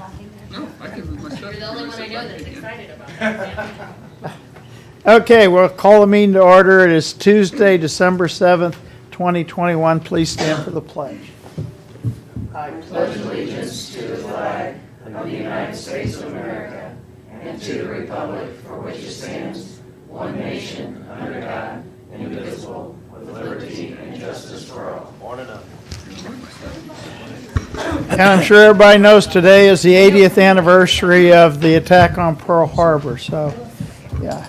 talking. No, I give it my stuff. You're the only one I know that's excited about that. Okay, we'll call the meeting to order. It is Tuesday, December 7th, 2021. Please stand for the pledge. I pledge allegiance to the flag of the United States of America and to the republic for which it stands, one nation, under God, indivisible, with liberty and justice for all. Morning up. And I'm sure everybody knows today is the 80th anniversary of the attack on Pearl Harbor, so, yeah.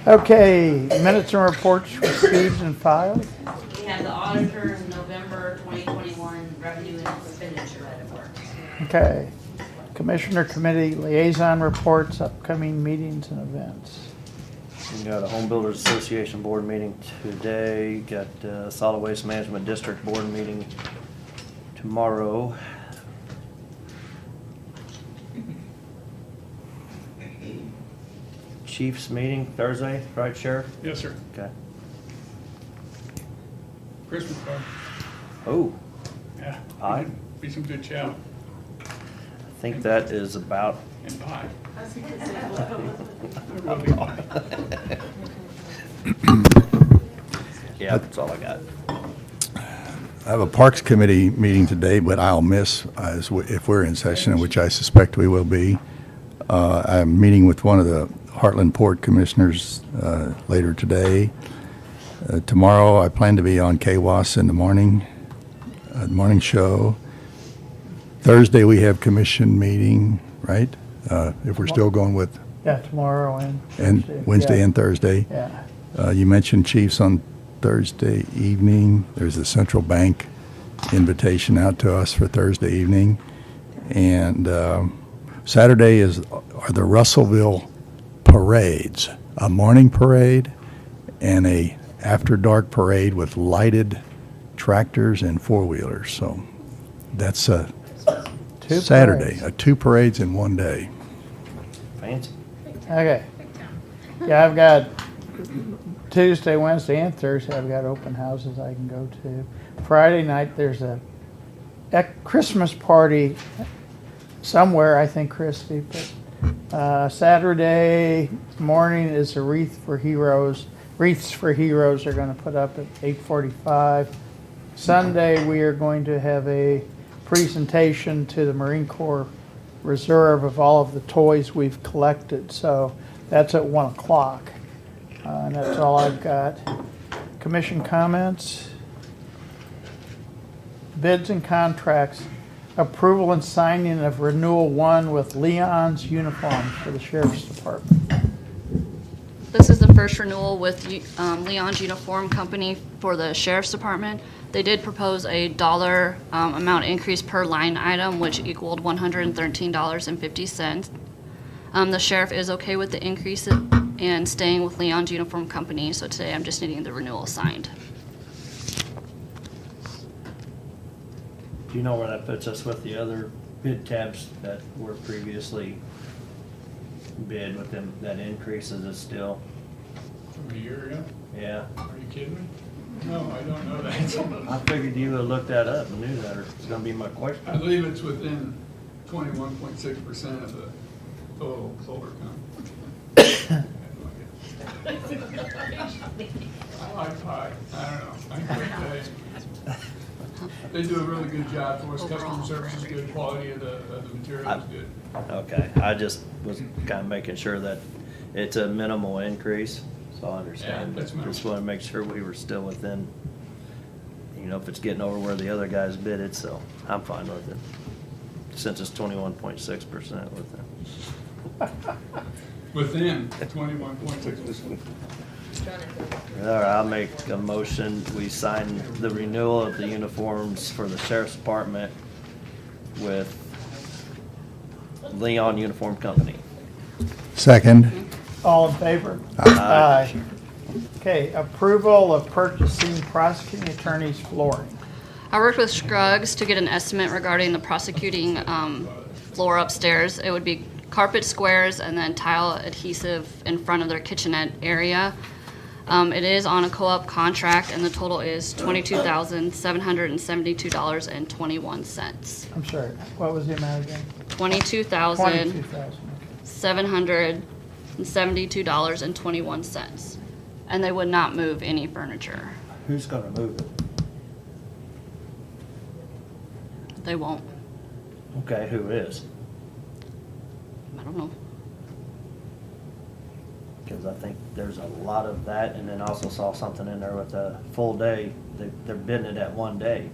Okay, minutes and reports received and filed. We have the auditor's November 2021 revenue and expenditure reports. Okay. Commissioner Committee Liaison reports, upcoming meetings and events. We got a Home Builders Association board meeting today. Got Solid Waste Management District board meeting tomorrow. Chiefs meeting Thursday, right, Sheriff? Yes, sir. Okay. Christmas card. Oh, Yeah. Pie? Be some good chow I think that is about. and pie. Yeah, that's all I got. I have a Parks Committee meeting today, but I'll miss if we're in session, which I suspect we will be. I'm meeting with one of the Heartland Port Commissioners later today. Tomorrow, I plan to be on KWAS in the morning show. Thursday, we have commission meeting, right? If we're still going with Yeah, tomorrow and Wednesday yeah. and Thursday. Yeah. You mentioned Chiefs on Thursday evening. There's a Central Bank invitation out to us for Thursday evening. And Saturday are the Russellville parades, a morning parade and a after dark parade with lighted tractors and four-wheelers. So that's Two Saturday, parades. 2 parades in one day. Fancy. Okay. Yeah, I've got Tuesday, Wednesday, and Thursday. I've got open houses I can go to. Friday night, there's a Christmas party somewhere, I think, Christy. But Saturday morning is a Wreath for Heroes. Wreaths for Heroes are going to put up at 8:45. Sunday, we are going to have a presentation to the Marine Corps Reserve of all of the toys we've collected. So that's at 1 o'clock. And that's all I've got. Commission comments. Bids and contracts. Approval and signing of Renewal 1 with Leon's uniforms for the Sheriff's Department. This is the first renewal with Leon's Uniform Company for the Sheriff's Department. They did propose a dollar amount increase per line item, which equaled $113.50. The sheriff is okay with the increase and staying with Leon's Uniform Company, so today I'm just needing the renewal signed. Do you know where that puts us with the other bid tabs that were previously bid with them? That increases it still? From a year ago? Yeah. Are you kidding me? No, I don't know that. I figured you would have looked that up and knew that, or it's gonna be my question. I believe it's within 21.6% of the total solar count. I like pie. I don't know. I couldn't tell you. They do a really good job for us. Customer service is good. Quality of the material is good. Okay, I just was kind of making sure that it's a minimal increase, so I understand. Yeah, that's minimal. Just want to make sure we were still within, if it's getting over where the other guys bid it, so I'm fine with it. Since it's 21.6% with them. Within 21.6%. All right, I'll make a motion, we sign the renewal of the uniforms for the Sheriff's Department with Leon Uniform Company. Second. All in favor? Aye. Okay, approval of purchasing prosecuting attorney's flooring. I worked with Scruggs to get an estimate regarding the prosecuting floor upstairs. It would be carpet squares and then tile adhesive in front of their kitchenette area. It is on a co-op contract, and the total is $22,772.21. I'm sorry, what was the amount again? $22,772.21. $22,000. And they would not move any furniture. Who's gonna move it? They won't. Okay, who is? I don't know. Because I think there's a lot of that, and then I also saw something in there with a full day, they're bidding it at one day.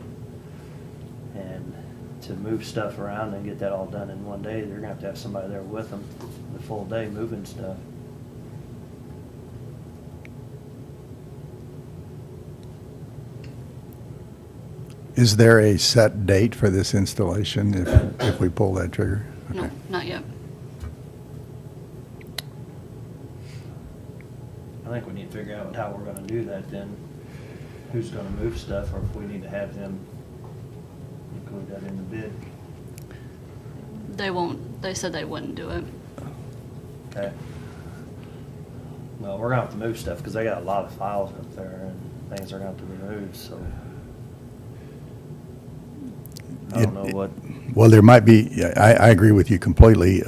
And to move stuff around and get that all done in one day, they're gonna have to have somebody there with them the full day moving stuff. Is there a set date for this installation if we pull that trigger? No, Okay. not yet. I think we need to figure out how we're gonna do that then. Who's gonna move stuff, or if we need to have them include that in the bid. They won't. They said they wouldn't do it. Okay. Well, we're gonna have to move stuff, because they got a lot of files up there and things are gonna have to be moved, so. I don't know what, Well, there might be, I agree with you completely.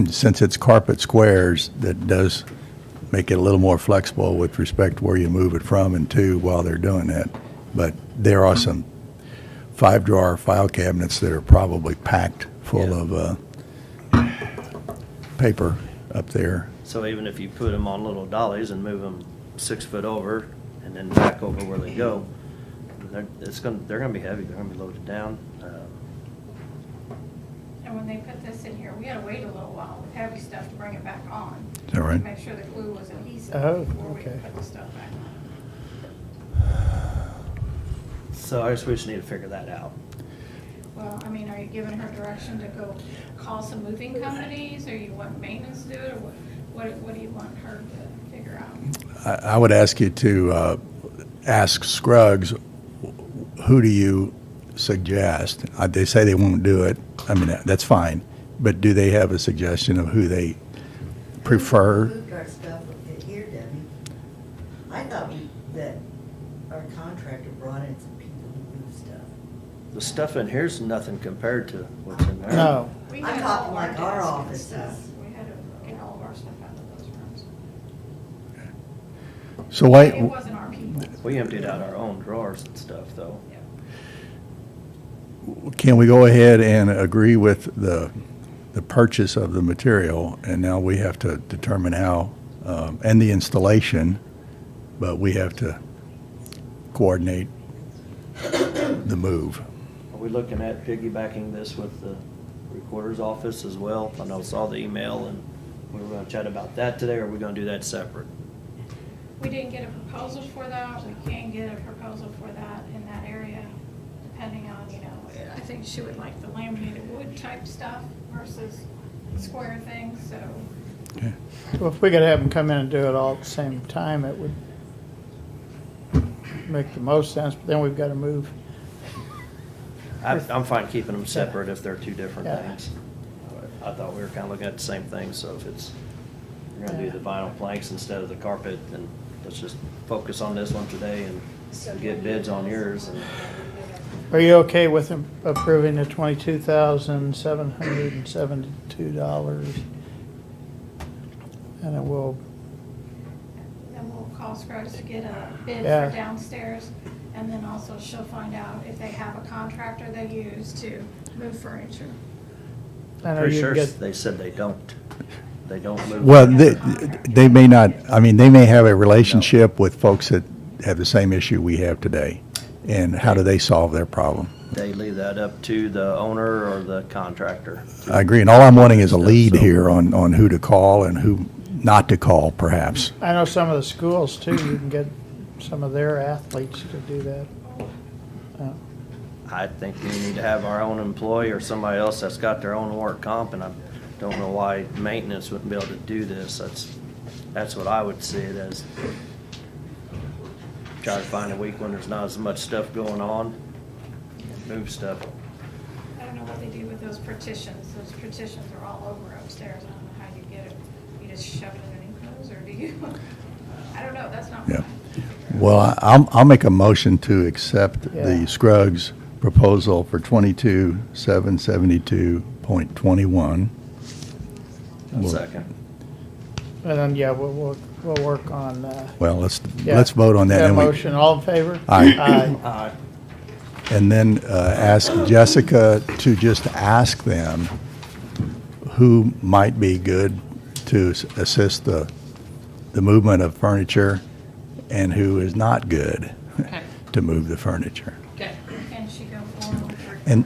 Since it's carpet squares, that does make it a little more flexible with respect to where you move it from and to while they're doing that. But there are some 5-drawer file cabinets that are probably packed full of paper up there. so even if you put them on little dollies and move them 6 foot over and then back over where they go, they're gonna be heavy, they're gonna be loaded down. And when they put this in here, we had to wait a little while with heavy stuff to bring it back on. Is that right? To make sure the glue was adhesive Oh, before we okay. put the stuff back on. So I guess we just need to figure that out. Well, I mean, are you giving her direction to go call some moving companies, or you want maintenance to do it, or what do you want her to figure out? I would ask you to ask Scruggs, who do you suggest? They say they won't do it. I mean, that's fine. But do they have a suggestion of who they prefer? Who moved our stuff here, Debbie? I thought that our contractor brought in some people who moved stuff. The stuff in here's nothing compared to what's in there. No, We I'm had talking all like our desks and office stuff. does. We had to get all of our stuff out of those rooms. So why? It wasn't our people. We emptied out our own drawers and stuff, though. Yeah. Can we go ahead and agree with the purchase of the material, and now we have to determine how, and the installation, but we have to coordinate the move. Are we looking at piggybacking this with the recorder's office as well? I know I saw the email, and we were gonna chat about that today, or are we gonna do that separate? We didn't get a proposal for that. We can get a proposal for that in that area, depending on, I think she would like the laminated wood type stuff versus square things, so. Okay. well, if we could have them come in and do it all at the same time, it would make the most sense, but then we've got to move. I'm fine keeping them separate if they're two different Yeah. things. I thought we were kinda looking at the same thing, so if you're gonna do the vinyl planks instead of the carpet, then let's just focus on this one today and get bids on yours. And Are you okay with them approving the $22,772? And it will, Then we'll call Scruggs to get a bid Yeah. for downstairs, and then also she'll find out if they have a contractor they use to move furniture. I know pretty you sure get, they said they don't. They don't move. Well, they may not, I mean, they may have a relationship with folks that have the same issue we have today. And how do they solve their problem? They leave that up to the owner or the contractor. I agree, and all I'm wanting is a lead So- here on who to call and who not to call, perhaps. I know some of the schools too, you can get some of their athletes to do that. I think we need to have our own employee or somebody else that's got their own work comp, and I don't know why maintenance wouldn't be able to do this. That's what I would see it as. Try to find a week when there's not as much stuff going on, move stuff. I don't know what they do with those partitions. Those partitions are all over upstairs. I don't know how you get it. You just shove it underneath those, or do you? I don't know, that's not Yeah. fine. Well, I'll make a motion to accept Yeah. the Scruggs proposal for 22,772.21. Second. And then, yeah, we'll work on, Well, yeah. let's vote on that. Yeah, and we- motion, all in favor? Aye. Aye. And then ask Jessica to just ask them who might be good to assist the movement of furniture and who is not good Okay. to move the furniture. Okay. Can she go forward? And,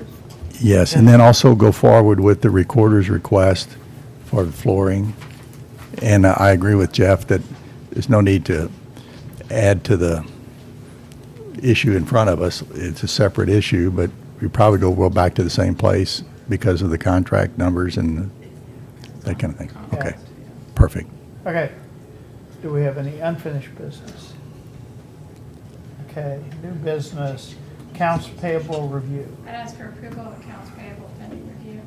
yes, and then also go forward with the recorder's request for the flooring. And I agree with Jeff that there's no need to add to the issue in front of us. It's a separate issue, but we probably go back to the same place because of the contract numbers and that kind of thing. Okay, perfect. Okay. Do we have any unfinished business? Okay, new business, accounts payable review. I'd ask for approval of accounts payable pending review.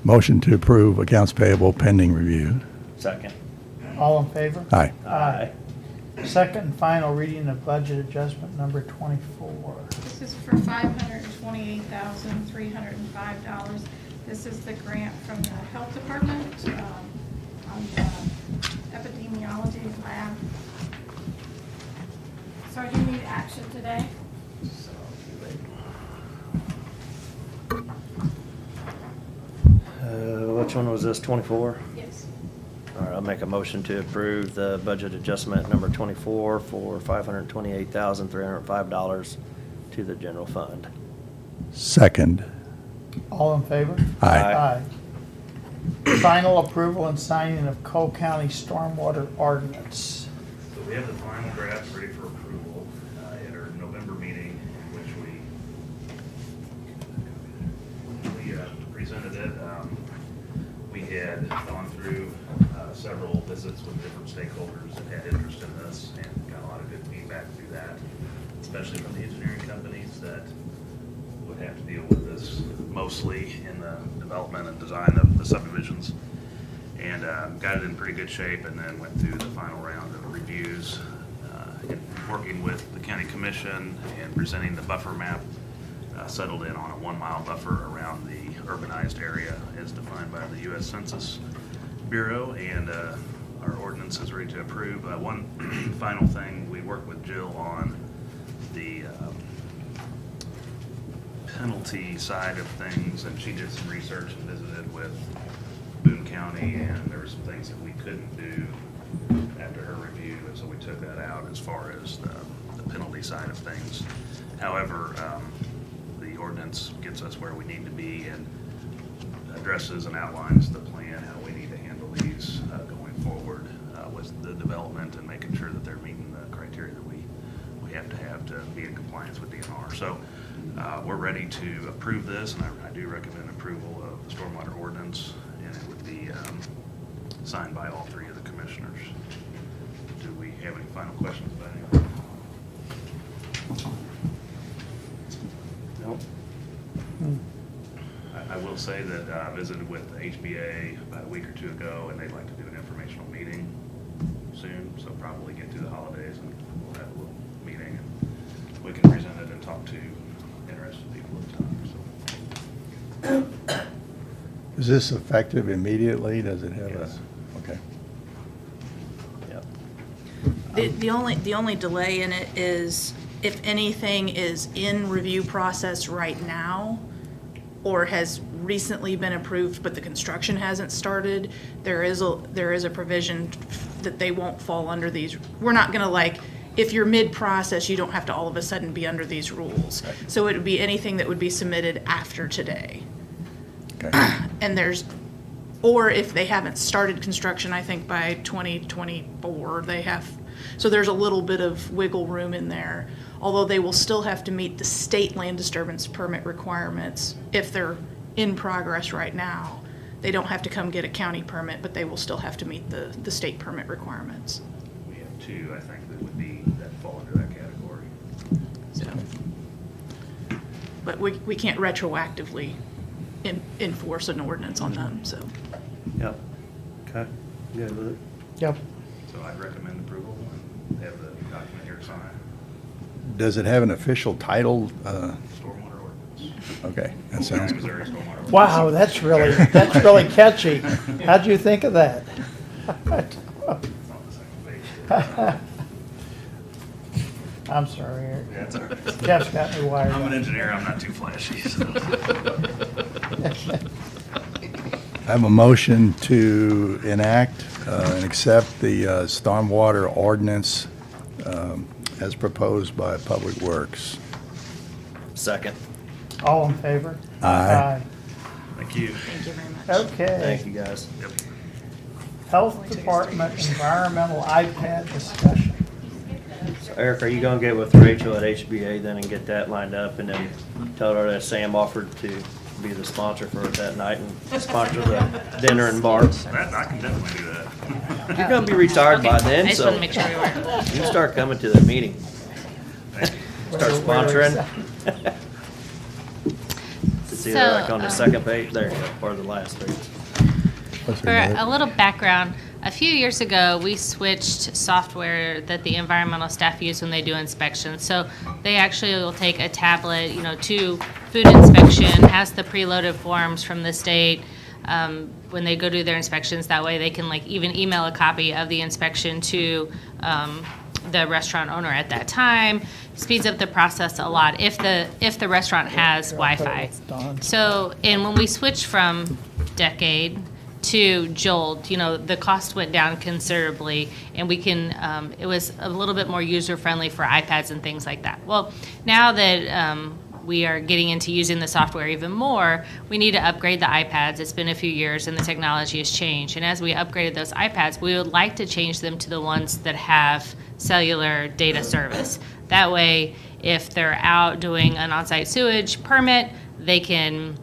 Motion to approve accounts payable pending review. Second. All in favor? Aye. Aye. Second and final reading of budget adjustment number 24. This is for $528,305. This is the grant from the health department on the epidemiology lab. So I do need action today. Which one was this, 24? Yes. All right, I'll make a motion to approve the budget adjustment number 24 for $528,305 to the general fund. Second. All in favor? Aye. Aye. Final approval and signing of Cole County Stormwater Ordinance. So we have the final draft ready for approval at our November meeting, in which we presented it. We had gone through several visits with different stakeholders that had interest in this and got a lot of good feedback through that, especially from the engineering companies that would have to deal with this mostly in the development and design of the subdivisions. And got it in pretty good shape, and then went through the final round of reviews, and working with the county commission and presenting the buffer map, settled in on a 1 mile buffer around the urbanized area as defined by the U.S. Census Bureau, and our ordinance is ready to approve. One final thing, we worked with Jill on the penalty side of things, and she did some research and visited with Boone County, and there were some things that we couldn't do after her review, and so we took that out as far as the penalty side of things. However, the ordinance gets us where we need to be and addresses and outlines the plan, how we need to handle these going forward with the development and making sure that they're meeting the criteria that we have to be in compliance with DNR. So we're ready to approve this, and I do recommend approval of the stormwater ordinance, and it would be signed by all three of the commissioners. Do we have any final questions about anything? Nope. I will say that I visited with the HBA about a week or two ago, and they'd like to do an informational meeting soon, so probably get through the holidays and we'll have a little meeting, and we can present it and talk to interested people at the time. So. Is this effective immediately? Does it have Yes. Okay. Yep. The only delay in it is if anything is in review process right now or has recently been approved but the construction hasn't started, there is a provision that they won't fall under these. We're not gonna, like, if you're mid-process, you don't have to all of a sudden be under these rules. So it would be anything that would be submitted after today. Okay. And or if they haven't started construction, I think by 2024, they have, so there's a little bit of wiggle room in there. Although they will still have to meet the state land disturbance permit requirements if they're in progress right now. They don't have to come get a county permit, but they will still have to meet the state permit requirements. We have two, I think, that fall into that category. So, but we can't retroactively enforce an ordinance on them, so. Yep. Okay. Good with it? Yep. So I'd recommend approval and have the document here to sign. Does it have an official title? Stormwater ordinance. Okay, that sounds good. Missouri stormwater ordinance. Wow, that's really catchy. How'd you think of that? It's on the second page. I'm sorry, Eric. Yeah, it's all right. Jeff's got me wired I'm an up. engineer, I'm not too flashy, so. I have a motion to enact and accept the stormwater ordinance as proposed by Public Works. Second. All in favor? Aye. Thank you. Thank you very much. Okay. Thank you, guys. Yep. Health Department environmental iPad discussion. So Eric, are you gonna get with Rachel at HBA then and get that lined up and then tell her that Sam offered to be the sponsor for it that night and sponsor the dinner and bar? That, I can definitely do that. You're gonna be retired by then, I just so want to make sure we were. you can start coming to the meeting. Thank you. Start sponsoring. It's either like on the So, second page, there you go, or the last page. What's For her name? a little background, a few years ago, we switched software that the environmental staff use when they do inspections. So they actually will take a tablet, to food inspection, has the preloaded forms from the state. When they go do their inspections, that way they can even email a copy of the inspection to the restaurant owner at that time. Speeds up the process a lot if the restaurant has Wi-Fi. So, and when we switched from Decade to Jolt, the cost went down considerably, and we can, it was a little bit more user-friendly for iPads and things like that. Well, now that we are getting into using the software even more, we need to upgrade the iPads. It's been a few years, and the technology has changed. And as we upgraded those iPads, we would like to change them to the ones that have cellular data service. That way, if they're out doing an on-site sewage permit, they can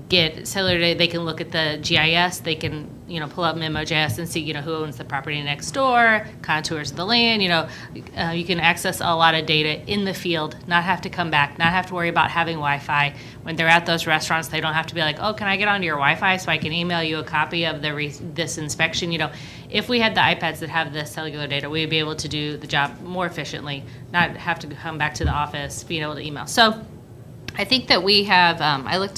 get cellular data, they can look at the GIS, they can, pull up Memo.js and see, who owns the property next door, contours of the land, you can access a lot of data in the field, not have to come back, not have to worry about having Wi-Fi. When they're at those restaurants, they don't have to be like, oh, can I get onto your Wi-Fi so I can email you a copy of this inspection? If we had the iPads that have the cellular data, we'd be able to do the job more efficiently, not have to come back to the office, being able to email. So I think that we have,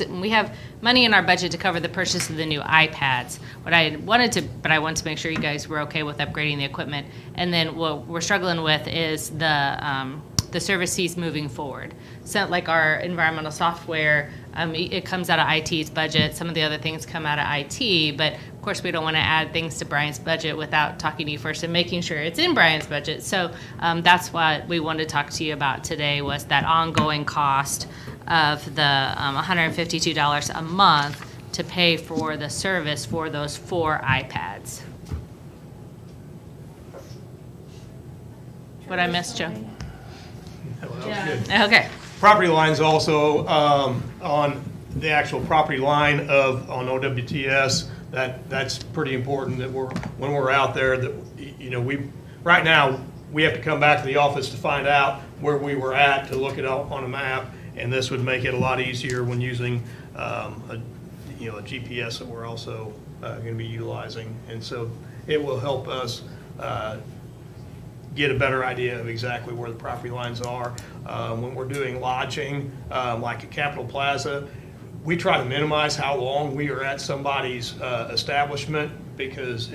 we have money in our budget to cover the purchase of the new iPads. But I wanted to make sure you guys were okay with upgrading the equipment. And then what we're struggling with is the service fees moving forward. So like our environmental software, it comes out of IT's budget. Some of the other things come out of IT, but of course we don't want to add things to Brian's budget without talking to you first and making sure it's in Brian's budget. So that's what we wanted to talk to you about today, was that ongoing cost of the $152 a month to pay for the service for those 4 iPads. What I missed, Joe? Okay. Property lines also on the actual property line on OWTS. That's pretty important that when we're out there that right now we have to come back to the office to find out where we were at to look it up on a map, and this would make it a lot easier when using a GPS that we're also going to be utilizing, and so it will help us get a better idea of exactly where the property lines are. When we're doing lodging, like at Capitol Plaza, we try to minimize how long we are at somebody's establishment, because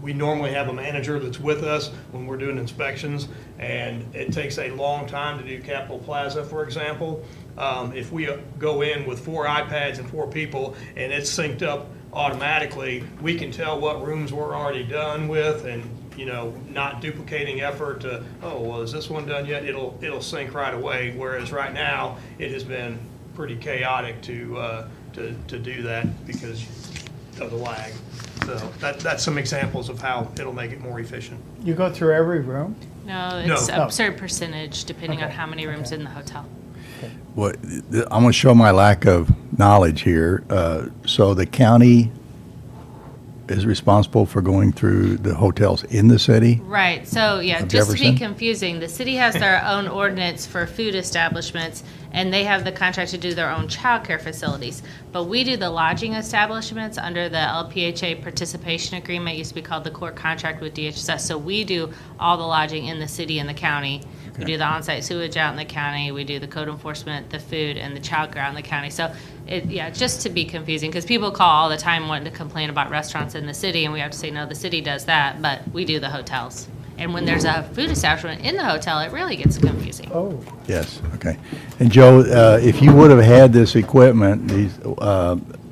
we normally have a manager that's with us when we're doing inspections, and it takes a long time to do Capitol Plaza, for example. If we go in with 4 iPads and 4 people and it's synced up automatically, we can tell what rooms we're already done with, and not duplicating effort to, oh, well, is this one done yet? It'll sync right away, whereas right now it has been pretty chaotic to do that because of the lag. So that's some examples of how it'll make it more efficient. You go through every room? No, it's No. a certain percentage depending on how many rooms in the hotel. What, I'm going to show my lack of knowledge here. So the county is responsible for going through the hotels in the city? Right, so yeah, Of just to be Jefferson? confusing, the city has their own ordinance for food establishments, and they have the contract to do their own childcare facilities. But we do the lodging establishments under the LPHA participation agreement, used to be called the core contract with DHS. So we do all the lodging in the city and the county. We do the on-site sewage out in the county, we do the code enforcement, the food, and the childcare out in the county. So just to be confusing, because people call all the time wanting to complain about restaurants in the city, and we have to say, no, the city does that, but we do the hotels. And when there's a food establishment in the hotel, it really gets confusing. Oh, Yes, okay. And Joe, if you would have had this equipment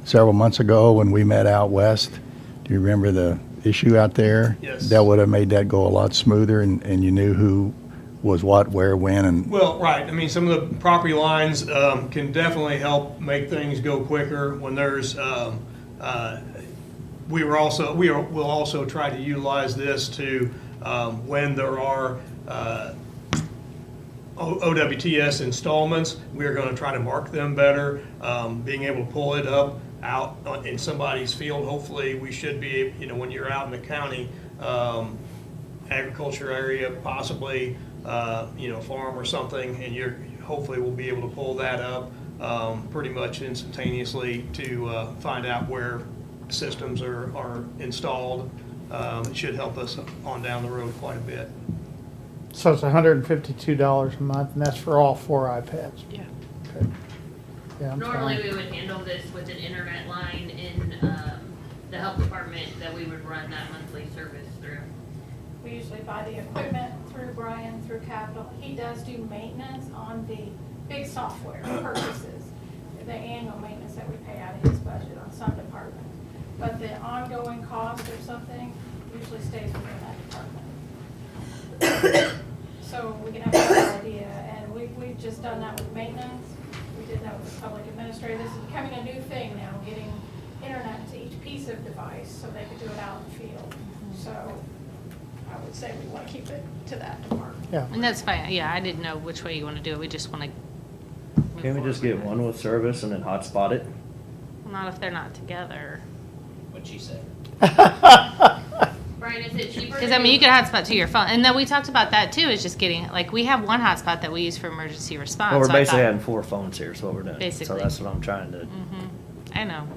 several months ago when we met out west, do you remember the issue out there? Yes. That would have made that go a lot smoother, and you knew who was what, where, when, and Well, right, I mean, some of the property lines can definitely help make things go quicker when there's, we'll also try to utilize this to, when there are OWTS installments, we're gonna try to mark them better, being able to pull it up out in somebody's field. Hopefully, we should be, when you're out in the county, agriculture area, possibly, farm or something, and hopefully we'll be able to pull that up pretty much instantaneously to find out where systems are installed. It should help us on down the road quite a bit. so it's $152 a month, and that's for all 4 iPads? Yeah. Okay. Yeah, I'm Normally, fine. we would handle this with an internet line in the health department that we would run that monthly service through. We usually buy the equipment through Brian, through Capital. He does do maintenance on the big software purchases, the annual maintenance that we pay out of his budget on some departments. But the ongoing cost or something usually stays within that department. So we can have a better idea, and we've just done that with maintenance. We did that with the public administrator. This is becoming a new thing now, getting internet to each piece of device so they could do it out in the field. So I would say we want to keep it to that department. Yeah. And that's fine, yeah, I didn't know which way you want to do it, we just want to. Can we just get one with service and then hotspot it? Not if they're not together. What'd she say? Brian, is it cheaper? Because, I mean, you could hotspot to your phone, and then we talked about that too, is just getting, like, we have one hotspot that we use for emergency response. Well, we're so I basically thought- having 4 phones here, is what we're doing. Basically. So that's what I'm trying to I know.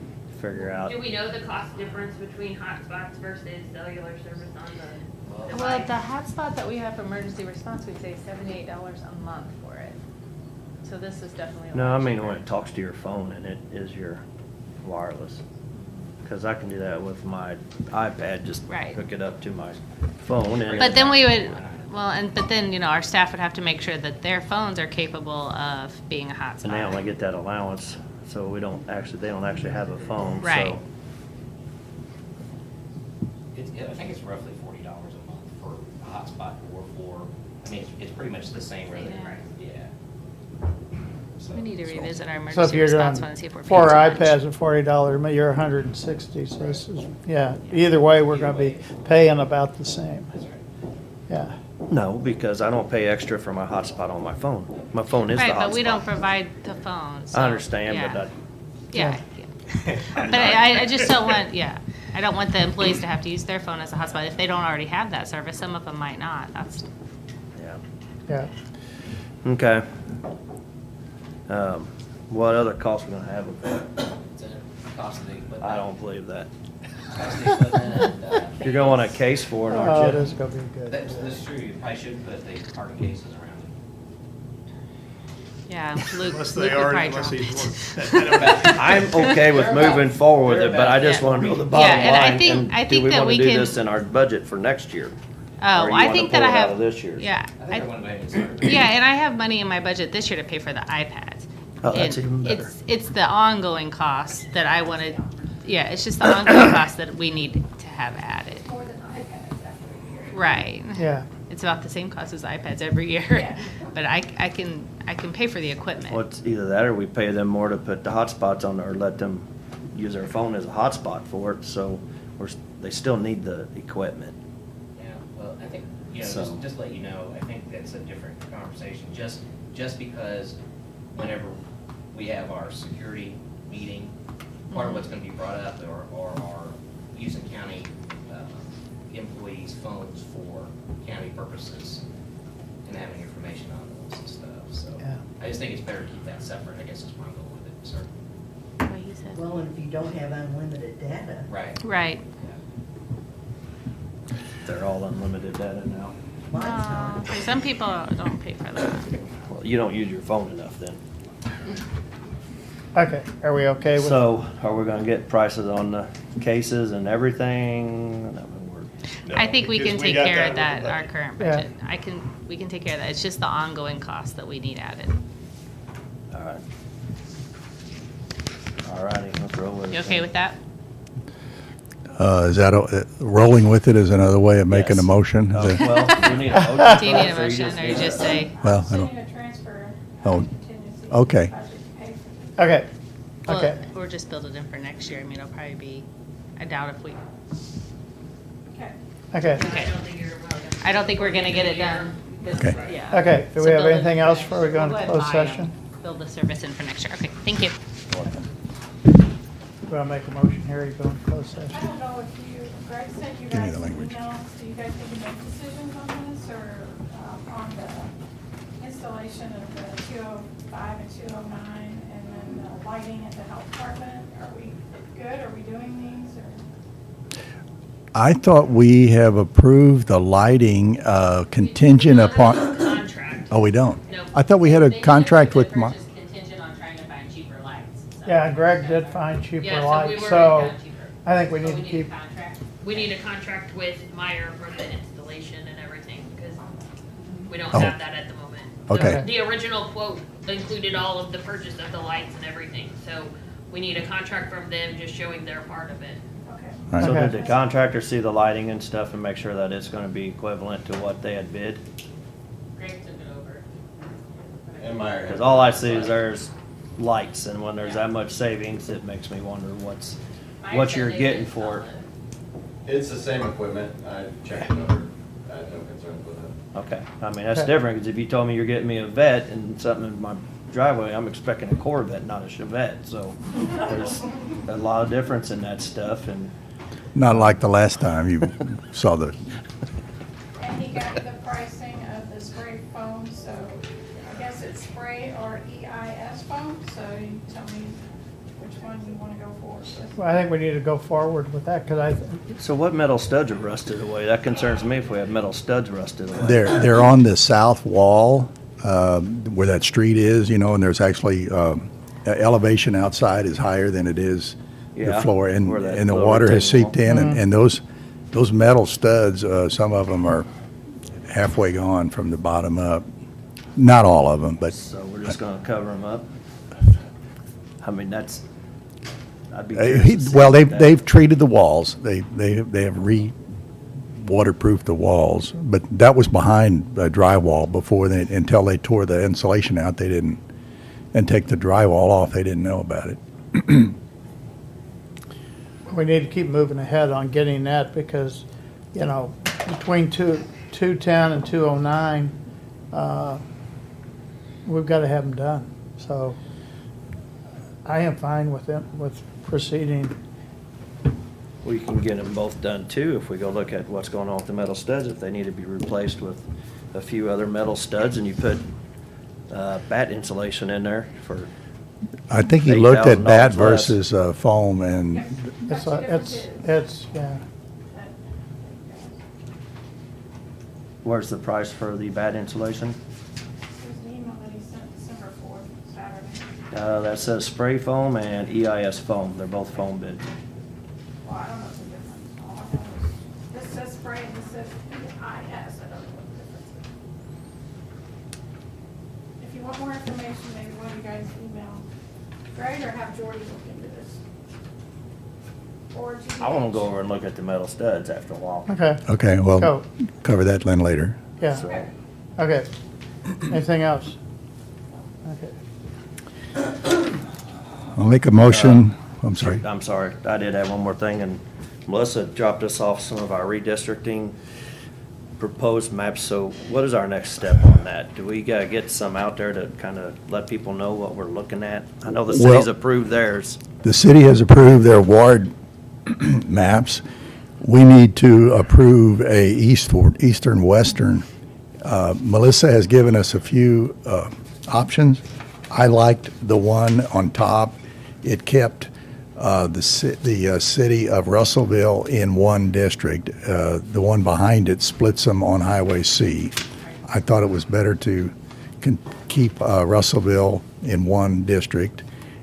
figure out. Do we know the cost difference between hotspots versus cellular service on the Well, device? the hotspot that we have for emergency response, we say $78 a month for it. So this is definitely. a No, lot I mean cheaper. when it talks to your phone and it is your wireless. Because I can do that with my iPad, just Right. hook it up to my phone. And But then we would, but then, our staff would have to make sure that their phones are capable of being a hotspot. And they only get that allowance, so they don't actually have a phone. Right. So I think it's roughly $40 a month for a hotspot or it's pretty much the same rather than, Yeah. yeah. So- We need to revisit our So if emergency you're doing response fund and see if we're paying 4 too much. iPads at $40, you're 160, so this is, either way, we're gonna be paying about the same. That's right. Yeah. no, because I don't pay extra for my hotspot on my phone. My phone is the Right, hotspot. but we don't provide the phones. I understand, but Yeah. But I just don't want, I don't want the employees to have to use their phone as a hotspot. If they don't already have that service, some of them might not. That's, yeah. Yeah. Okay. What other costs we gonna have with that? It's a cost of the equipment. I don't believe that. Cost of the equipment and, You're going on a case for it, Oh, aren't you? this is gonna be good. that's true, you probably should put the parking cases around yeah, Luke Unless would they are, probably unless drop he's it. I'm okay with moving forward with it, but I just Yeah. want to know the bottom Yeah, and I line. think- And I do think we that want we to do can- this in our budget for next year? Oh, Or you I wanna think that pull I it out have. of this year's? Yeah, I think I want to go ahead and start. yeah, and I have money in my budget this year to pay for the iPads. Oh, that's And even better. It's the ongoing cost that I wanted, it's just the ongoing cost that we need to have added. More than iPads after a year. Right. Yeah. It's about the same cost as iPads every year, Yeah. but I can pay for the equipment. Well, it's either that or we pay them more to put the hotspots on, or let them use their phone as a hotspot for it, so they still need the equipment. Yeah, well, I think, So- just to let you know, I think that's a different conversation, just because whenever we have our security meeting, part of what's gonna be brought up are using county employees' phones for county purposes and having information on them. poles and stuff, so. Yeah. I just think it's better to keep that separate, I guess is my goal with it, so. What you said. Well, and if you don't have unlimited data, Right. Right. They're all unlimited data now. mine's not. Some people don't pay for that. Well, you don't use your phone enough then. Okay, are we okay with? So, are we gonna get prices on the cases and everything? That would work. I think we can because take got care of with that, the our budget. current Yeah. budget. We can take care of that. It's just the ongoing cost that we need added. All right. All righty, let's roll with it. You okay then. with that? Is that, rolling with it is another way of making a Yes. motion? Oh, Is it- well, do you need a motion? Do you need a for that, motion or you just say? Well, I Send don't, you a transfer. Oh, contingency okay. budget to pay for it. Okay, Well, okay. Or just build it in for next year. I mean, it'll probably be, I doubt if we, Okay. Okay, I don't think you're well. I don't think we're gonna get it done. Okay. Yeah. okay. Do So we have build it anything in for else next before we go year. into We'll go closed ahead and buy 'em. session? Build the service in for next year. Okay, thank you. Do I make a motion here, you go into closed I session? don't know if you, Greg sent you Give me guys the an language. email, so you guys need to make decisions on this, or on the installation of the 205 and 209, and then the lighting at the health department. Are we good? Are we doing these, or? I thought we have approved the lighting contingent upon, Contract. oh, we don't? No. I thought we had a They contract with, purchase contingent on trying to find cheaper lights. So- Yeah, Greg did find cheaper Yeah, so we lights, were so already found cheaper. I think we So need to keep, a contract. We need a contract with Meyer for the installation and everything, because we don't Oh. have that at the moment. Okay. The original quote included all of the purchase of the lights and everything, so we need a contract from them just showing their part of it. Okay. All right. So Okay. did the contractor see the lighting and stuff and make sure that it's gonna be equivalent to what they had bid? Greg took it over. And Meyer. Because all I see is there's lights, and when there's that much savings, it makes me wonder Meyer what said you're they getting did for it. solid. It's the same equipment. I checked it over. I had no concerns with it. Okay, I mean, that's Okay. different, because if you told me you're getting me a vet and something in my driveway, I'm expecting a Corvette, not a Chevette, so there's a lot of difference in that stuff, and not like the last time you saw the, And he got the pricing of the spray foam, so I guess it's spray or EIS foam, so you tell me which one you wanna go for. well, I think we need to go forward with that, because so what metal studs are rusted away? That concerns me if we have metal studs rusted away. they're on the south wall, where that street is, you know, and there's actually, elevation outside is higher than it is the Yeah, floor, and, where that and the lower water has retaining seeped in, Mm-hmm. and those metal studs, some of them are halfway gone from the bottom up. Not all of them, but So we're just gonna cover them up? I mean, I'd be Uh, curious to see Well, what that- they've treated the walls. They have waterproofed the walls, but that was behind drywall before they, until they tore the insulation out, they didn't, and take the drywall off, they didn't know about it. we need to keep moving ahead on getting that, because, you know, between 210 and 209, we've got to have them done. So I am fine with them, with proceeding. We can get them both done too, if we go look at what's going on with the metal studs, if they need to be replaced with a few other metal studs, and you put bat insulation in there for, I think he looked at $8,000 bat less. versus foam, and It's, yeah. where's the price for the bat insulation? There's an email that he sent December 4th, Saturday. That says spray foam and EIS foam, they're both foam bids. Well, I don't know the difference. All I know is, this says spray and this says EIS. I don't know what the difference is. If you want more information, maybe one of you guys email Greg or have Jordy look into this. Or GDH. I wanna go over and look at the metal studs after a while. Okay, okay, well, Go. cover that then later. yeah, So, okay. Anything else? Okay. I'll make a motion, I'm sorry. I'm sorry, I did have one more thing, and Melissa dropped us off some of our redistricting proposed maps, so what is our next step on that? Do we gotta get some out there to kinda let people know what we're looking at? I know the city's Well- approved theirs. The city has approved their ward maps. We need to approve a eastern-western Melissa has given us a few options. I liked the one on top. It kept the city of Russellville in one district. The one behind it splits them on Highway C. I thought it was better to keep Russellville in one district,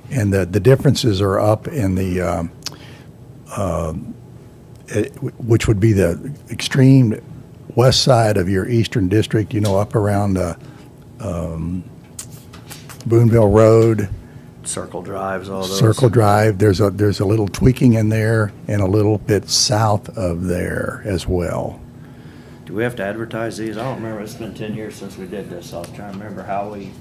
and the differences are up in the which would be the extreme west side of your eastern district, up around Boonville Road, Circle Drives, all those. Circle Drive. There's a little tweaking in there, and a little bit south of there as well. Do we have to advertise these? I don't remember. It's been 10 years since we did this. I was trying to remember how we.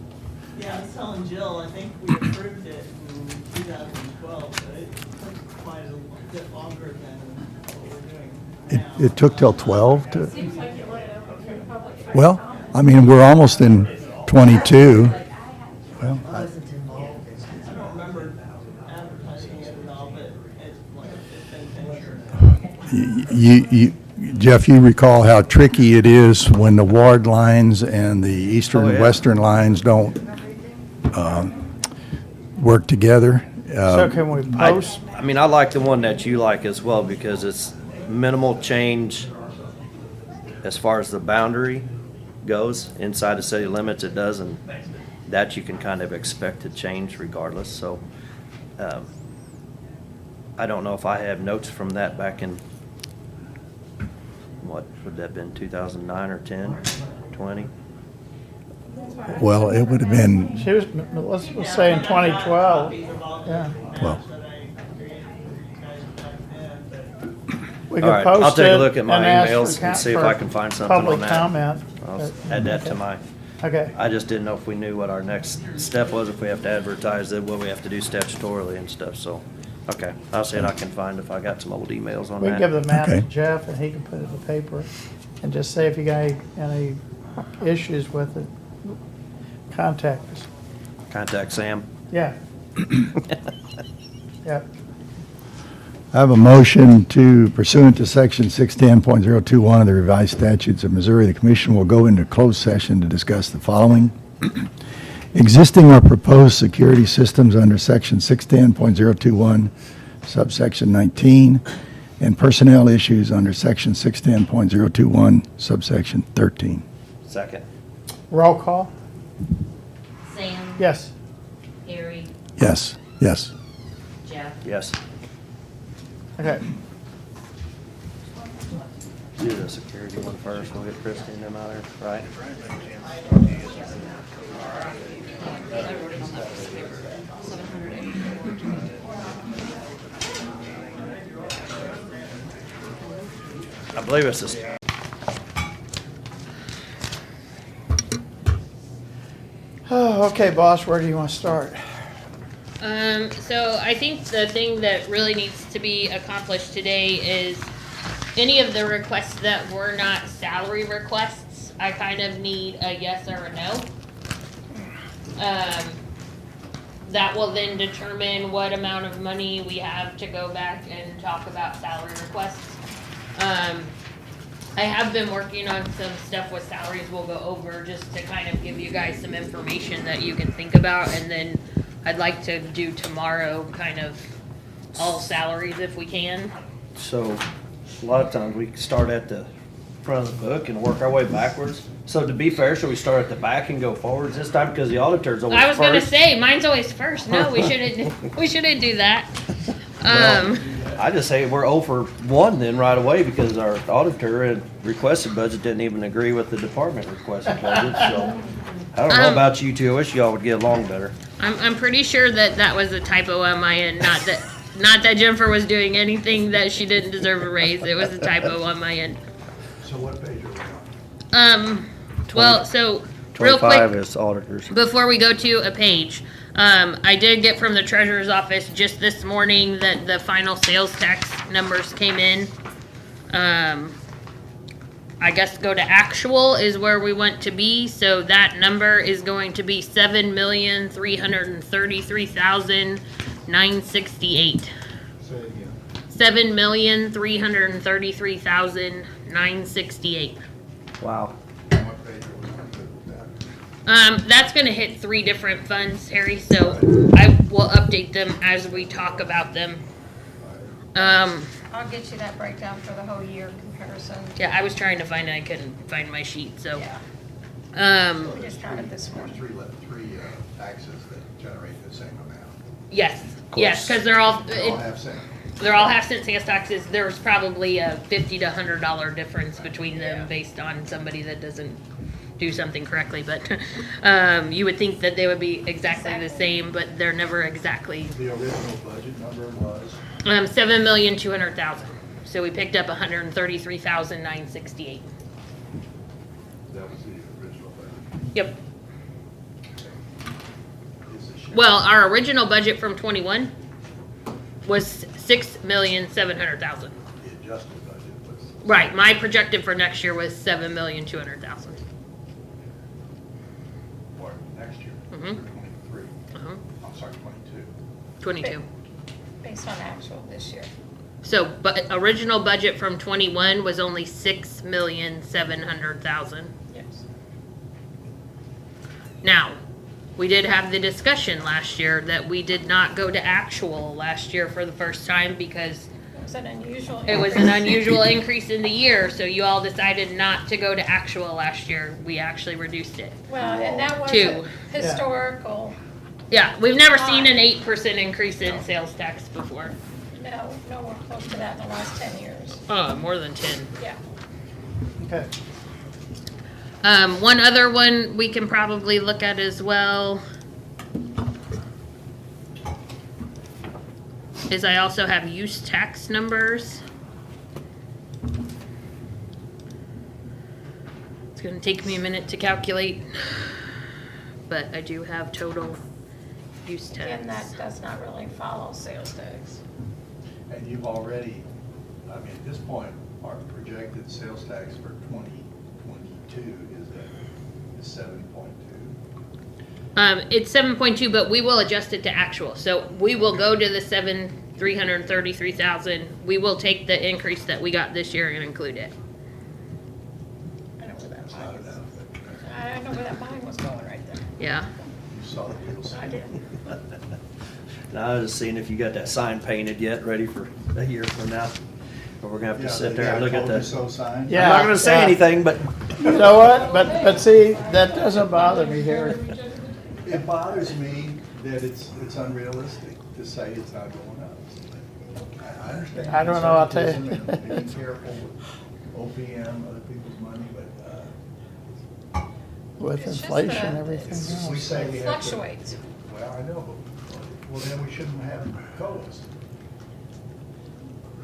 Yeah, I was telling Jill, I think we approved it in 2012, but it took quite a bit longer than what we're doing now. It took till 12 to. Seems like you let it open for the public. for Well, comment. I mean, we're almost in 22. Well, I wasn't involved in it. I don't remember advertising it at all, but it's been 10 years. Jeff, you recall how tricky it is when the ward lines and the eastern and western lines don't work together. So can we post? I mean, I like the one that you like as well because it's minimal change as far as the boundary goes. Inside the city limits, it does, and that you can kind of expect to change regardless. So I don't know if I have notes from that back in, what would that have been, 2009 or 10, 20? Well, it would have been, She was, let's say in 2012. Yeah. well, We All could right, post I'll take a it look at my and ask emails for and see if I can find something on public that. comment. I'll add that to my, Okay. I just didn't know if we knew what our next step was, if we have to advertise it, what we have to do statutorily and stuff, so, okay. I'll see what I can find if I got some old emails on We that. can give the map to Okay. Jeff and he can put it in the paper and just say if you got any issues with it, contact us. Contact Sam. Yeah. Yep. I have a motion to pursuant to section 610.021 of the revised statutes of Missouri, the commission will go into closed session to discuss the following. Existing or proposed security systems under section 610.021, subsection 19, and personnel issues under section 610.021, subsection 13. Second. Roll call? Sam, Yes. Harry, Yes, yes. Jeff. Yes. Okay. Do the security one first, we'll get Christie and them out there, right? I believe it's this. Oh, okay, boss, where do you want to start? So I think the thing that really needs to be accomplished today is any of the requests that were not salary requests, I kind of need a yes or a no. That will then determine what amount of money we have to go back and talk about salary requests. I have been working on some stuff with salaries we'll go over just to kind of give you guys some information that you can think about, and then I'd like to do tomorrow kind of all salaries if we can. So, a lot of times we start at the front of the book and work our way backwards. So to be fair, should we start at the back and go forwards this time because the auditor's always I was first? gonna say, mine's always first. No, we shouldn't do that. Well, I just say we're 0 for 1 then right away because our auditor and requested budget didn't even agree with the department requested budget, so. I don't know about you two, I wish y'all would get along better. I'm pretty sure that was a typo on my end, not that Jennifer was doing anything that she didn't deserve a raise. It was a typo on my end. So what page are we on? Well, so real 25 quick, is auditors. before we go to a page, I did get from the treasurer's office just this morning that the final sales tax numbers came in. I guess go to actual is where we want to be, so that number is going to be 7,333,968. Say it again. 7,333,968. Wow. What page are we That's gonna hit 3 different funds, Harry, so I will update them as we talk about them. I'll get you that breakdown for the whole year comparison. Yeah, I was trying to find it, I couldn't find my sheet, so. Yeah, we just got it this There's morning. three taxes that generate the same amount. Yes, yes, cause they're all, They all have same. they're all half-cent sales taxes. There's probably a $50 to $100 difference between them based on somebody that doesn't do something correctly, but, you would think that they would be exactly the same, but they're never exactly. The original budget number was? 7,200,000. So we picked up 133,968. That was the original budget. Yep. Is the share- Well, our original budget from 21 was 6,700,000. The adjusted budget was. Right. My projected for next year was 7,200,000. For next year. Mhm. For 23. Uh-huh. I'm sorry, 22. 22. Based on actual this year. So, but original budget from 21 was only 6,700,000. Yes. Now, we did have the discussion last year that we did not go to actual last year for the first time because It was an unusual. it was an unusual increase in the year, so you all decided not to go to actual last year. We actually reduced it. Well, and that was 2. a historical, Yeah, we've never seen an 8% increase in sales tax before. nowhere close to that in the last 10 years. Oh, more than 10. Yeah. Okay. One other one we can probably look at as well is I also have use tax numbers. It's gonna take me a minute to calculate, but I do have total use tax. And that does not really follow sales tax. And you've already, I mean, at this point, our projected sales tax for 2022 is 7.2. It's 7.2, but we will adjust it to actual. So we will go to the 333,000. We will take the increase that we got this year and include it. I know where that That's not line is. enough. I know where that line was going right there. Yeah. You saw the deal. I did. Now, I was just seeing if you got that sign painted yet, ready for a year from now. Or we're gonna have to sit there and look at the. So sign. Yeah. I'm not gonna say anything, but. You know what? But see, that doesn't bother me here. It bothers me that it's unrealistic to say it's not going up. I understand. I don't know, I'll tell you. conservatism and being careful with OPM, other people's money, but, With It's just inflation that and everything we else. say we It have to. fluctuates. Well, I know, but, well, then we shouldn't have COLAs.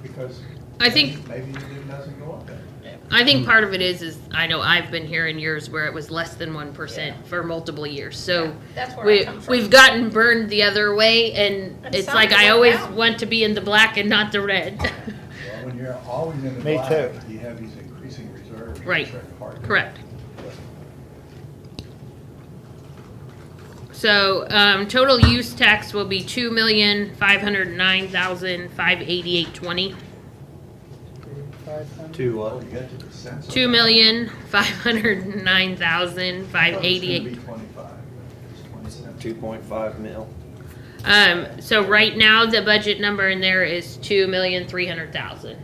Because. I think- Maybe it doesn't go up then. I think part of it is I know I've been here in years where it was less than 1% for multiple years. So That's where I come from. we've gotten burned the other way, and And it's some like go I always down. want to be in the black and not the red. Well, when you're always in the Me black, too. you have these increasing reserves. Right. which are hard to- Correct. So total use tax will be 2,509,588.20. 2 Oh, you got to the cents. 2,509,588. It's 25. It's 20 cents. 2.5 mil. So right now, the budget number in there is 2,300,000.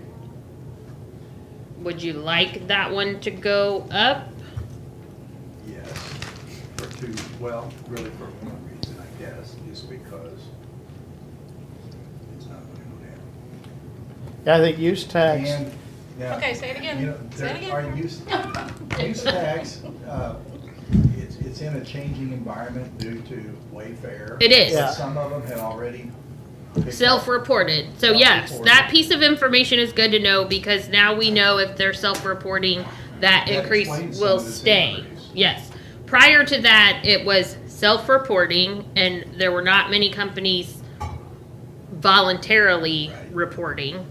Would you like that one to go up? Yes, for two, well, really for one reason, I guess, just because it's not going to go down. Yeah, I think use tax, And, now, Okay, say it again. you know, Say it there again. are use tax, it's in a changing environment due to Wayfair. It is. Yeah. Some of them had already. picked up. Self-reported. So yes, Self-reported. that piece of information is good to know because now we know if they're self-reporting, that That increase explains some will of this stay. increase. Yes. Prior to that, it was self-reporting and there were not many companies voluntarily Right. reporting.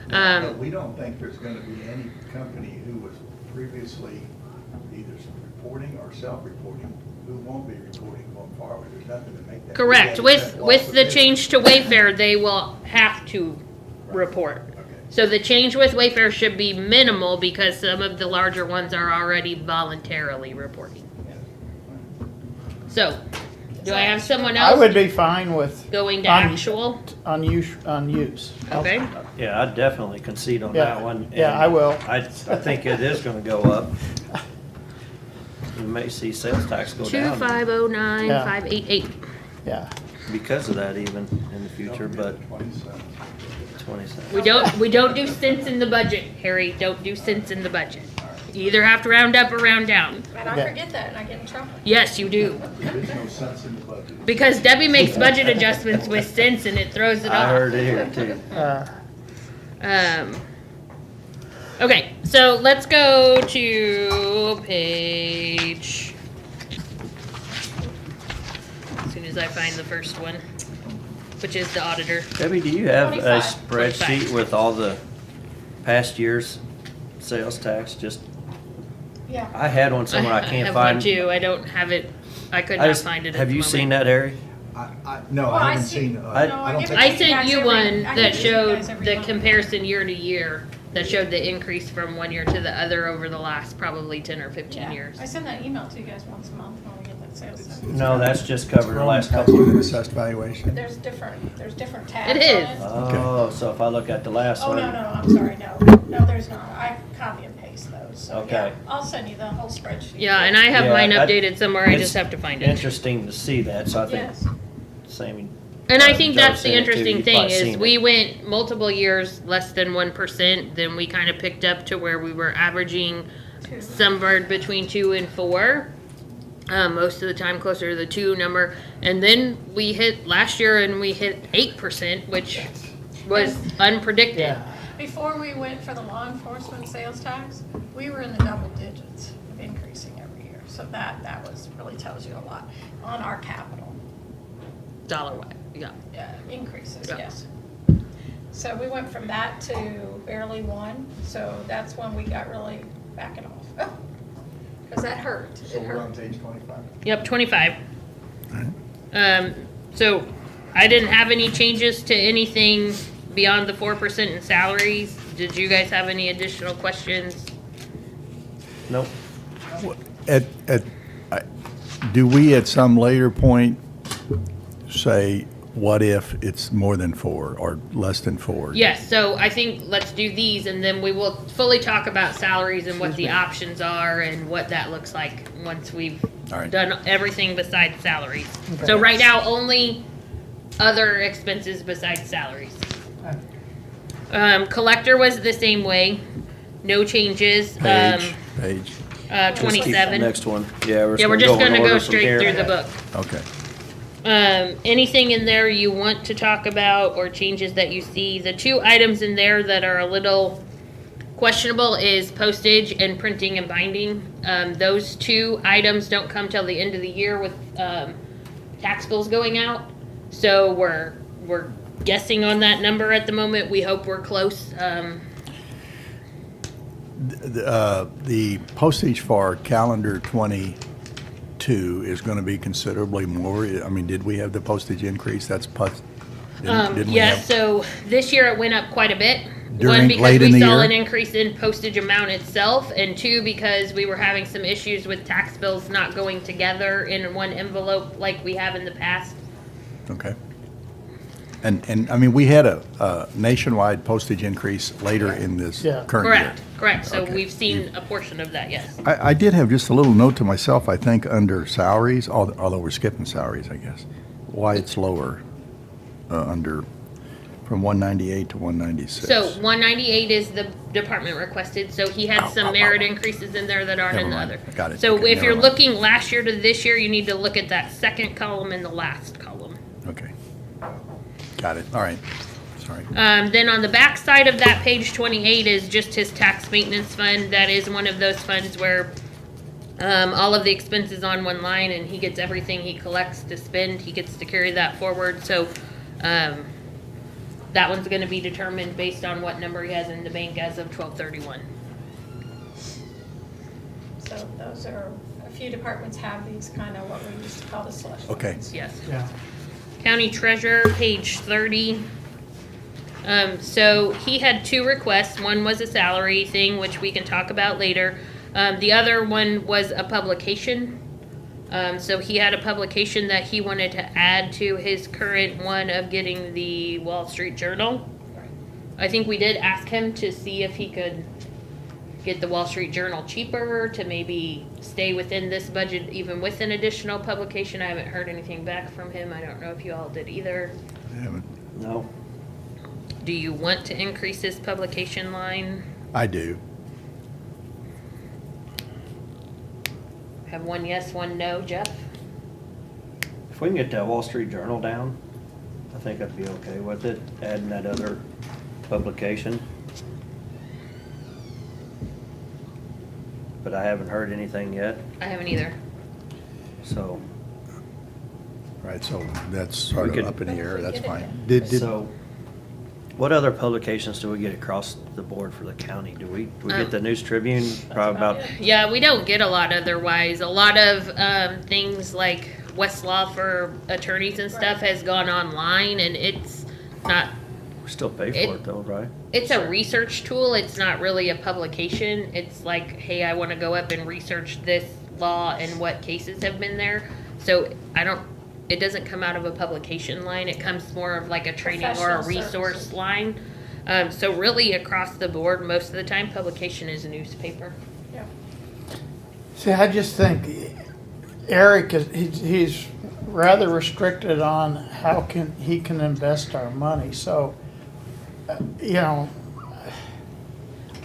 But we don't think there's gonna be any company who was previously either reporting or self-reporting who won't be reporting going forward. There's nothing to make that. Correct. Yeah, With that's lost with the business. change to Wayfair, they will have to report. Okay. So the change with Wayfair should be minimal because some of the larger ones are already voluntarily reporting. So, do I have someone I else would be fine with going to on- actual? on use. Okay. Yeah, I'd definitely concede on Yeah. that one. Yeah, and I will. I think it is gonna go up. You may see sales tax go down 2509588. Yeah. because of that even in the future, but 27. We don't do cents in the budget, Harry. Don't do cents in the budget. You either have to round up or round down. And I Yeah. forget that and I get in trouble. Yes, you do. There is no sense in the budget. Because Debbie makes budget adjustments with cents and it throws it off. I heard it here too. Okay, so let's go to page. As soon as I find the first one, which is the auditor. Debbie, do you have a 25. spreadsheet 25. with all the past year's sales tax? Just, Yeah. I had one somewhere I can't have find. one too. I don't have it. I could I not just- find it. at Have the you moment. seen that, Harry? No, Well, I I haven't see- seen, No, I I don't give think. it I to you sent guys you every- one I that give it to you showed guys every the month. comparison year to year, that showed the increase from one year to the other over the last probably 10 or 15 Yeah. years. I send that email to you guys once a month when we get that sales tax. No, that's just covered the last couple of years. Assessed valuation. There's different tabs It is. on it. Oh, so if I look at the last Oh, one. no, I'm sorry, no, there's not. I copy and paste those, so Okay. yeah. I'll send you the whole spreadsheet. Yeah, and I have Yeah, mine that- updated somewhere. I it's just have to find it. Interesting to see that, so I think Yes. same. And I think Joe that's the sent it too. interesting You've thing probably is seen we it. went multiple years less than 1%, then we kind of picked up to where we were averaging somewhere between 2 and 4. Most of the time closer to the 2 number. And then we hit last year and we hit 8%, which was unpredicted. Yeah. Before we went for the law enforcement sales tax, we were in the double digits of increasing every year. So that was, really tells you a lot on our capital. Dollar wise, yeah. Increases, Yeah. yes. So we went from that to barely 1, so that's when we got really backing off. Because that hurt. So It we're on hurt. page 25. Yep, 25. So I didn't have any changes to anything beyond the 4% in salaries. Did you guys have any additional questions? Nope. Do we at some later point say, what if it's more than 4 or less than 4? Yes, so I think let's do these and then we will fully talk about salaries and what the options are and what that looks like once we've All right. done everything besides salaries. So right now, only other expenses besides salaries. Collector was the same way, no changes. Page. Just keep the 27. next one. Yeah, Yeah, we're just in gonna order go from straight here. through the book. Okay. Anything in there you want to talk about or changes that you see? The 2 items in there that are a little questionable is postage and printing and binding. Those 2 items don't come till the end of the year with tax bills going out. So we're guessing on that number at the moment. We hope we're close. The postage for calendar 22 is going to be considerably more. I mean, did we have the postage increase? That's didn't we Yes, have- so this year it went up quite a bit. During- One, because late in we the saw year? an increase in postage amount itself, and 2, because we were having some issues with tax bills not going together in one envelope like we have in the past. Okay. And I mean, we had a nationwide postage increase later in this Yeah. current year. Correct, so Okay. we've seen a portion of that, yes. I did have just a little note to myself, I think, under salaries, although we're skipping salaries, I guess, why it's lower under, from 198 to 196. So 198 is the department requested, so he had some merit increases in there that aren't in the Never other. mind. Got it. So Okay, if never you're mind. looking last year to this year, you need to look at that second column and the last column. Okay. Got it. All right. Sorry. Then on the back side of that, page 28 is just his tax maintenance fund. That is one of those funds where all of the expenses on one line and he gets everything he collects to spend. He gets to carry that forward. So that one's going to be determined based on what number he has in the bank as of 12/31. So those are, a few departments have these kind of what we used to call the slush Okay. funds. Yes. Yeah. County Treasurer, page 30. So he had 2 requests. One was a salary thing, which we can talk about later. The other one was a publication. So he had a publication that he wanted to add to his current one of getting the Wall Street Journal. I think we did ask him to see if he could get the Wall Street Journal cheaper to maybe stay within this budget even with an additional publication. I haven't heard anything back from him. I don't know if you all did either. I haven't. No. Do you want to increase this publication line? I do. Have one yes, one no, Jeff? If we can get that Wall Street Journal down, I think I'd be okay with it, adding that other publication. But I haven't heard anything yet, I haven't either. so. Right, so that's sort We of could- up in the air, that's Get it fine. done. Did, So, what other publications do we get across the board for the county? Do we get the News Tribune? Probably about, Yeah, we don't get a lot otherwise. A lot of things like Westlaw for attorneys and stuff has gone online, and it's not. we still pay for it though, right? It's a research tool. It's not really a publication. It's like, hey, I want to go up and research this law and what cases have been there. So it doesn't come out of a publication line. It comes more of like a training or a Professional resource services. line. So really across the board, most of the time, publication is a newspaper. Yeah. See, I just think Eric he's rather restricted on how he can invest our money. So, you know,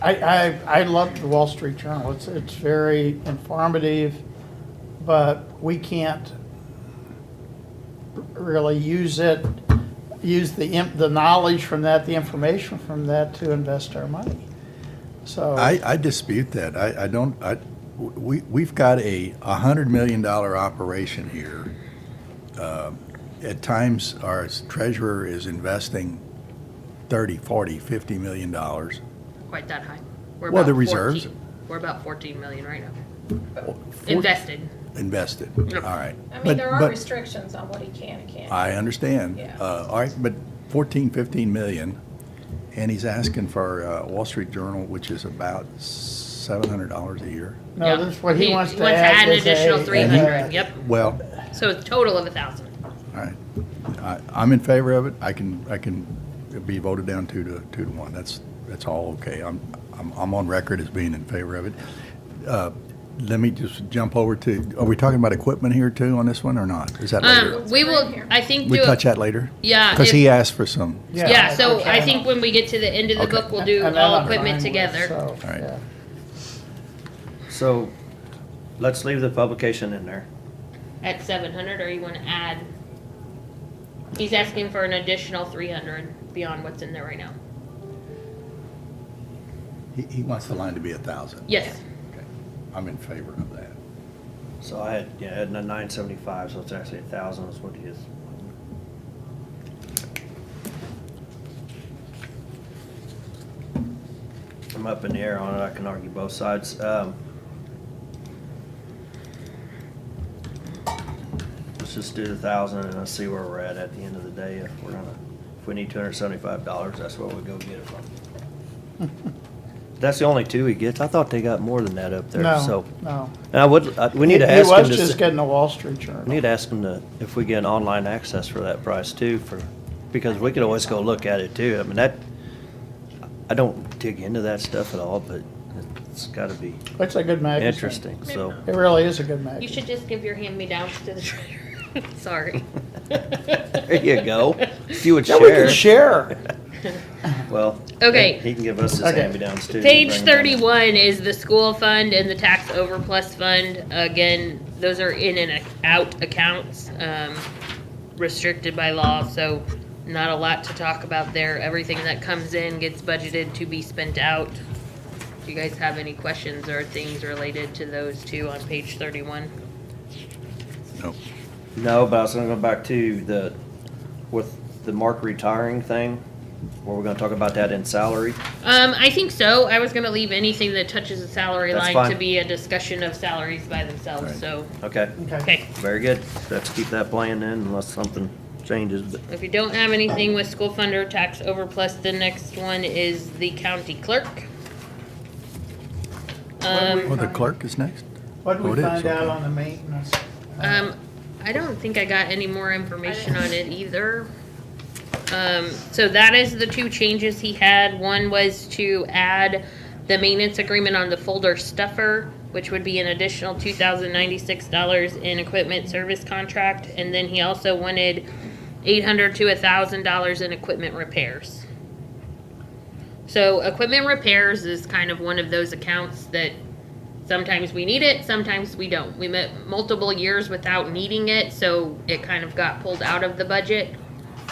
I love the Wall Street Journal. It's very informative, but we can't really use the knowledge from that, the information from that to invest our money. So I dispute that. We've got a $100 million operation here. At times, our treasurer is investing 30, 40, 50 million dollars. Quite that high. We're Well, about the reserves- 14 We're about 14 million right now. For- Invested. Invested, Yep. all right. I mean, But- there are but restrictions on what he can and can't. I understand. Yeah. All right, but 14, 15 million, and he's asking for Wall Street Journal, which is about $700 a year. no, Yeah. that's what he wants to wants add. an is additional a- 300. Yep. Well, So a total of 1,000. all right, I'm in favor of it. I can be voted down 2-1. That's all okay. I'm on record as being in favor of it. Let me just jump over to, are we talking about equipment here too on this one or not? Is that later? We will, right here. I think, We do touch that later? Yeah, Because if- he asked for some. Yeah, so okay. I think when we get to the end of the Okay. book, we'll do And that all I'm equipment fine with, together. so, All right. yeah. So, let's leave the publication in there. At 700, or you want to add? He's asking for an additional 300 beyond what's in there right now. He wants the line to be 1,000. Yes. Okay. I'm in favor of that. So I had a 975, so it's actually 1,000 is what he is. I'm up in the air on it, I can argue both sides. Let's just do the 1,000 and let's see where we're at the end of the day. If we need $275, that's where we go get it from. That's the only two he gets. I thought they got more than that up there, so. No. And we need to ask He him was to. just getting the Wall Street Journal. We need to ask them if we get online access for that price too, because we could always go look at it too. I mean, I don't dig into that stuff at all, but it's gotta be It's a good magazine. interesting, so. It really is a good You magazine. should just give your hand-me-downs to the treasurer. Sorry. There you go. If you would Yeah, we can share. Well. Okay. He can give us his Okay. hand-me-downs too. Page Bring them down. 31 is the school fund and the tax overplus fund. Again, those are in and out accounts, restricted by law, so not a lot to talk about there. Everything that comes in gets budgeted to be spent out. Do you guys have any questions or things related to those two on page 31? No. No, but I was gonna go back to with the Mark retiring thing, where we're gonna talk about that in salary. I think so. I was gonna leave anything that touches the salary That's line fine. to be a discussion of salaries by themselves, Right. so, Okay, okay. very good. Let's keep that playing then unless something changes, but. If you don't have anything with school fund or tax overplus, the next one is the county clerk. Well, the clerk is next? What did Oh, we it is, find out okay. on the maintenance? I don't think I got any more information on it either. So that is the two changes he had. One was to add the maintenance agreement on the folder stuffer, which would be an additional $2,096 in equipment service contract. And then he also wanted $800 to $1,000 in equipment repairs. So equipment repairs is kind of one of those accounts that sometimes we need it, sometimes we don't. We went multiple years without needing it, so it kind of got pulled out of the budget.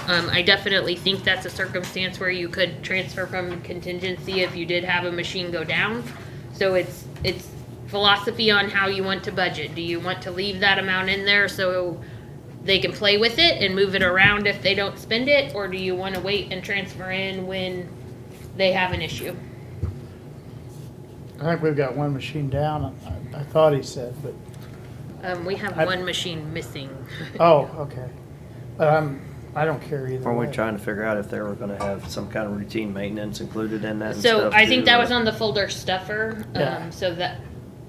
I definitely think that's a circumstance where you could transfer from contingency if you did have a machine go down. So it's philosophy on how you want to budget. Do you want to leave that amount in there so they can play with it and move it around if they don't spend it, or do you want to wait and transfer in when they have an issue? I think we've got one machine down, I thought he said, but, We have one machine missing. oh, okay. But I don't care either Weren't we way. trying to figure out if they were gonna have some kind of routine maintenance included in that and So stuff, I think too, that or- was on the folder stuffer. Yeah. So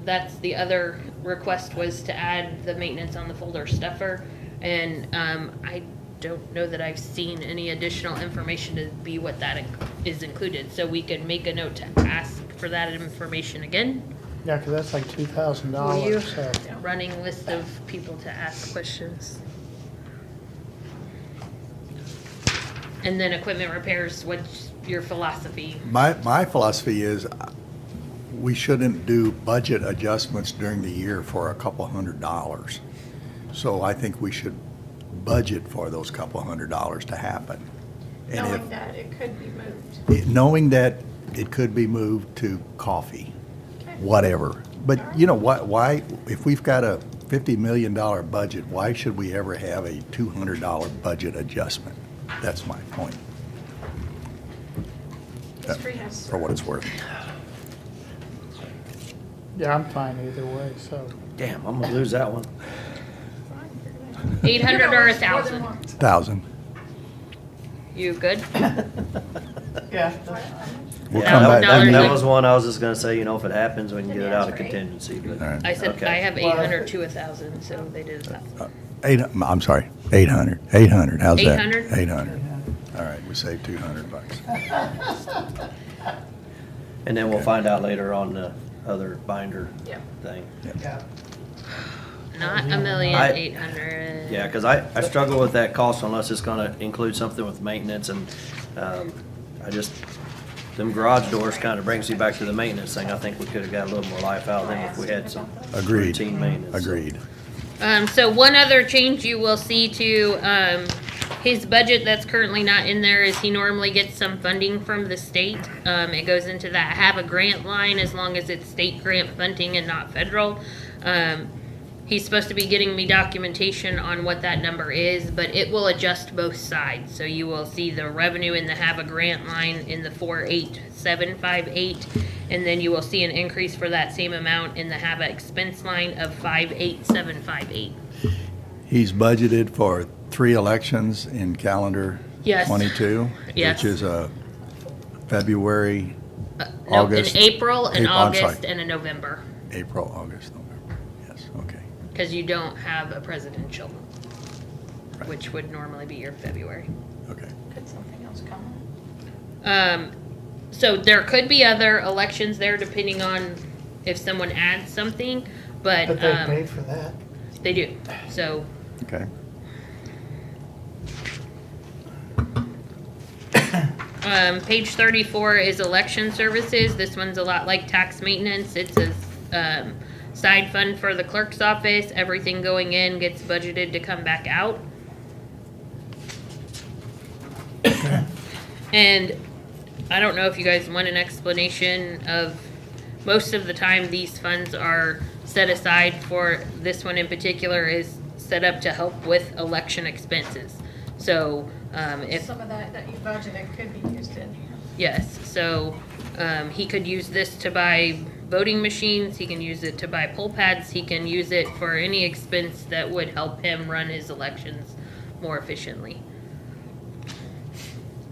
that's the other request, was to add the maintenance on the folder stuffer. And I don't know that I've seen any additional information to be what that is included. So we could make a note to ask for that information again. Yeah, 'cause that's like Will you- $2,000, so. Running list of people to ask questions. And then equipment repairs, what's your philosophy? My philosophy is we shouldn't do budget adjustments during the year for a couple $100. So I think we should budget for those couple $100 to happen. And Knowing that it could be moved. knowing that it could be moved to coffee, whatever. But you know what, why, if we've got a $50 million budget, why should we ever have a $200 budget adjustment? That's my point. History has. For what it's worth. Yeah, I'm fine either way, so. Damn, I'm gonna lose that one. 800 or 1,000? 1,000. You good? Yeah. We'll Yeah, come no, back. no, That no. was one I was just gonna say, you know, if it happens, we can get it out of contingency, but. All right. I said Okay. I have 800 to 1,000, so they did 1,000. I'm sorry, 800. 800, how's that? 800? 800. All right, we saved $200. And then we'll find out later on the other binder Yep. thing. Yeah. Not I- 1,800,000. Yeah, because I struggle with that cost unless it's gonna include something with maintenance and, them garage doors kind of brings me back to the maintenance thing. I think we could have got a little more life out of them if we had some Agreed. routine maintenance. so. Agreed. So one other change you will see to his budget that's currently not in there is he normally gets some funding from the state. It goes into that have a grant line as long as it's state grant funding and not federal. He's supposed to be getting me documentation on what that number is, but it will adjust both sides. So you will see the revenue in the have a grant line in the 48758, and then you will see an increase for that same amount in the have a expense line of 58758. He's budgeted for 3 elections in calendar Yes. 22, Yes. which is February, No, August. in April, an I'm sorry. August, and a November, April, August, November. Yes, okay. because you don't have a presidential, Right. which would normally be your February. Okay. Could something else come up? So there could be other elections there depending on if someone adds something, but, But they pay for that. they do, so. Okay. Page 34 is election services. This one's a lot like tax maintenance. It's a, side fund for the clerk's office. Everything going in gets budgeted to come back out. And I don't know if you guys want an explanation of, most of the time these funds are set aside for, this one in particular is set up to help with election expenses. So, if. Some of that you budgeted could be used in here. Yes, so, he could use this to buy voting machines, he can use it to buy poll pads, he can use it for any expense that would help him run his elections more efficiently.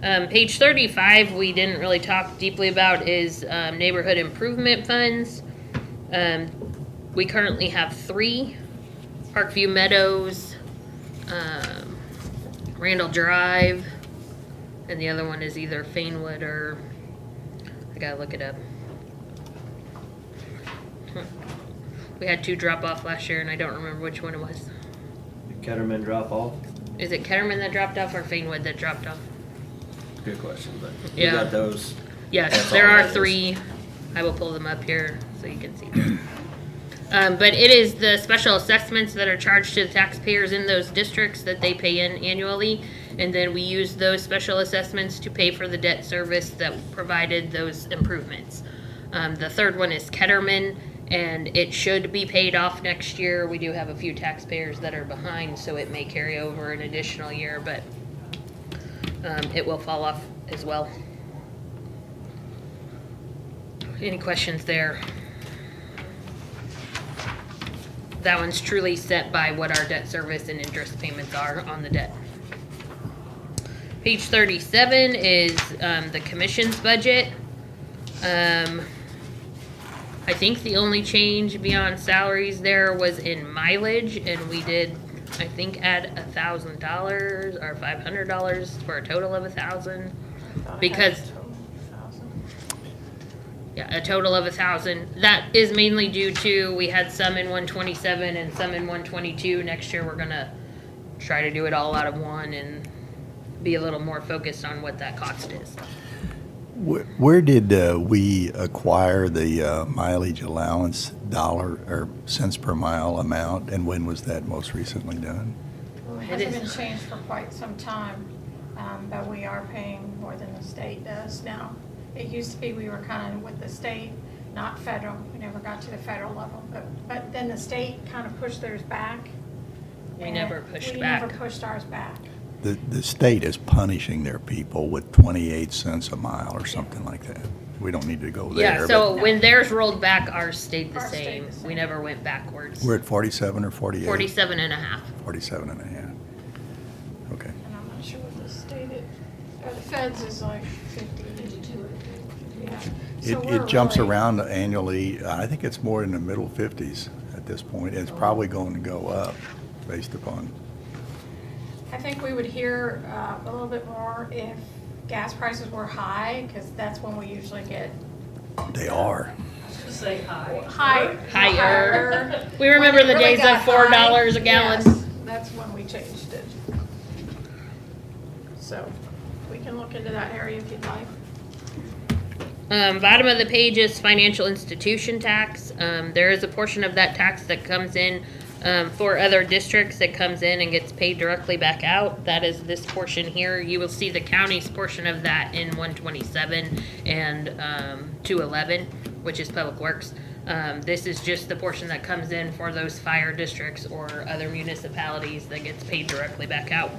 Page 35, we didn't really talk deeply about, is neighborhood improvement funds. We currently have 3. Parkview Meadows, Randall Drive, and the other one is either Fanewood or, I gotta look it up. We had 2 drop off last year and I don't remember which one it was. Ketterman drop off? Is it Ketterman that dropped off or Fanewood that dropped off? Good question, but Yeah. we got those. Yes, That's there all are that is. 3. I will pull them up here so you can see them. But it is the special assessments that are charged to the taxpayers in those districts that they pay in annually. And then we use those special assessments to pay for the debt service that provided those improvements. The third one is Ketterman, and it should be paid off next year. We do have a few taxpayers that are behind, so it may carry over an additional year, but it will fall off as well. Any questions there? That one's truly set by what our debt service and interest payments are on the debt. Page 37 is the commission's budget. I think the only change beyond salaries there was in mileage, and we did, I think, add $1,000 or $500 for a total of $1,000. Because, yeah, a total of $1,000. That is mainly due to, we had some in 127 and some in 122. Next year, we're gonna try to do it all out of one and be a little more focused on what that cost is. Where did we acquire the mileage allowance dollar or cents per mile amount, and when was that most recently done? Well, it hasn't been changed for quite some time, but we are paying more than the state does now. It used to be we were kind of with the state, not federal. We never got to the federal level, but then the state kind of pushed theirs back. We never pushed We back. never pushed ours back. The state is punishing their people with 28 cents a mile or something like that. We don't need to go there. Yeah, so when theirs rolled back, ours stayed the Ours stayed same. the same. We never went backwards. We're at 47 or 48? 47 and a half. 47 and a half. Okay. And I'm not sure what the state is, or the feds is like 50. Yeah. So we're It jumps really- around annually. I think it's more in the middle 50s at this point. It's probably going to go up based upon. I think we would hear a little bit more if gas prices were high, because that's when we usually get They are. Say hi. Higher. We remember When it the really days of got high, $4 a gallon. yes, that's when we changed it. So we can look into that area if you'd like. Bottom of the page is financial institution tax. There is a portion of that tax that comes in for other districts that comes in and gets paid directly back out. That is this portion here. You will see the county's portion of that in 127 and 211, which is Public Works. This is just the portion that comes in for those fire districts or other municipalities that gets paid directly back out.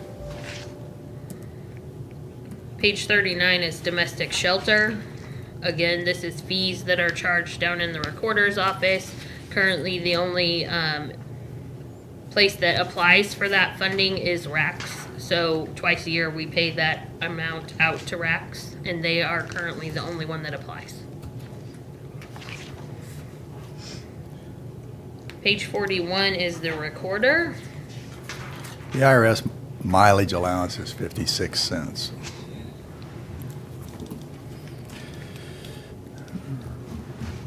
Page 39 is domestic shelter. Again, this is fees that are charged down in the recorder's office. Currently, the only place that applies for that funding is RACS. So twice a year, we pay that amount out to RACS, and they are currently the only one that applies. Page 41 is the recorder. The IRS mileage allowance is 56 cents.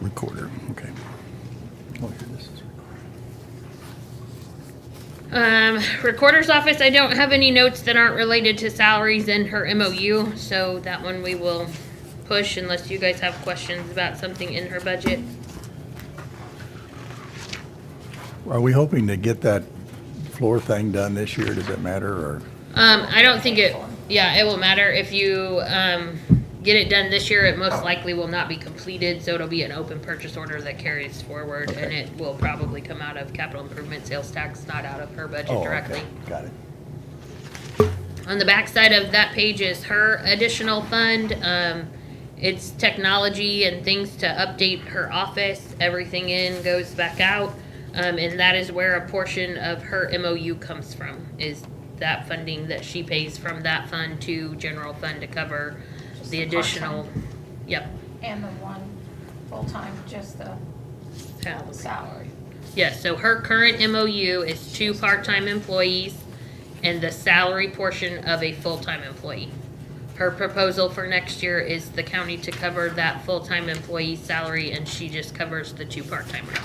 Recorder, okay. Oh, here this is. Recorder's office, I don't have any notes that aren't related to salaries in her MOU, so that one we will push unless you guys have questions about something in her budget. Are we hoping to get that floor thing done this year? Does it matter, or? I don't think it will matter. If you, get it done this year, it most likely will not be completed, so it'll be an open purchase order that carries forward, and it will probably come out of capital improvement sales tax, not out of her budget directly. Got it. On the back side of that page is her additional fund. It's technology and things to update her office. Everything in goes back out. And that is where a portion of her MOU comes from, is that funding that she pays from that fund to general fund to cover the additional, yep. And the one full-time, just the salary. Yes, so her current MOU is 2 part-time employees and the salary portion of a full-time employee. Her proposal for next year is the county to cover that full-time employee's salary, and she just covers the 2 part-timers.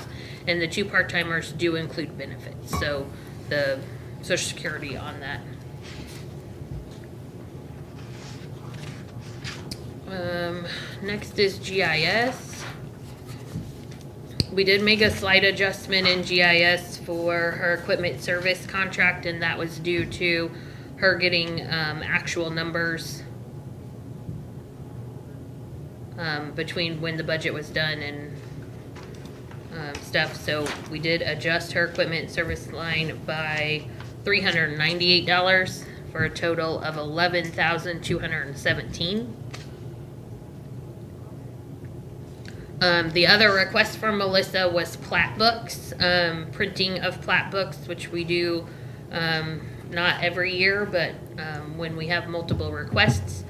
And the 2 part-timers do include benefits, so the Social Security on that. Next is GIS. We did make a slight adjustment in GIS for her equipment service contract, and that was due to her getting actual numbers between when the budget was done and stuff. So we did adjust her equipment service line by $398 for a total of $11,217. The other request from Melissa was plat books, printing of plat books, which we do not every year, but when we have multiple requests.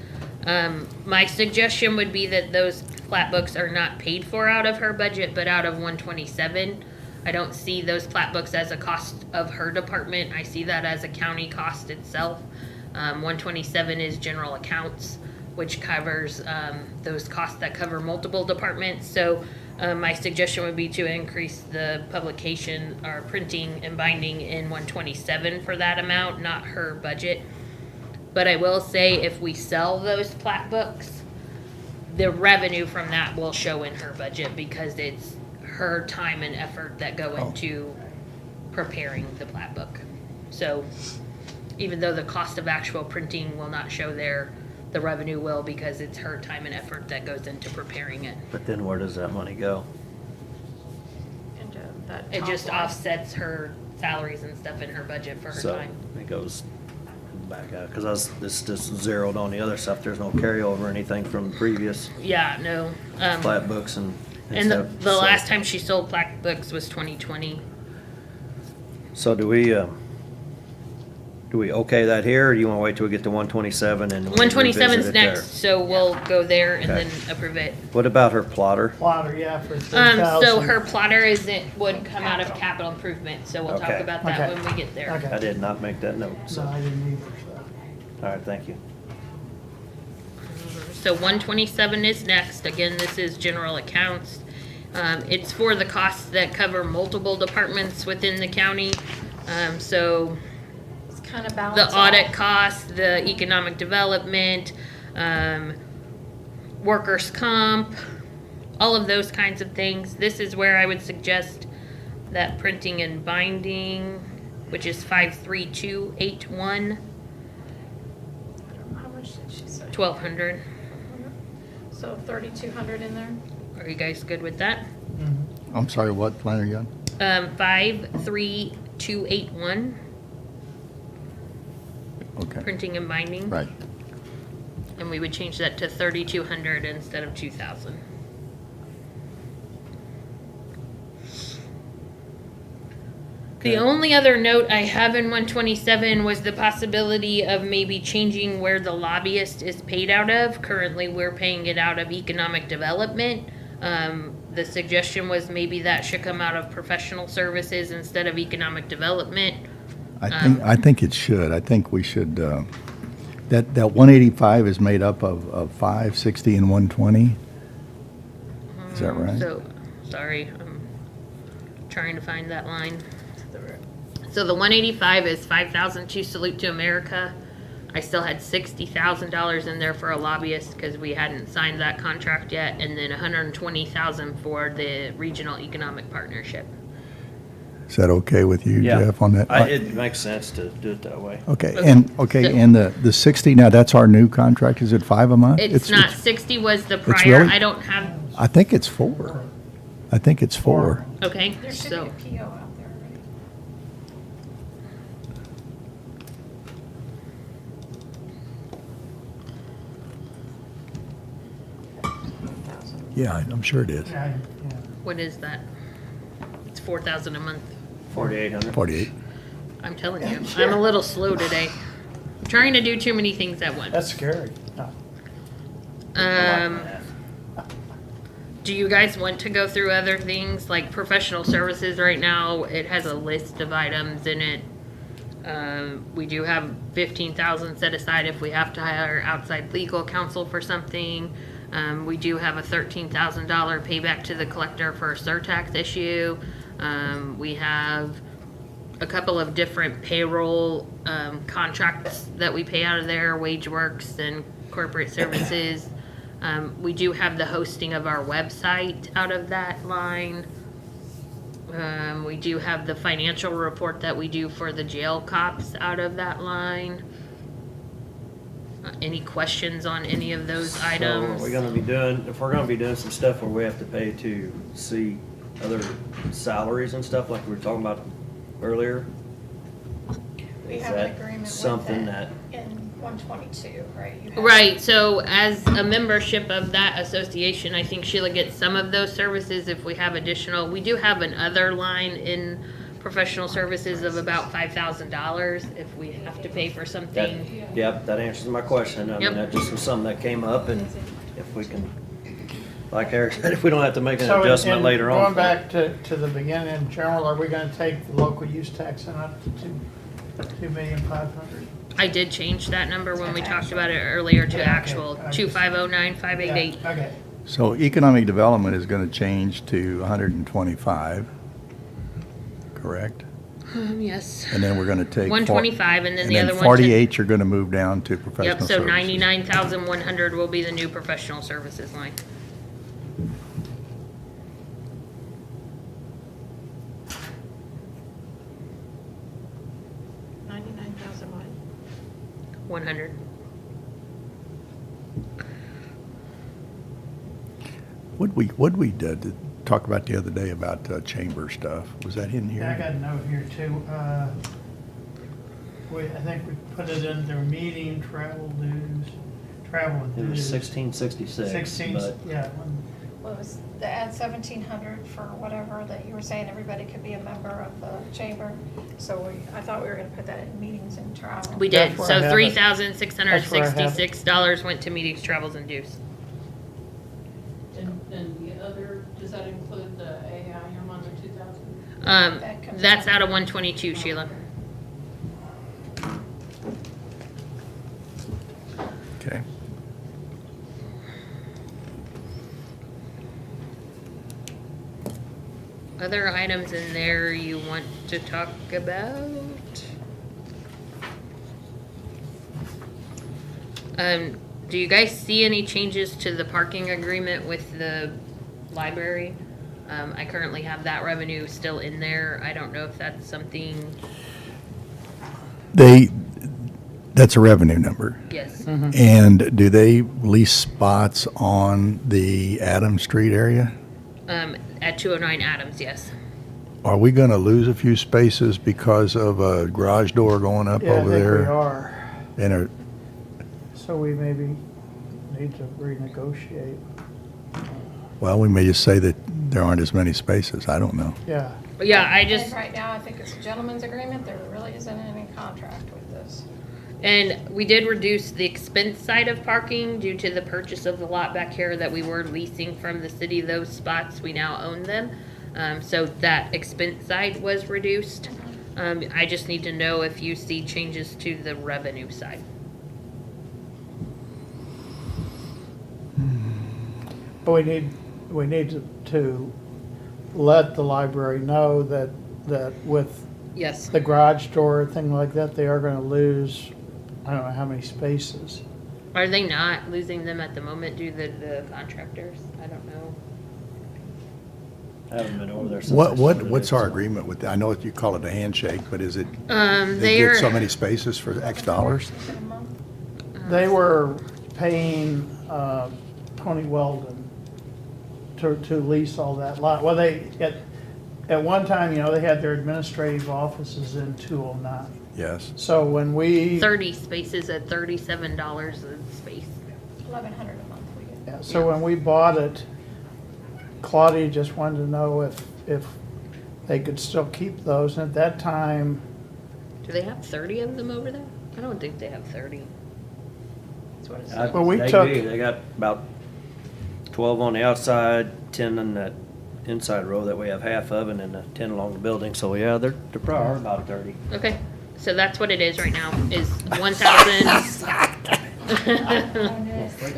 My suggestion would be that those plat books are not paid for out of her budget, but out of 127. I don't see those plat books as a cost of her department. I see that as a county cost itself. 127 is general accounts, which covers those costs that cover multiple departments. So my suggestion would be to increase the publication or printing and binding in 127 for that amount, not her budget. But I will say if we sell those plat books, the revenue from that will show in her budget because it's her time and effort that go into preparing the plat book. So even though the cost of actual printing will not show there, the revenue will because it's her time and effort that goes into preparing it. But then where does that money go? Into that It top just line. offsets her salaries and stuff in her budget for her So time. it goes back out, because this just zeroed on the other stuff. There's no carryover or anything from previous Yeah, no. plat books and And the stuff. So- last time she sold plat books was 2020. So do we okay that here, or do you wanna wait till we get to 127 and? we 127 is revisit it there? next, so we'll go there and Okay. then approve it. What about her plotter? Plotter, yeah, for 3,000. So her plotter would come out of capital improvement, so we'll talk Okay. about that Okay. when we get there. Okay. I did not make that note, so, No, I didn't either, so. all right, thank you. So 127 is next. Again, this is general accounts. It's for the costs that cover multiple departments within the county. So It's kind of balanced. the audit costs, the economic development, workers' comp, all of those kinds of things. This is where I would suggest that printing and binding, which is 53281, How much did she say? 1200. So 3,200 in there? Are you guys good with that? I'm sorry, what line are you on? 53281, Okay, printing and binding. right. And we would change that to 3,200 instead of 2,000. The only other note I have in 127 was the possibility of maybe changing where the lobbyist is paid out of. Currently, we're paying it out of economic development. The suggestion was maybe that should come out of professional services instead of economic development. I think it should. I think we should, that 185 is made up of 560 and 120. Is that right? So, sorry, I'm trying to find that line. So the 185 is 5,000 to Salute to America. I still had $60,000 in there for a lobbyist because we hadn't signed that contract yet, and then 120,000 for the Regional Economic Partnership. Is that okay with you, Yeah. Jeff, on that? It makes sense to do it that way. Okay, Okay. and, So- the 60, now that's our new contract, is it 5 a month? It's not, 60 was the it's prior, really- I don't have, I think it's 4. I think it's 4. okay, There should so, be a PO out there, right? Yeah, I'm sure it is. Yeah, yeah. what is that? It's 4,000 a month. 4,800. 48. I'm telling you, I'm a little slow today. I'm trying to do too many things at once. That's scary. No. Do you guys want to go through other things like professional services right now? It has a list of items in it. We do have 15,000 set aside if we have to hire outside legal counsel for something. We do have a $13,000 payback to the collector for a surtax issue. We have a couple of different payroll contracts that we pay out of there, WageWorks and corporate services. We do have the hosting of our website out of that line. We do have the financial report that we do for the jail cops out of that line. Any questions on any of those items? So if we're gonna be doing some stuff where we have to pay to see other salaries and stuff like we were talking about earlier, We is have an that agreement with something that that, in 122, right? You have- Right, so as a membership of that association, I think Sheila gets some of those services if we have additional. We do have another line in professional services of about $5,000 if we have to pay for that, something. yep, that answers my question. I Yep. mean, that just was something that came up, and if we can, like Eric said, if we don't have to make an So, adjustment and later on. Going back to the beginning, in general, are we gonna take the local use tax and up to 2,500,000? I did change that number when we talked about it earlier to Yeah, okay. actual 2509588. Yeah, okay. So economic development is gonna change to 125, correct? Yes. And then we're gonna take. 125 and then the other one. 48 you're gonna move down to professional Yep, services. so 99,100 will be the new professional services line. $99,000 100. What'd we talk about the other day about chamber stuff? Was that in here? Yeah, I got a note here too. I think we put it in their meeting, travel dues, travel and It was dues. 1666, 16, but yeah. What was the add 1,700 for whatever that you were saying everybody could be a member of the chamber? So I thought we were gonna put that in meetings and travel. We did, That's where I so have it. $3,666 went to meetings, travels, and dues. And the other, does that include the AI, your under 2,000? That comes That's out. out of 122, Sheila. Okay. Other items in there you want to talk about? Do you guys see any changes to the parking agreement with the library? I currently have that revenue still in there. I don't know if that's something, That's a revenue number. yes. And do they lease spots on the Adams Street area? At 209 Adams, yes. Are we gonna lose a few spaces because of a garage door going up Yeah, I over think there? we are. And So we maybe need to renegotiate. well, we may just say that there aren't as many spaces. I don't know. Yeah. But yeah, I And just, right now, I think it's a gentleman's agreement, there really isn't any contract with this. and we did reduce the expense side of parking due to the purchase of the lot back here that we were leasing from the city. Those spots, we now own them. So that expense side was reduced. I just need to know if you see changes to the revenue side. But we need to let the library know that with Yes. the garage door, thing like that, they are gonna lose, I don't know how many spaces. Are they not losing them at the moment due to the contractors? I don't know. I haven't been over there since. What's our agreement with, I know you call it a handshake, but is it, they They get so are, many spaces for X dollars? They were paying Tony Weldon to lease all that lot. Well, at one time, they had their administrative offices in 209. Yes. So when we, 30 spaces at $37 a space. 1,100 a month we get. yeah, so when we bought it, Claudia just wanted to know if they could still keep those. And at that time, Do they have 30 of them over there? I don't think they have 30. That's what it said. Well, we They took- do. They got about 12 on the outside, 10 on that inside row that we have half of, and then 10 along the building. So yeah, they're probably are about 30. Okay, so that's what it is right now, is 1,000.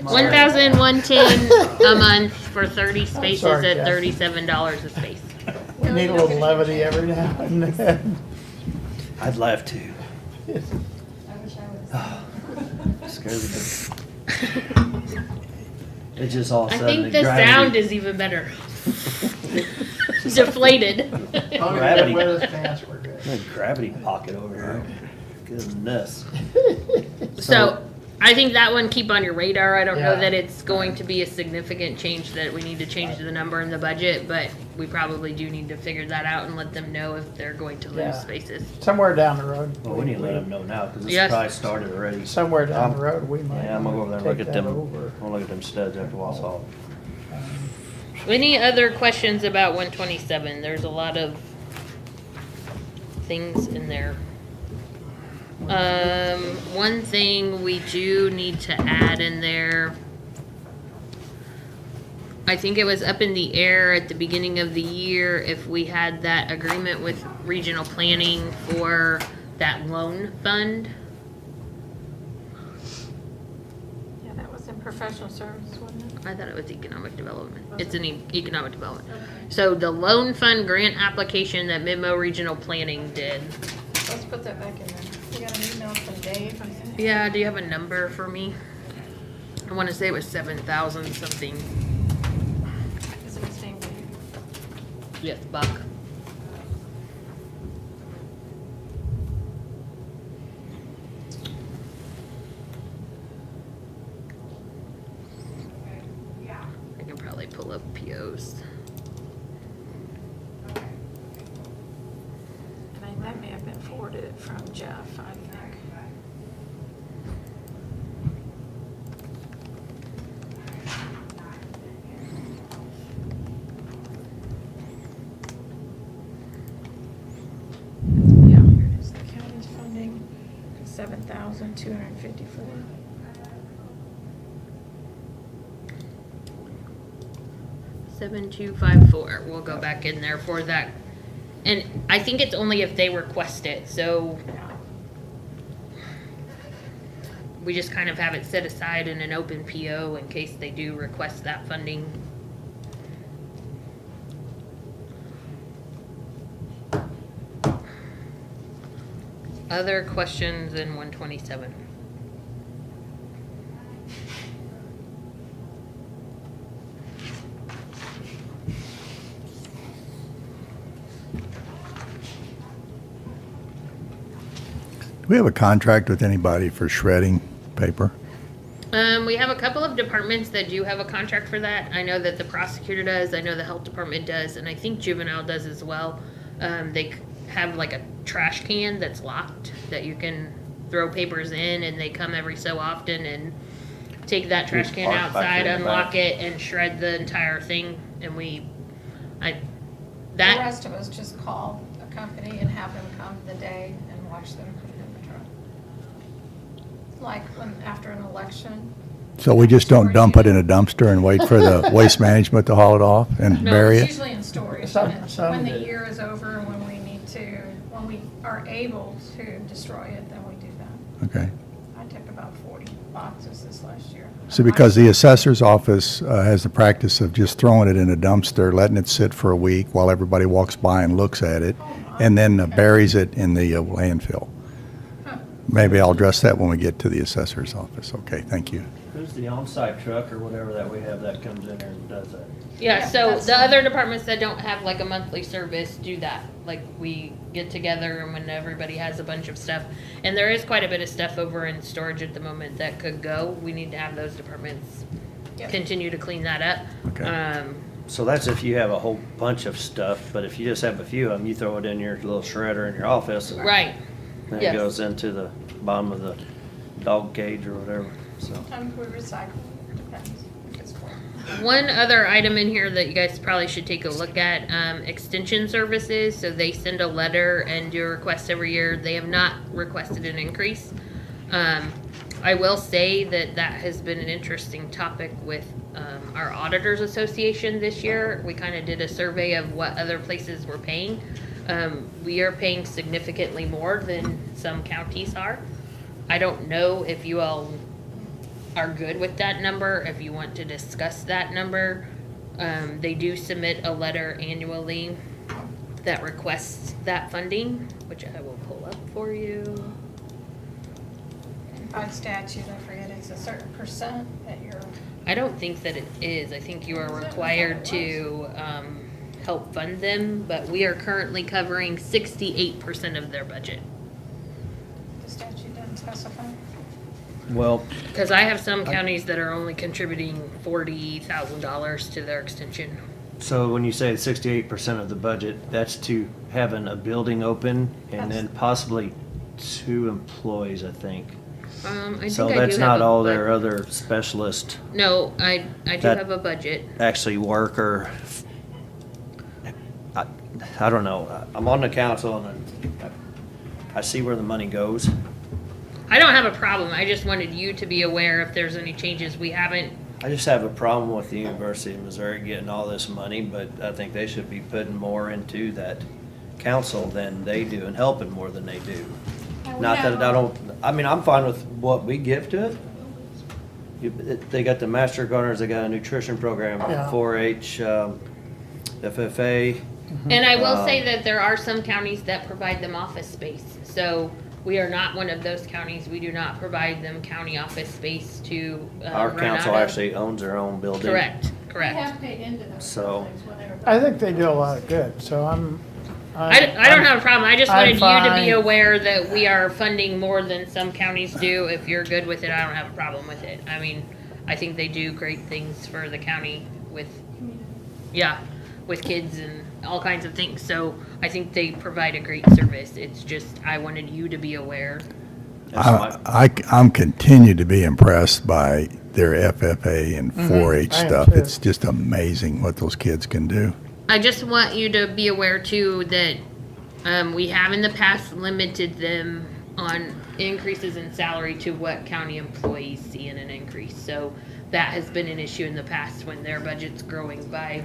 1,110 a month for 30 spaces sorry, at Jeff. $37 a space. We need a little levity every now and then. I'd laugh too. I wish I would've. Scares me. It's just all of a I sudden think the gravity- sound is even better. Deflated. Gravity. Wear this pants, we're good. A gravity pocket over here. Goodness. So, I think that one, keep on your radar. I don't know Yeah. that it's going to be a significant change that we need to change the number in the budget, but we probably do need to figure that out and let them know if they're going to lose Yeah. spaces. Somewhere down the road. Well, we need to let them know now, because this Yes. probably started already. Somewhere down the road, we might. Yeah, I'm gonna go over there and look take at that them, over. I'll look at them studs after Wausau. Hall. Any other questions about 127? There's a lot of things in there. One thing we do need to add in there, I think it was up in the air at the beginning of the year if we had that agreement with regional planning for that loan fund. Yeah, that was in professional services, wasn't it? I thought it was economic development. It's an economic development. So the loan fund grant application that Midmo Regional Planning did. Let's put that back in there. We got an email from Dave, I think. Yeah, do you have a number for me? I want to say it was 7,000 something. Is it his name, Dave? Yes, Buck. I can probably pull up POs. And that may have been forwarded from Jeff, I think. Yeah, here it is, the county's funding, 7,254. 7254. We'll go back in there for that. And I think it's only if they request it, so we just kind of have it set aside in an open PO in case they do request that funding. Other questions in 127? Do we have a contract with anybody for shredding paper? We have a couple of departments that do have a contract for that. I know that the prosecutor does, I know the health department does, and I think juvenile does as well. They have like a trash can that's locked that you can throw papers in, and they come every so often and take that trash can Park back outside, in the unlock back. it, and shred the entire thing. And The that, rest of us just call a company and have them come the day and watch them put it in the truck. Like when, after an election. So we just don't dump it in a dumpster and wait for the waste management to haul it off and No, bury it's it? usually in storage. Some- And some when the do. year is over, when we need to, when we are able to destroy it, then we do that. Okay. I took about 40 boxes this last year. So because the assessor's office has the practice of just throwing it in a dumpster, letting it sit for a week while everybody walks by and looks at it, and then buries it in the landfill. Huh. Maybe I'll address that when we get to the assessor's office. Okay, thank you. Who's the on-site truck or whatever that we have that comes in there and does that? yeah, so that's the fine. other departments that don't have like a monthly service do that. Like we get together and when everybody has a bunch of stuff, and there is quite a bit of stuff over in storage at the moment that could go. We need to have those departments Yep. continue to clean that up. Okay. So that's if you have a whole bunch of stuff, but if you just have a few of them, you throw it in your little shredder in your office. And Right. then Yes. it goes into the bottom of the dog cage or whatever, so. Sometimes we recycle, depends if it's full. One other item in here that you guys probably should take a look at, extension services. So they send a letter and do a request every year. They have not requested an increase. I will say that that has been an interesting topic with our Auditors Association this year. We kind of did a survey of what other places were paying. We are paying significantly more than some counties are. I don't know if you all are good with that number, if you want to discuss that number. They do submit a letter annually that requests that funding, which I will pull up for you. By statute, I forget, it's a certain percent that you're. I don't think that it is. I think you are required to help fund them, but we are currently covering 68% of their budget. The statute doesn't specify. Well, Because I have some counties that are only contributing $40,000 to their extension. so when you say 68% of the budget, that's to having a building open and then possibly 2 employees, I think. So that's not all their other specialists No, I do that- have a budget. actually work, or I don't know. I'm on the council and I see where the money goes. I don't have a problem. I just wanted you to be aware if there's any changes. We haven't. I just have a problem with the University of Missouri getting all this money, but I think they should be putting more into that council than they do and helping more than they do. Not that I don't, I mean, I'm fine with what we give to it. They got the Master Gardeners, they got a nutrition program, Yeah. 4-H, FFA. And I will say that there are some counties that provide them office space. So we are not one of those counties. We do not provide them county office space to Our run council out of. actually owns their own building. Correct, We correct. have paid into those So- buildings when they were. I think they do a lot of good, so I don't have a problem. I just I'm wanted you to be fine. aware that we are funding more than some counties do. If you're good with it, I don't have a problem with it. I mean, I think they do great things for the county with, yeah, with kids and all kinds of things. So I think they provide a great service. It's just, I wanted you to be aware. That's my- I'm continued to be impressed by their FFA and 4-H I am stuff. too. It's just amazing what those kids can do. I just want you to be aware too that we have in the past limited them on increases in salary to what county employees see in an increase. So that has been an issue in the past when their budget's growing by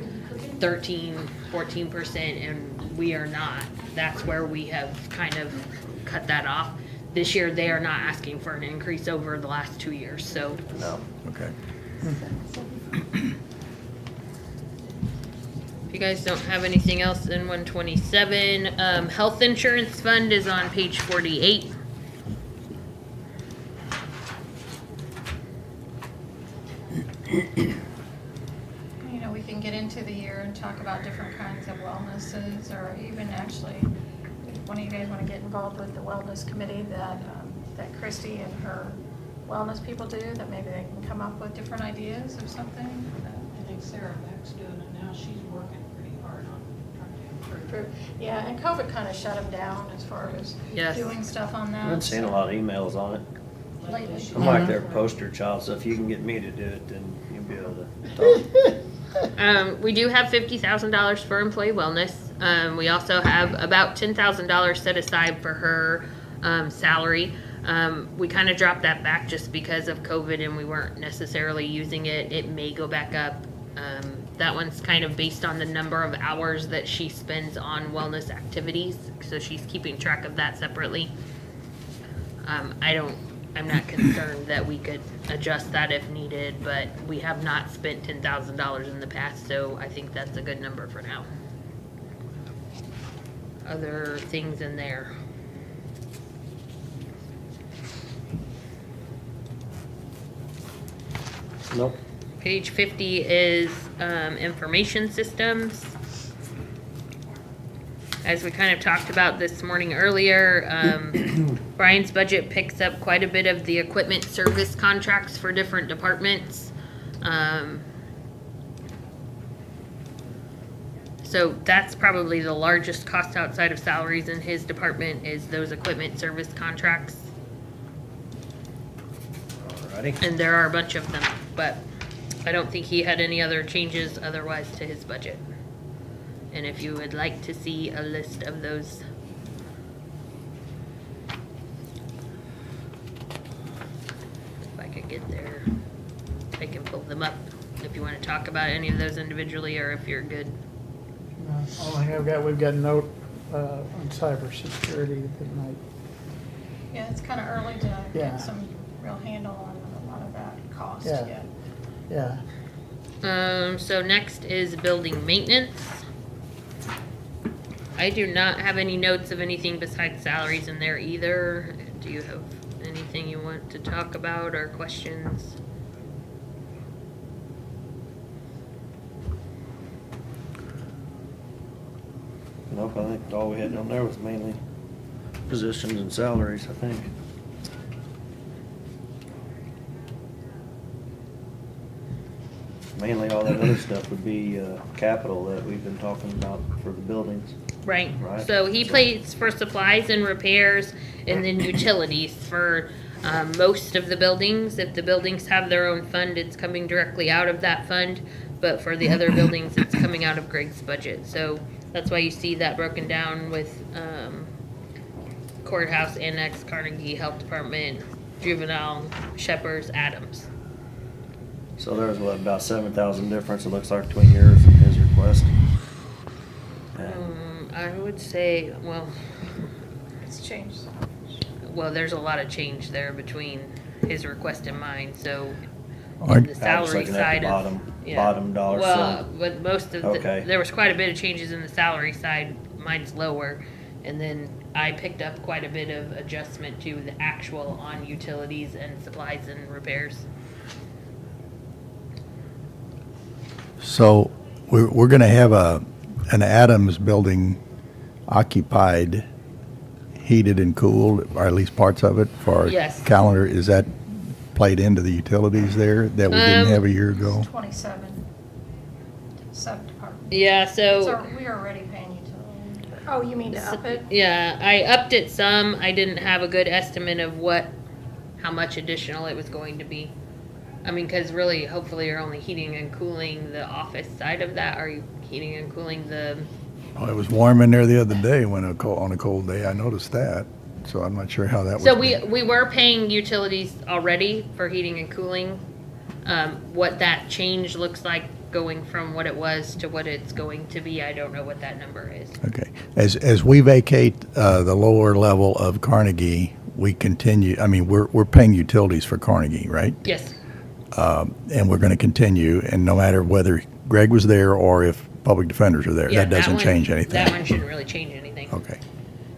13, 14% and we are not. That's where we have kind of cut that off. This year, they are not asking for an increase over the last 2 years, so. No. Okay. If you guys don't have anything else in 127, health insurance fund is on page 48. You know, we can get into the year and talk about different kinds of wellnesses, or even actually, if one of you guys want to get involved with the wellness committee that Christy and her wellness people do, that maybe they can come up with different ideas or something. I think Sarah Beck's doing it now. She's working pretty hard on trying to improve. Yeah, and COVID kind of shut them down as far as Yes. doing stuff on that. I've been seeing a lot of emails on it. lately. I'm like their poster child, so if you can get me to do it, then you'll be able to talk. We do have $50,000 for employee wellness. We also have about $10,000 set aside for her salary. We kind of dropped that back just because of COVID and we weren't necessarily using it. It may go back up. That one's kind of based on the number of hours that she spends on wellness activities, so she's keeping track of that separately. I'm not concerned that we could adjust that if needed, but we have not spent $10,000 in the past, so I think that's a good number for now. Other things in there. Nope. Page 50 is information systems. As we kind of talked about this morning earlier, Brian's budget picks up quite a bit of the equipment service contracts for different departments. So that's probably the largest cost outside of salaries in his department is those equipment service contracts. Alrighty. And there are a bunch of them, but I don't think he had any other changes otherwise to his budget. And if you would like to see a list of those. if you want to talk about any of those individually or if you're good. Only thing we've got a note on cybersecurity that might. Yeah, it's kind of early to Yeah. get some real handle on a lot of that cost Yeah. yet. Yeah. So next is building maintenance. I do not have any notes of anything besides salaries in there either. Do you have anything you want to talk about or questions? Nope, I think all we had on there was mainly positions and salaries, I think. Mainly all that other stuff would be capital that we've been talking about for the buildings. Right. Right. So he pays for supplies and repairs and then utilities for most of the buildings. If the buildings have their own fund, it's coming directly out of that fund. But for the other buildings, it's coming out of Greg's budget. So that's why you see that broken down with courthouse, annex, Carnegie, health department, juvenile, Shepherd's, Adams. So there's what, about 7,000 difference, it looks like, between yours and his request. And I would say, well, It's changed. well, there's a lot of change there between his request and mine, so I- in the I was salary looking at side the of. bottom dollar Well, sign. but most of Okay. there was quite a bit of changes in the salary side, mine's lower, and then I picked up quite a bit of adjustment to the actual on utilities and supplies and repairs. So we're going to have an Adams building occupied, heated and cooled, or at least parts of it for our Yes. calendar. Is that played into the utilities there that we didn't have a year ago? 27, sub-department. Yeah, So so, we are already paying utilities. Oh, you mean to up it? yeah, I upped it some. I didn't have a good estimate of how much additional it was going to be. I mean, because really, hopefully, you're only heating and cooling the office side of that. Are you heating and cooling the? Oh, it was warm in there the other day on a cold day. I noticed that. So I'm not sure how that was. So we were paying utilities already for heating and cooling. What that change looks like going from what it was to what it's going to be, I don't know what that number is. Okay. As we vacate the lower level of Carnegie, we continue. I mean, we're paying utilities for Carnegie, right? Yes. And we're going to continue, and no matter whether Greg was there or if public defenders are there, Yeah, that doesn't one- change anything. That one shouldn't really change anything. Okay.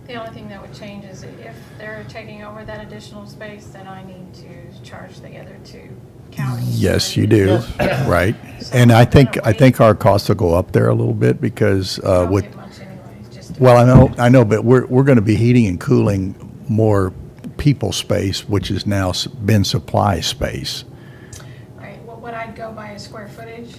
The only thing that would change is if they're taking over that additional space, then I need to charge the other two counties. Yes, you do, Yeah. right? So And I'm gonna I think our costs will go up there a little bit because Don't with, get much anyways, just. well, I know, but we're going to be heating and cooling more people space, which has now been supply space. Right, what I'd go by is square footage,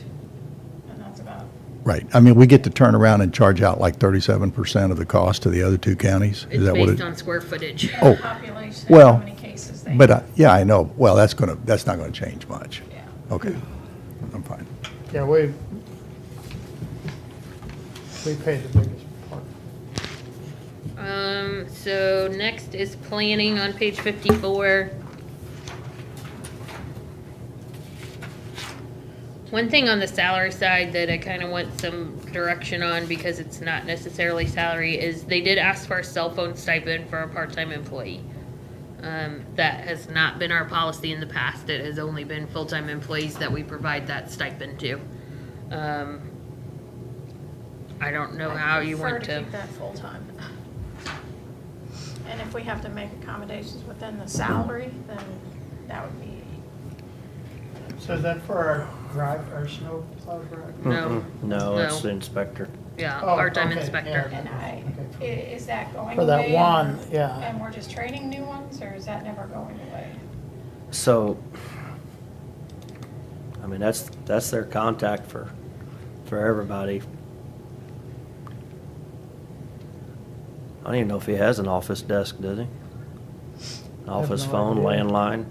and that's about. Right. I mean, we get to turn around and charge out like 37% of the cost to the other two counties. It's Is that what based it? on square footage. And Oh, the population, well, and how many cases they. But, yeah, I know. Well, that's not going to change much. Yeah. Okay. I'm fine. Yeah, we pay the biggest part. So next is planning on page 54. One thing on the salary side that I kind of want some direction on because it's not necessarily salary is they did ask for a cell phone stipend for a part-time employee. That has not been our policy in the past. It has only been full-time employees that we provide that stipend to. I don't know how you want Prefer to. keep that full-time. And if we have to make accommodations within the salary, then that would be. So is that for our snow plow drive? No. No, it's No. the inspector. Yeah, Oh, part-time okay, inspector. yeah. And is that going For away? that one, yeah. And we're just training new ones, or is that never going away? So, I mean, that's their contact for everybody. I don't even know if he has an office desk, does he? An office no phone, idea. landline?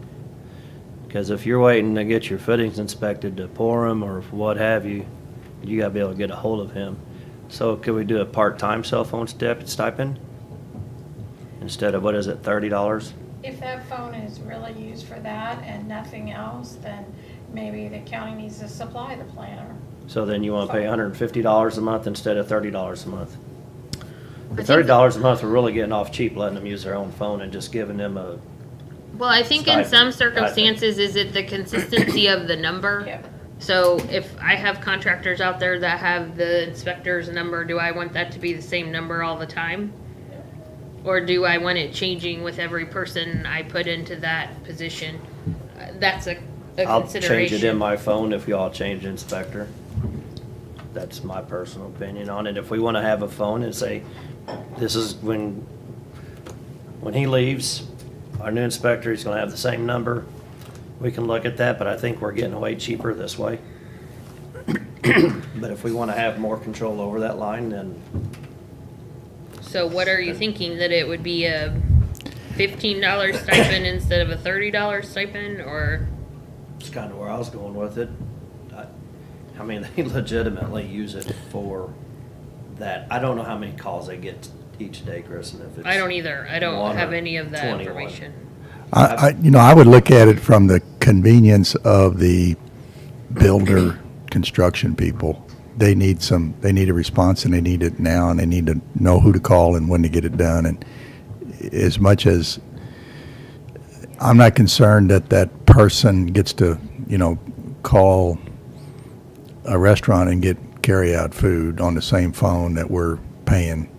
Because if you're waiting to get your footings inspected to pour them or what have you, you gotta be able to get a hold of him. So could we do a part-time cell phone stipend? Instead of, what is it, $30? If that phone is really used for that and nothing else, then maybe the county needs to supply the planner. So then you wanna pay $150 a month instead of $30 a month? The I think- $30 a month, we're really getting off cheap letting them use their own phone and just giving them a, Well, I think in Stipend, some I circumstances, is it the consistency of the number? Yep. So if I have contractors out there that have the inspector's number, do I want that to be the same number all the time? Or do I want it changing with every person I put into that position? That's a I'll consideration. change it in my phone if y'all change inspector. That's my personal opinion on it. If we wanna have a phone and say, this is when he leaves, our new inspector, he's gonna have the same number, we can look at that, but I think we're getting way cheaper this way. But if we wanna have more control over that line, then So what are you thinking, that it would be a $15 stipend instead of a $30 stipend, or? it's kinda where I was going with it. I mean, they legitimately use it for that. I don't know how many calls they get each day, Chris, and if it's. I don't either. I don't one have or any of that 21. information. I would look at it from the convenience of the builder, construction people. They need a response, and they need it now, and they need to know who to call and when to get it done. And as much as I'm not concerned that that person gets to, call a restaurant and get carry-out food on the same phone that we're paying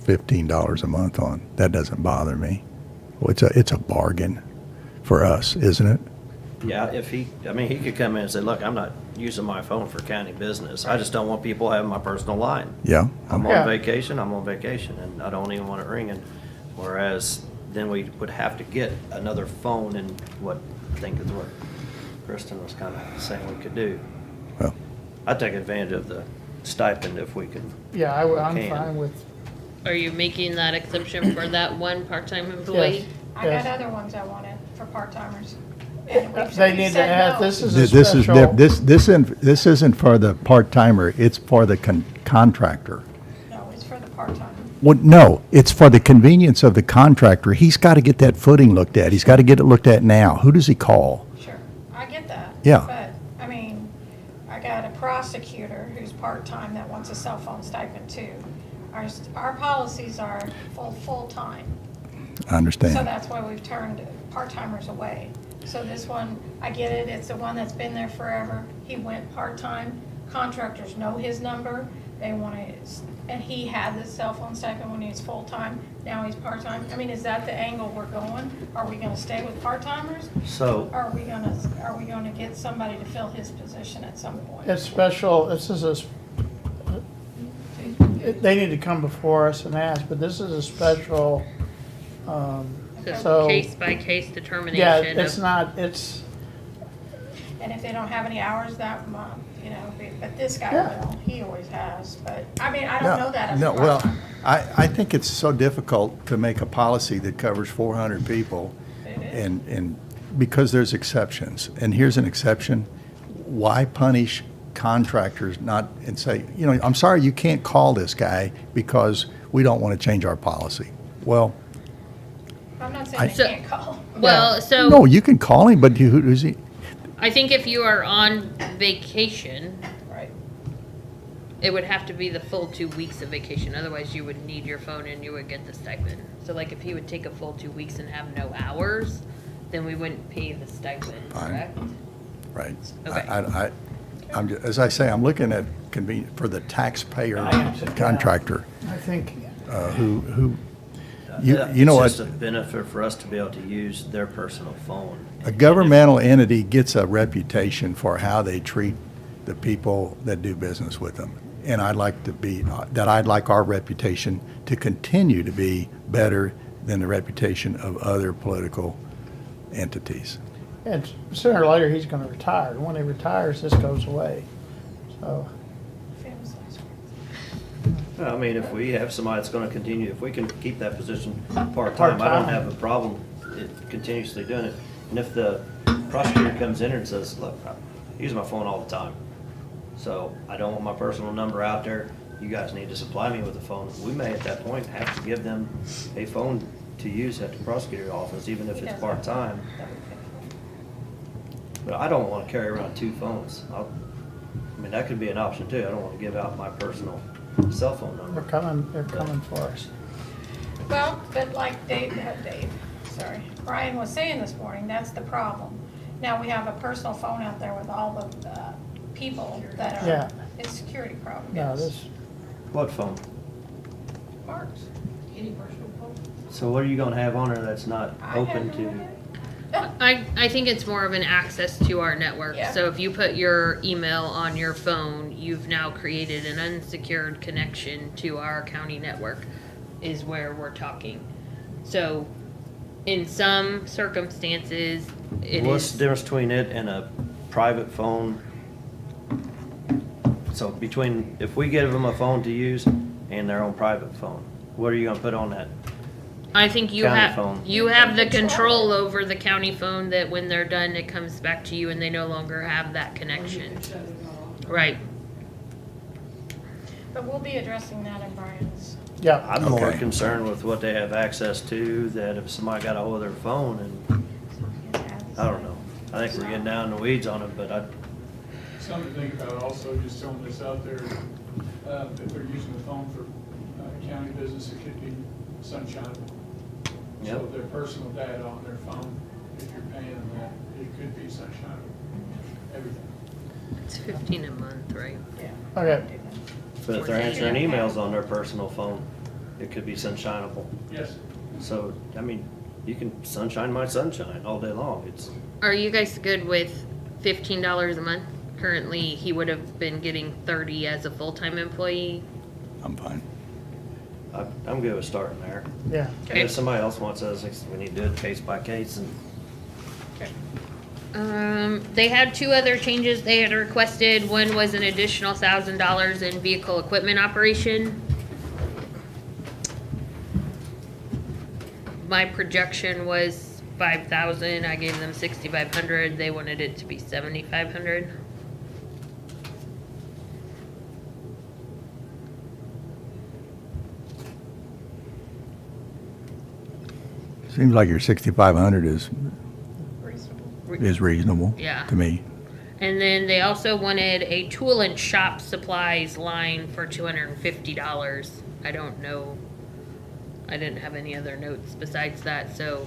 $15 a month on. That doesn't bother me. Well, it's a bargain for us, isn't it? Yeah, he could come in and say, look, I'm not using my phone for county business. I just don't want people having my personal line. Yeah. I'm Yeah. on vacation, and I don't even want it ringing. Whereas then we would have to get another phone, and what I think is what Kristen was kind of saying we could do. Well, I'd take advantage of the stipend if we can. Yeah, I'm Can. fine with, Are you making that exception for that one part-time employee? yes. I got Yes. other ones I wanted for part-timers. And They need to said have, no. this is a special. This isn't for the part-timer, it's for the contractor. No, it's for the part-time. Well, no, it's for the convenience of the contractor. He's got to get that footing looked at. He's got to get it looked at now. Who does he call? Sure, I get that. Yeah. But, I got a prosecutor who's part-time that wants a cell phone stipend too. Our policies are full-time. I So understand. that's why we've turned part-timers away. So this one, I get it, it's the one that's been there forever. He went part-time. Contractors know his number. They want to, and he had the cell phone stipend when he was full-time. Now he's part-time. Is that the angle we're going? Are we gonna stay with part-timers? So, Are we gonna get somebody to fill his position at some point? It's special, this is they need to come before us and ask, but this is a special, so. Case-by-case determination. Yeah, it's of- not, it's, And if they don't have any hours that month, but this guy Yeah. will, he always has, but, I don't know that as a No, well, part-timer. I think it's so difficult to make a policy that covers 400 people, It is. and because there's exceptions. And here's an exception. Why punish contractors and say, I'm sorry, you can't call this guy because we don't want to change our policy? Well, I'm not saying So- they can't call. Well, so. no, you can call him, but who's he? I think if you are on vacation, Right. it would have to be the full 2 weeks of vacation. Otherwise, you would need your phone and you would get the stipend. So like if he would take a full 2 weeks and have no hours, then we wouldn't pay the stipend, Fine. correct? Right. Okay. As I say, I'm looking at for the taxpayer I am too. contractor, I think, who, you know it's what? just a benefit for us to be able to use their personal phone. A governmental entity gets a reputation for how they treat the people that do business with them. And I'd like our reputation to continue to be better than the reputation of other political entities. and sooner or later, he's gonna retire. And when he retires, this goes away. So, Famous last words. If we have somebody that's gonna continue, if we can keep that position part-time, I don't Part-time. have a problem continuously doing it. And if the prosecutor comes in and says, look, I use my phone all the time, so I don't want my personal number out there, you guys need to supply me with a phone, we may at that point have to give them a phone to use at the prosecutor's office, even if He it's does. part-time. That we pay for. But I don't want to carry around 2 phones. I mean, that could be an option too. I don't want to give out my personal cell phone number. They're coming for us. Well, but like Brian was saying this morning, that's the problem. Now we have a personal phone out there with all the people that are, Yeah. it's a security problem. No, yes. this, What phone? Mark's. Any personal phone? So what are you gonna have on there that's not I open have no to? idea. I think it's more of an access to our network. Yeah. So if you put your email on your phone, you've now created an unsecured connection to our county network, is where we're talking. So in some circumstances, it What's the is, difference between it and a private phone? So between, if we give them a phone to use and their own private phone, what are you gonna put on that? I think you County have, phone. you have the control over the county phone, that when they're done, it comes back to you and they no longer have that You connection. can shut it off. Right. But we'll be addressing that in Brian's. yeah. I'm more Okay. concerned with what they have access to, that if somebody got a hold of their phone and, I don't know. I think we're getting down in the weeds on it, but Something to think about also, just throwing this out there, if they're using the phone for county business, it could be sunshine. So Yep. their personal data on their phone, if you're paying them that, it could be sunshine, everything. It's 15 a month, right? Yeah. Okay. but if they're answering emails on their personal phone, it could be sunshineable. Yes. So, I mean, you can sunshine my sunshine all day long. It's, Are you guys good with $15 a month? Currently, he would have been getting 30 as a full-time employee. I'm fine. I'm good with starting there. Yeah. And if somebody else wants us, we need to do it case by case and. They had 2 other changes they had requested. One was an additional $1,000 in vehicle equipment operation. My projection was 5,000. I gave them 6,500. They wanted it to be 7,500. Seems like your 6,500 is reasonable Yeah. to me. And then they also wanted a tool and shop supplies line for $250. I don't know. I didn't have any other notes besides that, so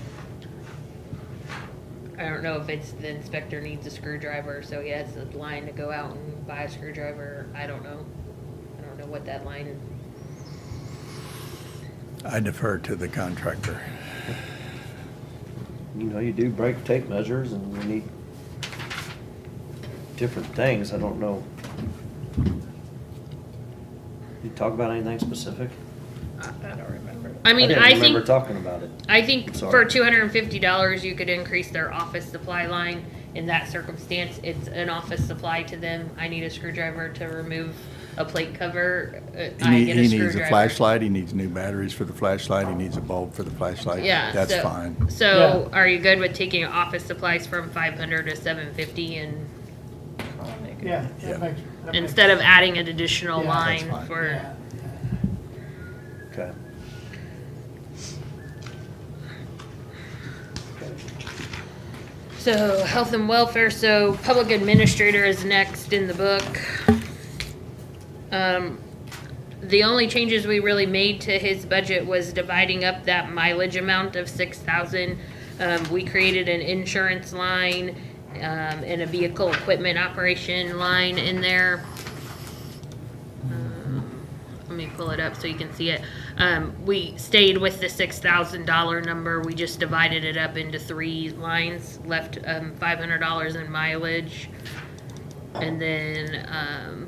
I don't know if it's the inspector needs a screwdriver, so he has a line to go out and buy a screwdriver. I don't know. I don't know what that line. I defer to the contractor. You know, you do break tape measures and we need different things. I don't know. You talk about anything specific? I don't remember. I mean, didn't I remember think, talking about it. I think Sorry. for $250, you could increase their office supply line. In that circumstance, it's an office supply to them. I need a screwdriver to remove a plate cover. I get a He needs a screwdriver. flashlight, he needs new batteries for the flashlight, he needs a bulb for the flashlight. Yeah, That's so- fine. So, are you good with taking office supplies from 500 to 750 and Yeah. Yeah. instead of adding an additional Yeah, that's line fine. for? Yeah. Okay. So health and welfare. So public administrator is next in the book. The only changes we really made to his budget was dividing up that mileage amount of 6,000. We created an insurance line and a vehicle equipment operation line in there. Let me pull it up so you can see it. We stayed with the $6,000 number. We just divided it up into 3 lines, left $500 in mileage. And then,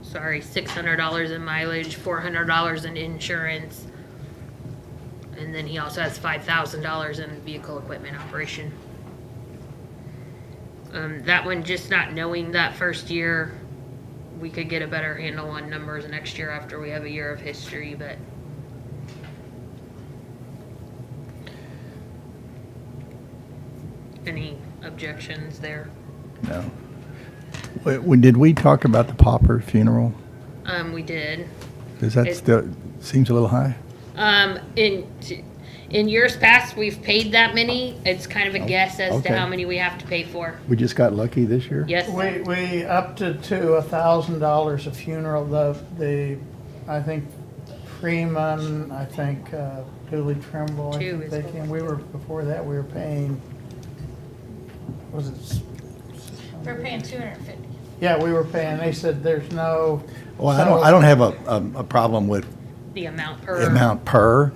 sorry, $600 in mileage, $400 in insurance. And then he also has $5,000 in vehicle equipment operation. That one, just not knowing that first year, we could get a better handle on numbers next year after we have a year of history, but. Any objections there? No. Did we talk about the pauper funeral? We did. Is that It- still, seems a little high? In years past, we've paid that many. It's kind of a guess as to okay. how many we have to pay for. We just got lucky this year? Yes. We upped it to $1,000 a funeral. I think Freeman, I think Dooley Trimble, I Two think is they what came. Before that, we were paying, was it? We're paying 250. Yeah, we were paying, they said there's no. Well, I don't have a problem with The amount per. the amount per.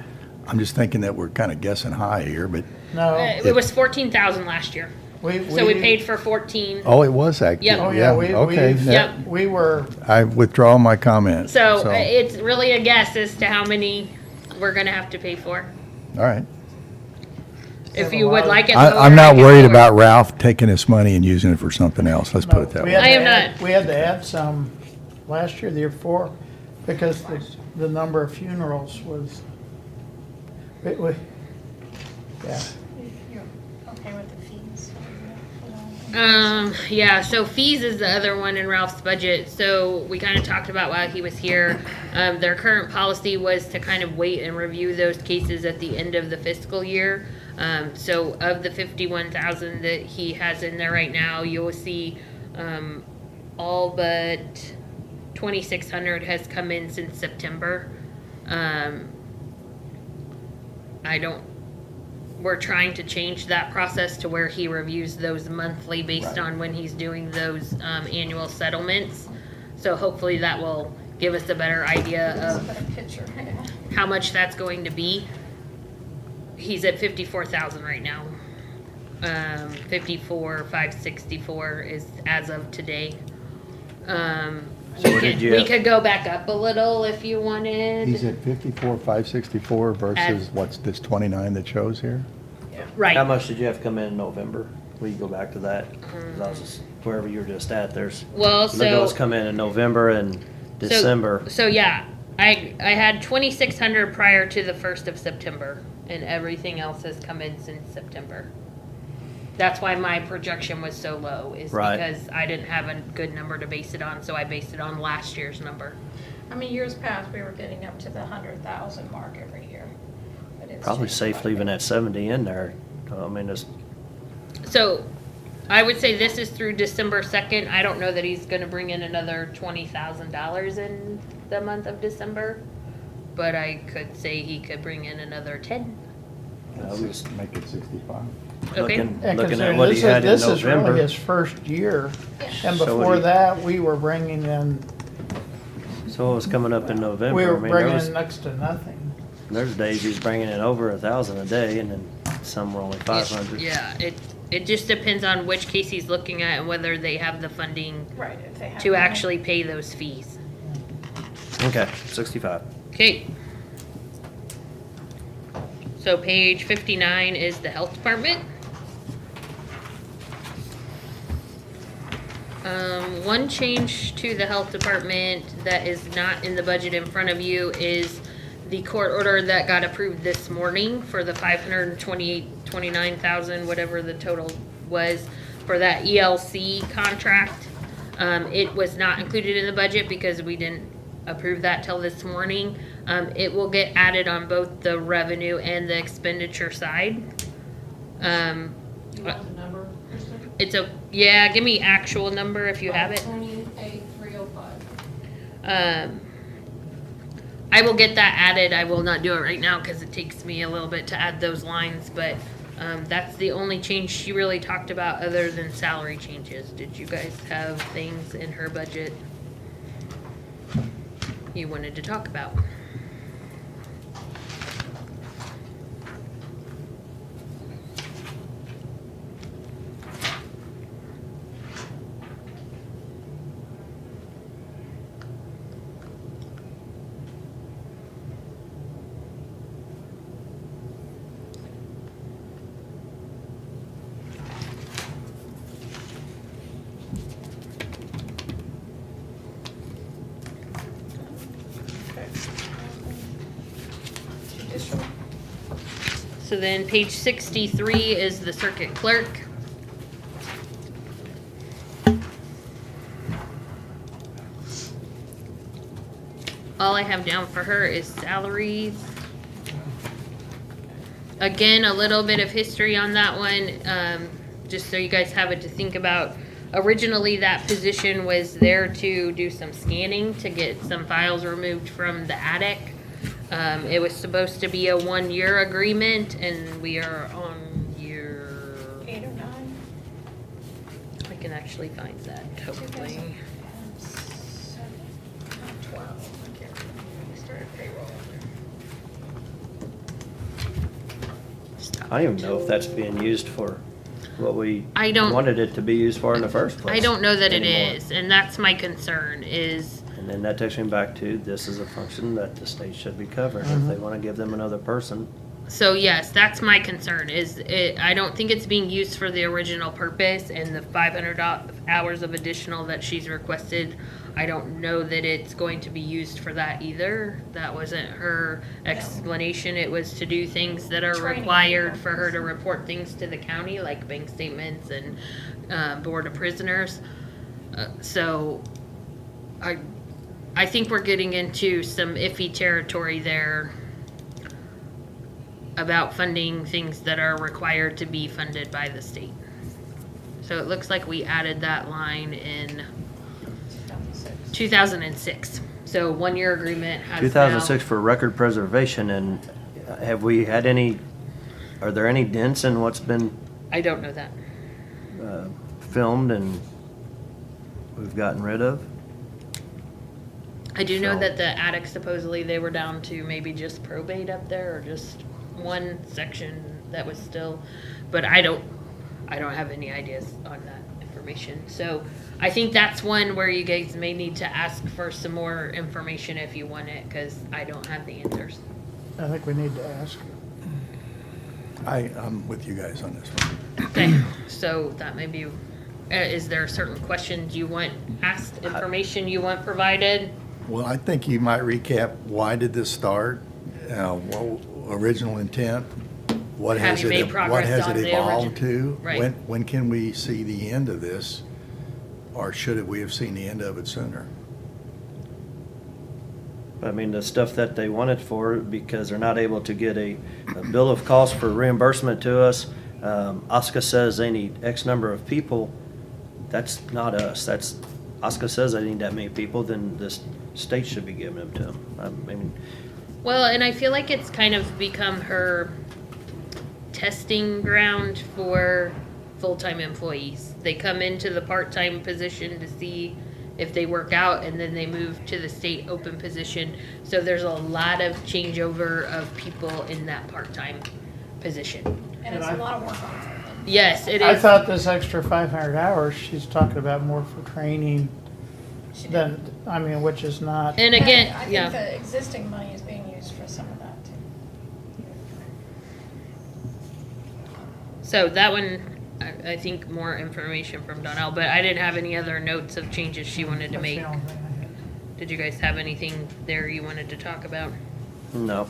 I'm just thinking that we're kind of guessing high here, but, No. It was 14,000 last year. So we paid for 14. oh, it was actually. Yep. Oh, yeah, Okay. Yep. we were, I withdraw my comment. So it's really a guess as to how many we're gonna have to pay for. All right. If you would like it lower, I'm not I can worried lower. about Ralph taking his money and using it for something else. Let's put it that we way. had I to am add- not. We had to add some last year, the year before, because the number of funerals was, yeah. You're okay with the fees? Yeah, so fees is the other one in Ralph's budget. So we kind of talked about while he was here. Their current policy was to kind of wait and review those cases at the end of the fiscal year. So of the 51,000 that he has in there right now, you'll see, all but 2,600 has come in since September. We're trying to change that process to where he reviews those monthly based on when he's doing those annual settlements. So hopefully that will give us a better idea of Put a picture. how much that's going to be. He's at 54,000 right now. 54,564 is as of today. So what did you We have? could go back up a little if you wanted. He's at 54,564 versus As- what's this 29 that shows here? Right. How much did you have come in November? Will you go back to that? 'Cause I was just, wherever you were just at, there's, Well, look at what's so, come in November and December. so yeah, I had 2,600 prior to the 1st of September, and everything else has come in since September. That's why my projection was so low, is Right. because I didn't have a good number to base it on, so I based it on last year's number. I mean, years past, we were getting up to the 100,000 mark every year. But it's Probably changed safe quite a leaving bit. that 70 in there. I mean, it's, So I would say this is through December 2nd. I don't know that he's gonna bring in another $20,000 in the month of December, but I could say he could bring in another 10. Let's make it 65. Okay. looking, And looking at considering what he this had is, in this is November. really his first year. And So before would he- that, we were bringing in, So what was coming up in November? we I were mean, there bringing was, in next to nothing. there's days he's bringing in over 1,000 a day, and then some were only 500. Yeah, it just depends on which case he's looking at and whether they have the funding Right, if they have. to money. actually pay those fees. Okay, 65. Okay. So page 59 is the health department. One change to the health department that is not in the budget in front of you is the court order that got approved this morning for the 529,000, whatever the total was, for that ELC contract. It was not included in the budget because we didn't approve that till this morning. It will get added on both the revenue and the expenditure side. You want the number, Kristen? Give me actual number if you have it. 28,305. I will get that added. I will not do it right now because it takes me a little bit to add those lines, but that's the only change she really talked about other than salary changes. Did you guys have things in her budget you wanted to talk about? Judicial. So then page 63 is the circuit clerk. All I have down for her is salaries. again, a little bit of history on that one, just so you guys have it to think about. Originally, that position was there to do some scanning to get some files removed from the attic. It was supposed to be a 1-year agreement, and we are on year 8 or 9. I can actually find that, hopefully. 12. I can't remember. We started payroll. I don't even know if that's being used for what we I don't- wanted it to be used for in the first place. I don't know that it anymore. is, and that's my concern is, And then that takes me back to, this is a function that the state should be covering. If they want to give them another person, so yes, that's my concern is I don't think it's being used for the original purpose, and the 500 hours of additional that she's requested, I don't know that it's going to be used for that either. That wasn't her explanation. It was to do things that are Training. required for her to report things to the county, like bank statements and board of prisoners. So I think we're getting into some iffy territory there about funding things that are required to be funded by the state. So it looks like we added that line in 2006. So 1-year agreement has 2006 for record preservation, and have we had any, are there any dents in what's been now, I don't know that. filmed and we've gotten rid of? I do know So- that the attic, supposedly they were down to maybe just probate up there, or just one section that was still, but I don't have any ideas on that information. So I think that's one where you guys may need to ask for some more information if you want it, because I don't have the answers. I think we need to ask. I'm with you guys on this one. Okay, so that may be, is there certain questions you want asked, information you want provided? Well, I think you might recap, why did this start? What original intent? What Have has you made it, progress what has on it the evolved to? Right. When can we see the end of this? Or should we have seen the end of it sooner? I mean, the stuff that they wanted for, because they're not able to get a bill of cost for reimbursement to us. OSCA says they need X number of people. That's not us. That's, OSCA says they need that many people, then the state should be giving them to them. I mean, Well, and I feel like it's kind of become her testing ground for full-time employees. They come into the part-time position to see if they work out, and then they move to the state open position. So there's a lot of changeover of people in that part-time position. And it's a lot of work on it. Yes, it I is. thought this extra 500 hours, she's talking about more for training than, I mean, which is not. And again, I yeah. think the existing money is being used for some of that too. So that one, I think more information from Donnell, but I didn't have any other notes of changes she wanted to That's make. the only thing I had. Did you guys have anything there you wanted to talk about? no.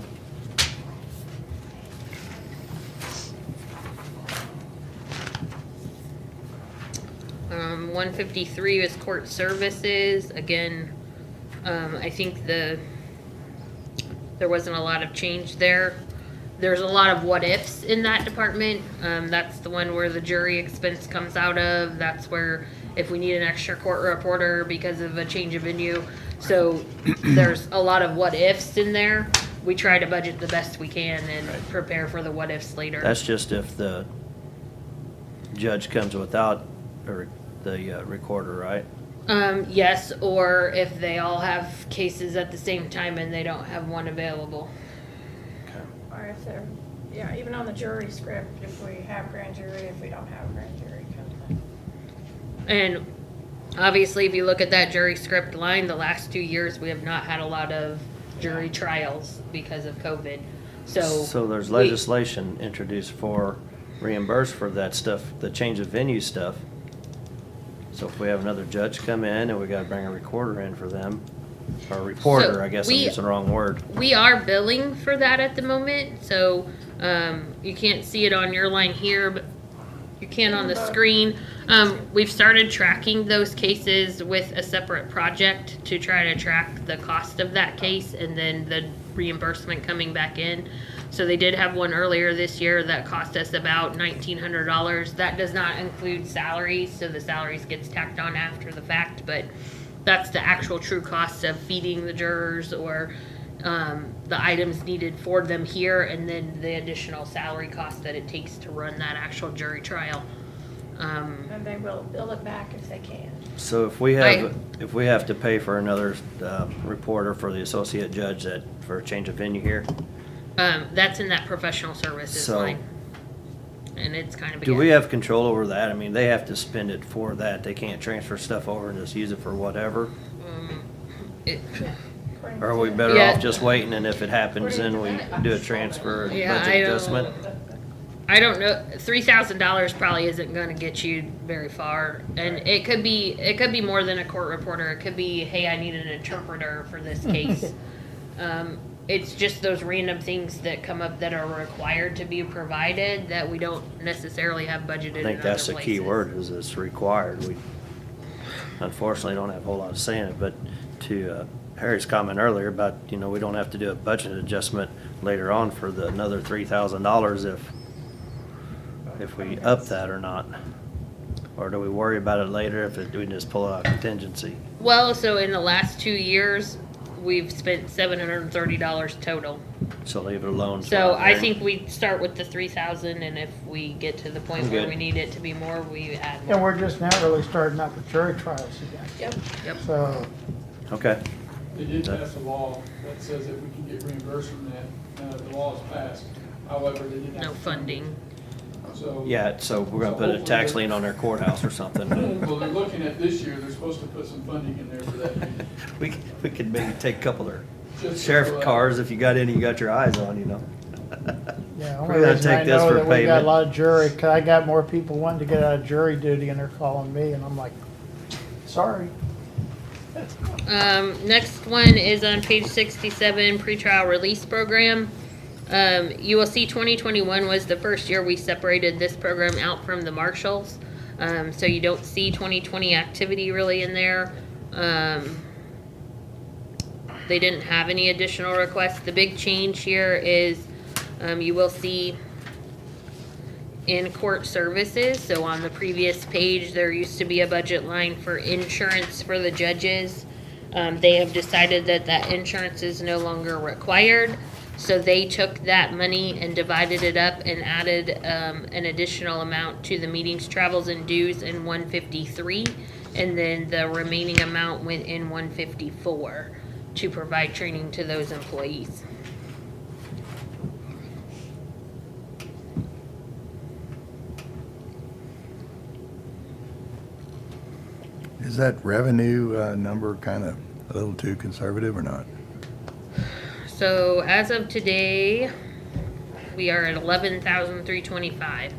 153 is court services. Again, I think there wasn't a lot of change there. There's a lot of what ifs in that department. That's the one where the jury expense comes out of. That's where if we need an extra court reporter because of a change of venue. So there's a lot of what ifs in there. We try to budget the best we can and prepare for the what ifs later. That's just if the judge comes without the recorder, right? Yes, or if they all have cases at the same time and they don't have one available. Or if they're, yeah, even on the jury script, if we have grand jury, if we don't have grand jury kind of thing. And obviously, if you look at that jury script line, the last 2 years, we have not had a lot of jury trials because of COVID. So there's legislation introduced for reimburse for that stuff, the change of venue stuff. So if we have another judge come in and we gotta bring a recorder in for them, or a reporter, So I guess I'm we- using the wrong word. We are billing for that at the moment, so you can't see it on your line here, but you can on the screen. We've started tracking those cases with a separate project to try to track the cost of that case and then the reimbursement coming back in. So they did have one earlier this year that cost us about $1,900. That does not include salaries, so the salaries gets tacked on after the fact, but that's the actual true cost of feeding the jurors or the items needed for them here, and then the additional salary cost that it takes to run that actual jury trial. And they will bill it back if they can. So if we have to pay for another reporter for the associate judge for a change of venue here, That's in that professional services So- line. And it's kind of. do we have control over that? I mean, they have to spend it for that. They can't transfer stuff over and just use it for whatever? Or are we better Yeah. off just waiting, and if it happens, then we do a transfer and Yeah, budget adjustment? I don't know. $3,000 probably isn't going to get you very far, and it could be more than a court reporter. It could be, hey, I need an interpreter for this case. It's just those random things that come up that are required to be provided that we don't necessarily have budgeted. I think that's the key word, is it's required. We unfortunately don't have a whole lot of say in it, but to Harry's comment earlier about, we don't have to do a budget adjustment later on for another $3,000 if we up that or not. Or do we worry about it later if we just pull out contingency? Well, so in the last 2 years, we've spent $730 total. So leave it alone. So I think we start with the 3,000, and if we get to the point where we need it to be more, we add more. And we're just now really starting up with jury trials again. Yep. So, Okay. They did pass a law that says that we can get reimbursed from that. The law is passed. However, they didn't have. No funding. So. Yeah, so we're gonna put a tax lien on their courthouse or something. Well, they're looking at this year, they're supposed to put some funding in there for that. We could maybe take a couple of their Just sheriff for, cars if you got any you got your eyes on, yeah, We're only gonna reason I take this know for that we got a payment. lot of jury, 'cause I got more people wanting to get out of jury duty and they're calling me and I'm like, sorry. Next one is on page 67, pretrial release program. You will see 2021 was the first year we separated this program out from the marshals. So you don't see 2020 activity really in there. They didn't have any additional requests. The big change here is you will see in court services. So on the previous page, there used to be a budget line for insurance for the judges. They have decided that that insurance is no longer required. So they took that money and divided it up and added an additional amount to the meetings, travels, and dues in 153. And then the remaining amount went in 154 to provide training to those employees. Is that revenue number kind of a little too conservative or not? So as of today, we are at 11,325.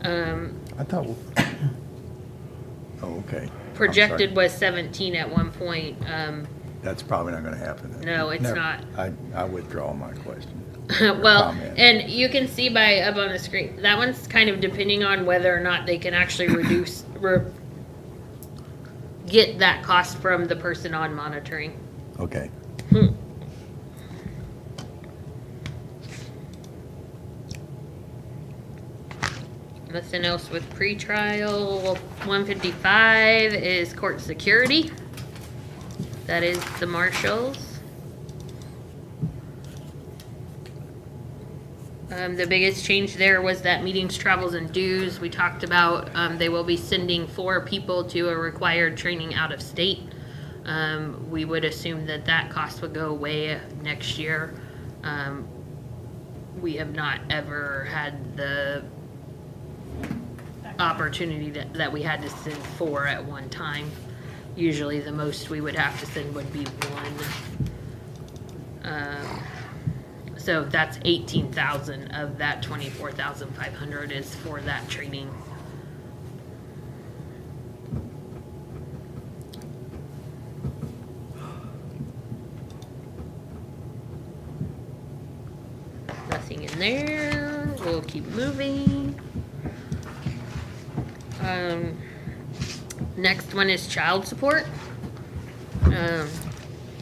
I thought, oh, okay. I'm Projected sorry. was 17 at one point. That's probably not gonna happen then. No, it's not. I withdraw my question. Well, Comment. and you can see by up on the screen, that one's kind of depending on whether or not they can actually get that cost from the person on monitoring. Okay. Nothing else with pretrial. 155 is court security. That is the marshals. The biggest change there was that meetings, travels, and dues. We talked about they will be sending 4 people to a required training out of state. We would assume that that cost would go away next year. We have not ever had the opportunity that we had to send 4 at one time. Usually the most we would have to send would be 1. So that's 18,000 of that 24,500 is for that training. Nothing in there. We'll keep moving. Next one is child support.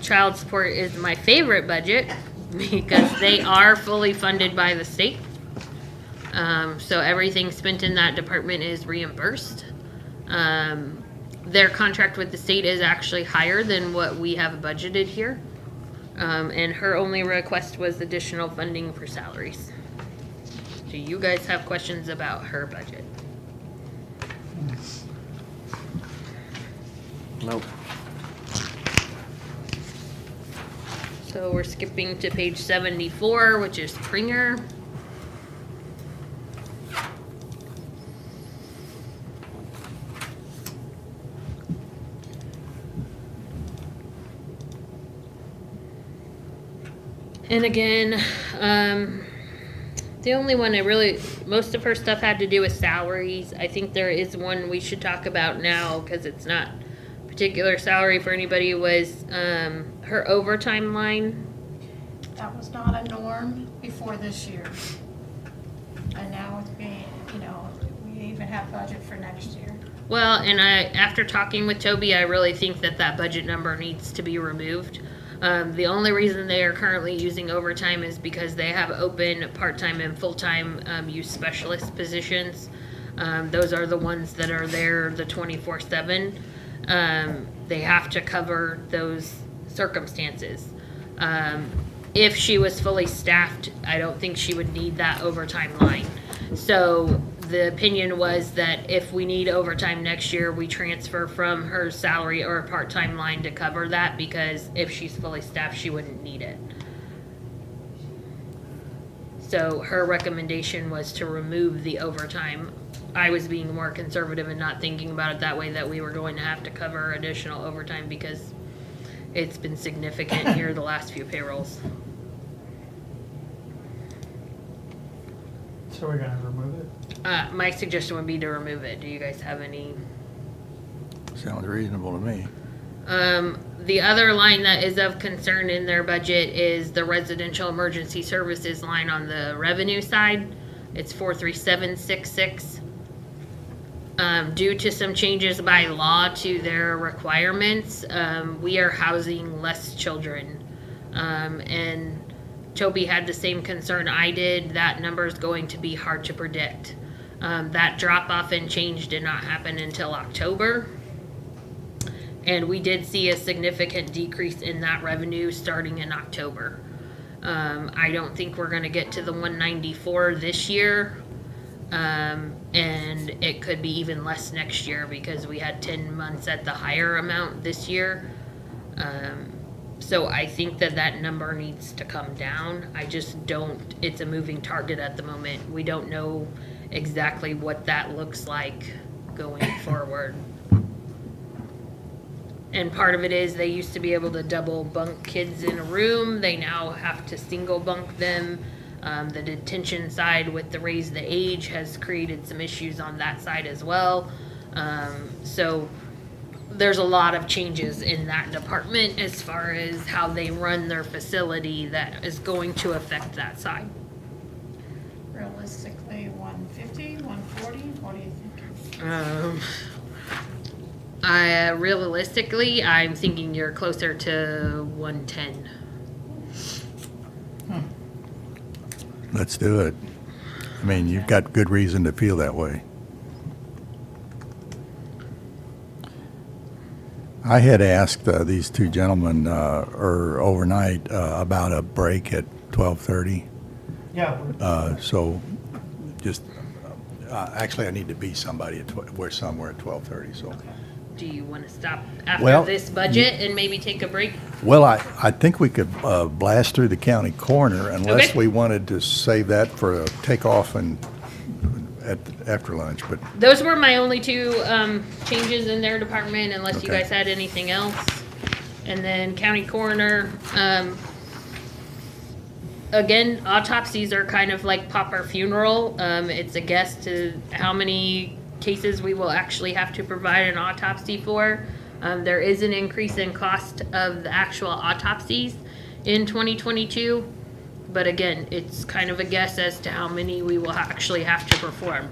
Child support is my favorite budget because they are fully funded by the state. So everything spent in that department is reimbursed. Their contract with the state is actually higher than what we have budgeted here. And her only request was additional funding for salaries. Do you guys have questions about her budget? Nope. So we're skipping to page 74, which is Pringer. And again, the only one most of her stuff had to do with salaries. I think there is one we should talk about now because it's not particular salary for anybody, was her overtime line. That was not a norm before this year. And now it's being, we even have budget for next year. Well, and after talking with Toby, I really think that budget number needs to be removed. The only reason they are currently using overtime is because they have open part-time and full-time use specialist positions. Those are the ones that are there the 24/7. They have to cover those circumstances. If she was fully staffed, I don't think she would need that overtime line. So the opinion was that if we need overtime next year, we transfer from her salary or a part-time line to cover that, because if she's fully staffed, she wouldn't need it. So her recommendation was to remove the overtime. I was being more conservative and not thinking about it that way, that we were going to have to cover additional overtime because it's been significant here the last few payrolls. So we're gonna remove it? My suggestion would be to remove it. Do you guys have any? Sounds reasonable to me. The other line that is of concern in their budget is the residential emergency services line on the revenue side. It's 43766. Due to some changes by law to their requirements, we are housing less children. And Toby had the same concern I did. That number is going to be hard to predict. That drop off and change did not happen until October. And we did see a significant decrease in that revenue starting in October. I don't think we're going to get to the 194 this year. And it could be even less next year because we had 10 months at the higher amount this year. So I think that number needs to come down. I just don't, it's a moving target at the moment. We don't know exactly what that looks like going forward. And part of it is they used to be able to double bunk kids in a room. They now have to single bunk them. The detention side with the raise the age has created some issues on that side as well. So there's a lot of changes in that department as far as how they run their facility that is going to affect that side. Realistically, 150, 140, what do you think? Realistically, I'm thinking you're closer to 110. Let's do it. I mean, you've got good reason to feel that way. I had asked these two gentlemen overnight about a break at 12:30. Yeah. So just, actually I need to be somebody at somewhere at 12:30, so. Do you want to stop after this budget and maybe take a break? Well, I think we could blast through the county coroner unless Okay. we wanted to save that for a takeoff and after lunch, but. Those were my only two changes in their department, unless you Okay. guys had anything else. And then county coroner, again, autopsies are kind of like pauper funeral. It's a guess to how many cases we will actually have to provide an autopsy for. There is an increase in cost of the actual autopsies in 2022. But again, it's kind of a guess as to how many we will actually have to perform.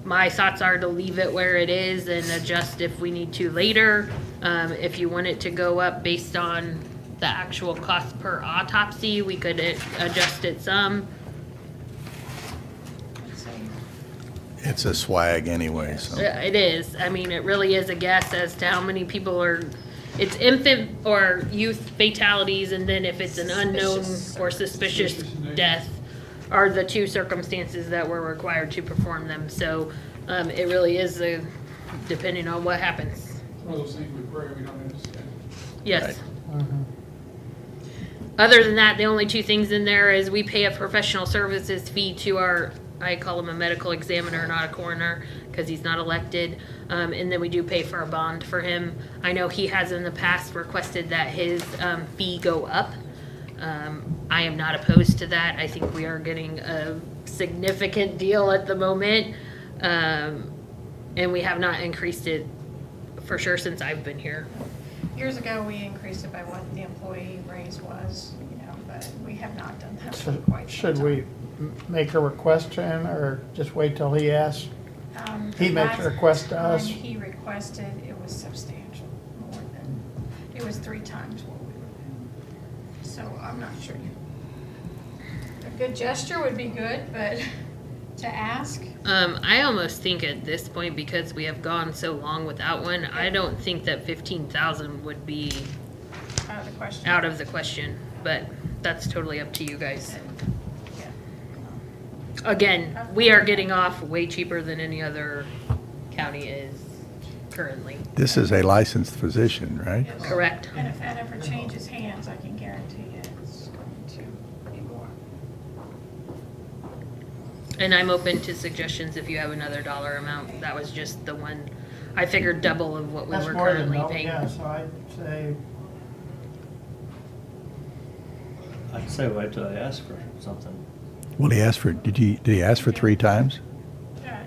My thoughts are to leave it where it is and adjust if we need to later. If you want it to go up based on the actual cost per autopsy, we could adjust it some. It's a swag anyway, so. It is. I mean, it really is a guess as to how many people are, it's infant or youth fatalities, and then if it's an unknown or suspicious death are the two circumstances that we're required to perform them. So it really is depending on what happens. It's one of those things we pray we don't understand. Yes. Other than that, the only two things in there is we pay a professional services fee to our, I call him a medical examiner, not a coroner, because he's not elected. And then we do pay for a bond for him. I know he has in the past requested that his fee go up. I am not opposed to that. I think we are getting a significant deal at the moment. And we have not increased it for sure since I've been here. Years ago, we increased it by what the employee raise was, but we have not done that for quite some Should time. we make a request to him, or just wait till he asks? He The makes a last request to us? time he requested, it was substantial, more than, it was 3 times what we were paying. So I'm not sure. A good gesture would be good, but to ask. I almost think at this point, because we have gone so long without one, I don't think that 15,000 would be Out of the question. out of the question, but that's totally up to you guys. Again, we are getting off way cheaper than any other county is currently. This is a licensed physician, right? Yes. Correct. And if that ever changes hands, I can guarantee you it's going to be more. And I'm open to suggestions if you have another dollar amount. That was just the one, I figured double of what we That's were more than currently double, paying. yeah, so I'd say, I'd say wait till I ask for something. Well, did he ask for 3 times?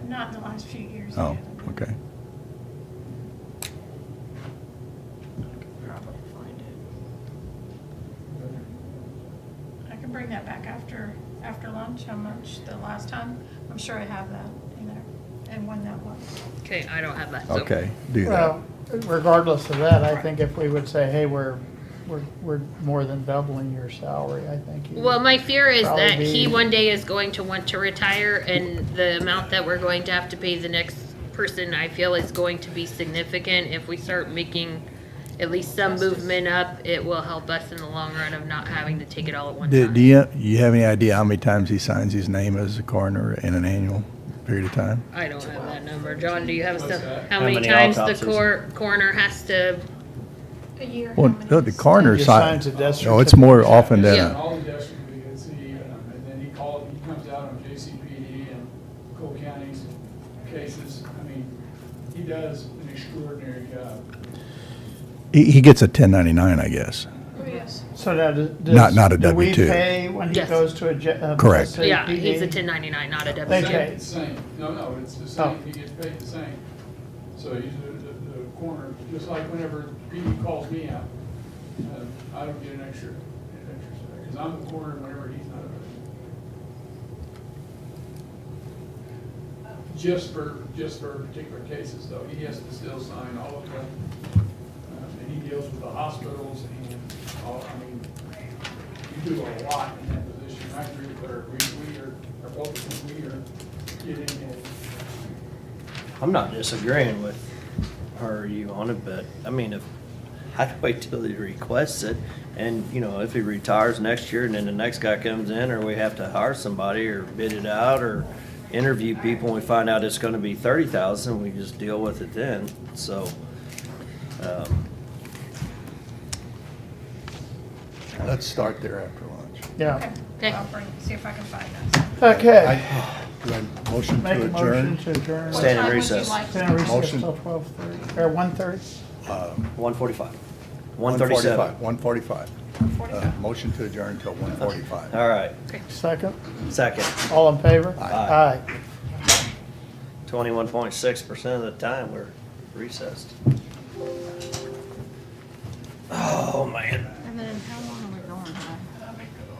Not in the last few years. Oh, yet. okay. Probably find it. I can bring that back after lunch, how much the last time. I'm sure I have that in there, and when that was. Okay, I don't have that. So. Okay, do that. well, regardless of that, I think if we would say, hey, we're more than doubling your salary, I think. you Well, my fear is probably that he be- one day is going to want to retire, and the amount that we're going to have to pay the next person, I feel, is going to be significant. If we start making at least some movement up, it will help us in the long run of not having to take it all at one time. Do you have any idea how many times he signs his name as a coroner in an annual period of time? I don't have that number. John, do you have What's stuff? that? How How many many times the autopsies? coroner has to? A year. Well, how many no, the is- coroner He signs. signs a death Oh, it's more certificate. often than Yeah. a, All the deaths we get, and then he comes out on JCPD and Cole County's cases. I mean, he does an extraordinary job. he gets a 1099, I guess. Oh, yes. So now, Not a do we W-2. pay when he Yes. goes to a Correct. SAPD? Yeah, he's a 1099, not a They W. pay. It's the same. No, it's the Oh. same. He gets paid the same. So he's the coroner, just like whenever PD calls me out, I don't get an extra, because I'm the coroner whenever he's not available. Just for particular cases, though, he has to still sign all of them, and he deals with the hospitals and all. I mean, you do a lot in that position. I agree with her. We are getting it. I'm not disagreeing with her or you on it, but, I mean, if, I'd wait till he requests it, and, if he retires next year, and then the next guy comes in, or we have to hire somebody, or bid it out, or interview people, and we find out it's gonna be 30,000, we just deal with it then, so, Let's start there after lunch. Yeah, Okay. I'll see if I can find that. okay. Do I motion Make to a motion adjourn? to adjourn. Stand in What time would you recess. like to- Stand in recess Motion. till 12:30, or 1:30? 145, 137. 1:45. Motion to adjourn till 1:45. All right, Second, second, all in favor? Aye. 21.6% of the time we're recessed. Oh, man. And then how long are we going?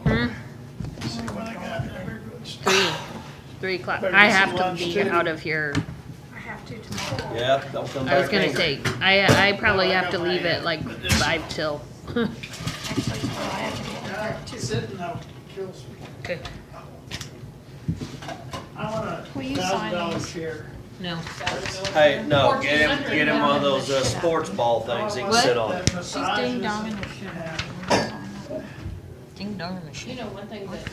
Hmm? 3 o'clock. I have to be out of here. I have to tomorrow. Yeah, don't come back. I was gonna angry. say, I probably have to leave at like 5 till. Actually, I have to be on there too. Sitting though kills me. Okay. I want Will a you sign $1,000 these? share. No. Hey, no, get him one of those sports ball things he can sit on. She's ding donging the shit out of me. Ding dong the You shit. know, one thing that,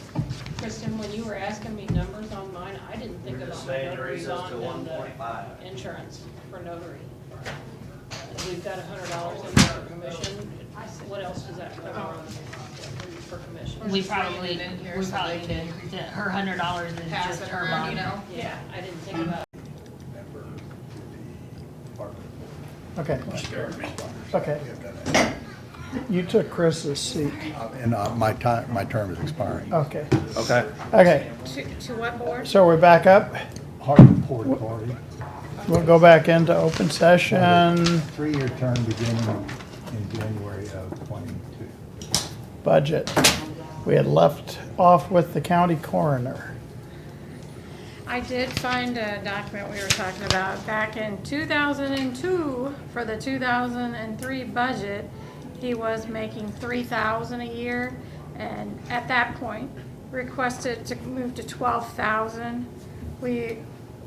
Kristen, when you were asking me numbers on mine, I didn't think about my notary bond and the insurance for notary. We've got $100 in there for commission. What else does that cover for commission? We probably did, her $100 is just her bond. Yeah, I didn't think about Okay. Okay. You took Chris's seat. And my term is expiring. Okay. Okay. Okay. To what board? So we're back up. Heartland Port Authority, We'll go back into open session. 3-year term beginning in January of '22. Budget. We had left off with the county coroner. I did find a document we were talking about back in 2002 for the 2003 budget. He was making $3,000 a year, and at that point requested to move to $12,000.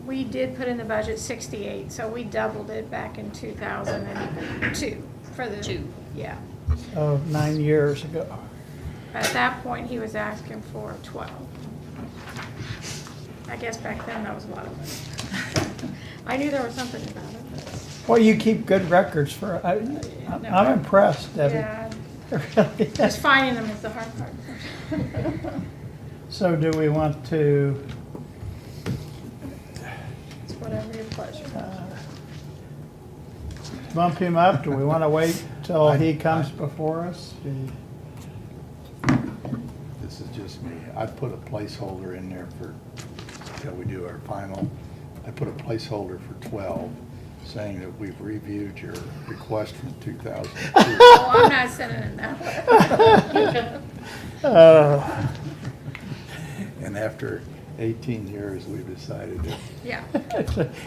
We did put in the budget 68, so we doubled it back in 2002 for the Two. Yeah. So 9 years ago. At that point, he was asking for 12. I guess back then that was a lot of money. I knew there was something about it. But Well, you keep good records for, I'm impressed, Debbie. yeah, Really. just finding them is the hard part. So do we want to, It's whatever your pleasure. bump him up? Do we want to wait till he comes before us? This is just me. I put a placeholder in there for, till we do our final. I put a placeholder for 12, saying that we've reviewed your request from 2002. Oh, I'm not sending it that way. And after 18 years, we've decided to Yeah.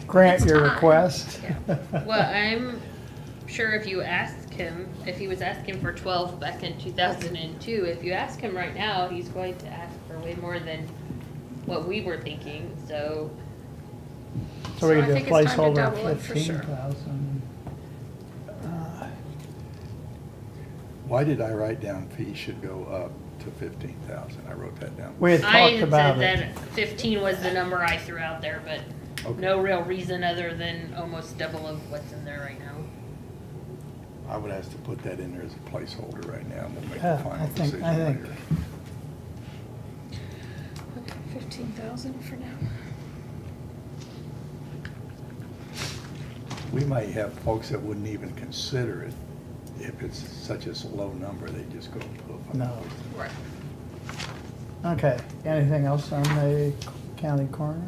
Grant It's your time. request. Well, I'm sure if you ask him, if he was asking for 12 back in 2002, if you ask him right now, he's going to ask for way more than what we were thinking, so. So we So I can do a think it's time to placeholder double it of for sure. 15,000. Why did I write down fees should go up to 15,000? I wrote that down. We had I talked had about said it. that 15 was the number I threw out there, but Okay. no real reason other than almost double of what's in there right now. I would ask to put that in there as a placeholder right now, and we'll make Yeah, the final I think- decision I think- later. Okay, 15,000 for now. We might have folks that wouldn't even consider it if it's such a low number, they just go poof. No. Right. Okay, anything else on the county coroner?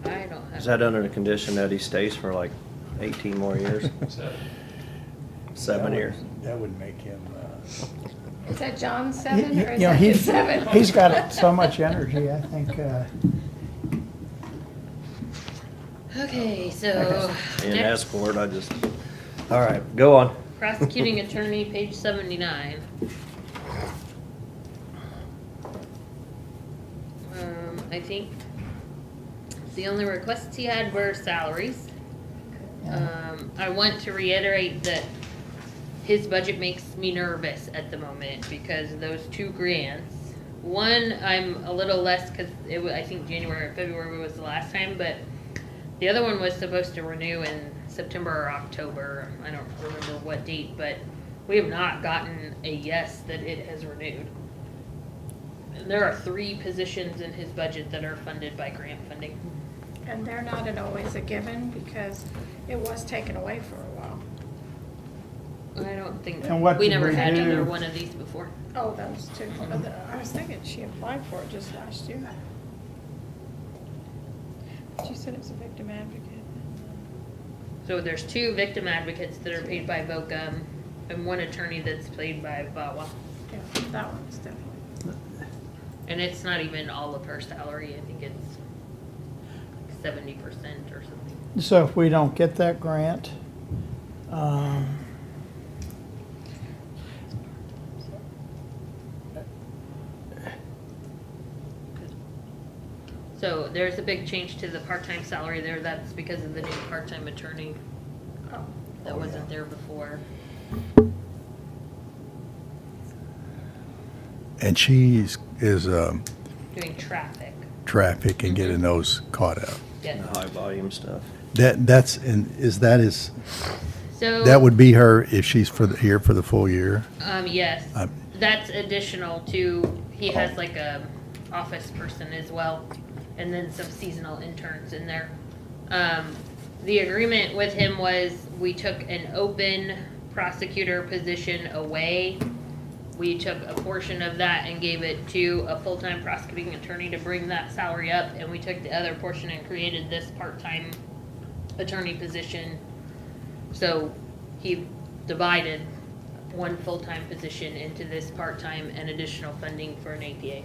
I don't have. Is that under the condition that he stays for like 18 more years? 7 years. That would make him, Is that John 7 or is You know, that he's, 7? he's got so much energy, I think, Okay, so. In next, escort, all right, go on. Prosecuting attorney, page 79. I think the only requests he had were salaries. I want to reiterate that his budget makes me nervous at the moment because of those 2 grants. One, I'm a little less because I think January or February was the last time, but the other one was supposed to renew in September or October. I don't remember what date, but we have not gotten a yes that it has renewed. And there are 3 positions in his budget that are funded by grant funding. And they're not always a given because it was taken away for a while. I don't think, And what we did never we had do? another one of these before. Oh, that was 2. I was thinking she applied for it just last year. She said it was a victim advocate. So there's 2 victim advocates that are paid by VOCA and 1 attorney that's paid by VAWA. Yeah, that one's definitely. And it's not even all of her salary. I think it's 70% or something. so if we don't get that grant, So there's a big change to the part-time salary there. That's because of the new part-time attorney that wasn't there before. And she is Doing traffic. traffic and getting those caught up. Yes. The high volume stuff. That's, and is So. that would be her if she's here for the full year? Yes. That's additional to, he has like a office person as well, and then some seasonal interns in there. The agreement with him was we took an open prosecutor position away. We took a portion of that and gave it to a full-time prosecuting attorney to bring that salary up, and we took the other portion and created this part-time attorney position. So he divided one full-time position into this part-time and additional funding for an APA.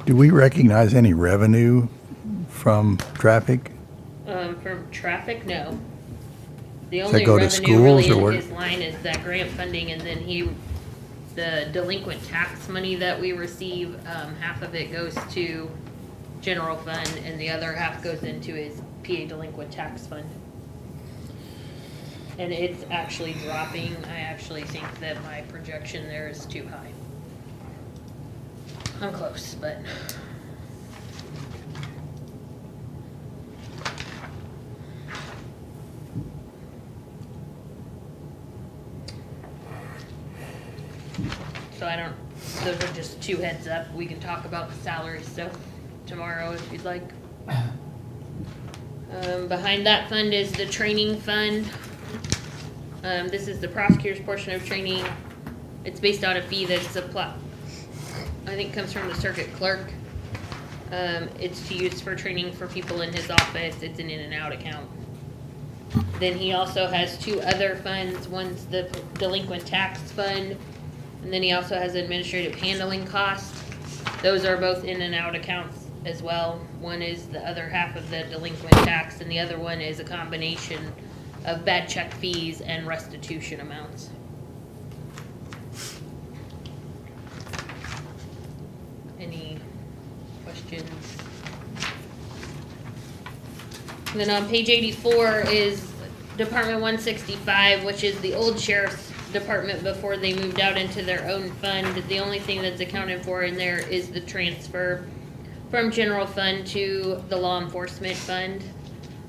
Do we recognize any revenue from traffic? From traffic, no. The Does only that go to revenue really schools or in where? his line is that grant funding, and then the delinquent tax money that we receive, half of it goes to general fund and the other half goes into his PA delinquent tax fund. And it's actually dropping. I actually think that my projection there is too high. I'm close, but. So those are just two heads up. We can talk about the salary stuff tomorrow if you'd like. Behind that fund is the training fund. This is the prosecutor's portion of training. It's based on a fee that's I think comes from the circuit clerk. It's to use for training for people in his office. It's an in and out account. Then he also has two other funds. One's the delinquent tax fund, and then he also has administrative handling costs. Those are both in and out accounts as well. One is the other half of the delinquent tax, and the other one is a combination of bad check fees and restitution amounts. Any questions? And then on page 84 is Department 165, which is the old sheriff's department before they moved out into their own fund. The only thing that's accounted for in there is the transfer from general fund to the law enforcement fund.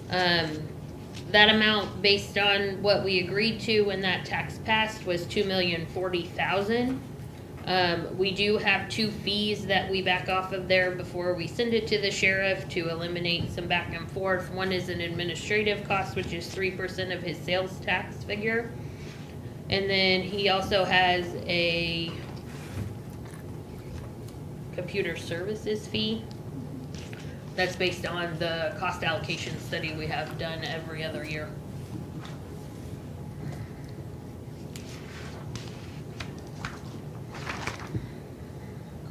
That amount, based on what we agreed to when that tax passed, was $2,040,000. We do have two fees that we back off of there before we send it to the sheriff to eliminate some back and forth. One is an administrative cost, which is 3% of his sales tax figure. And then he also has a computer services fee. That's based on the cost allocation study we have done every other year.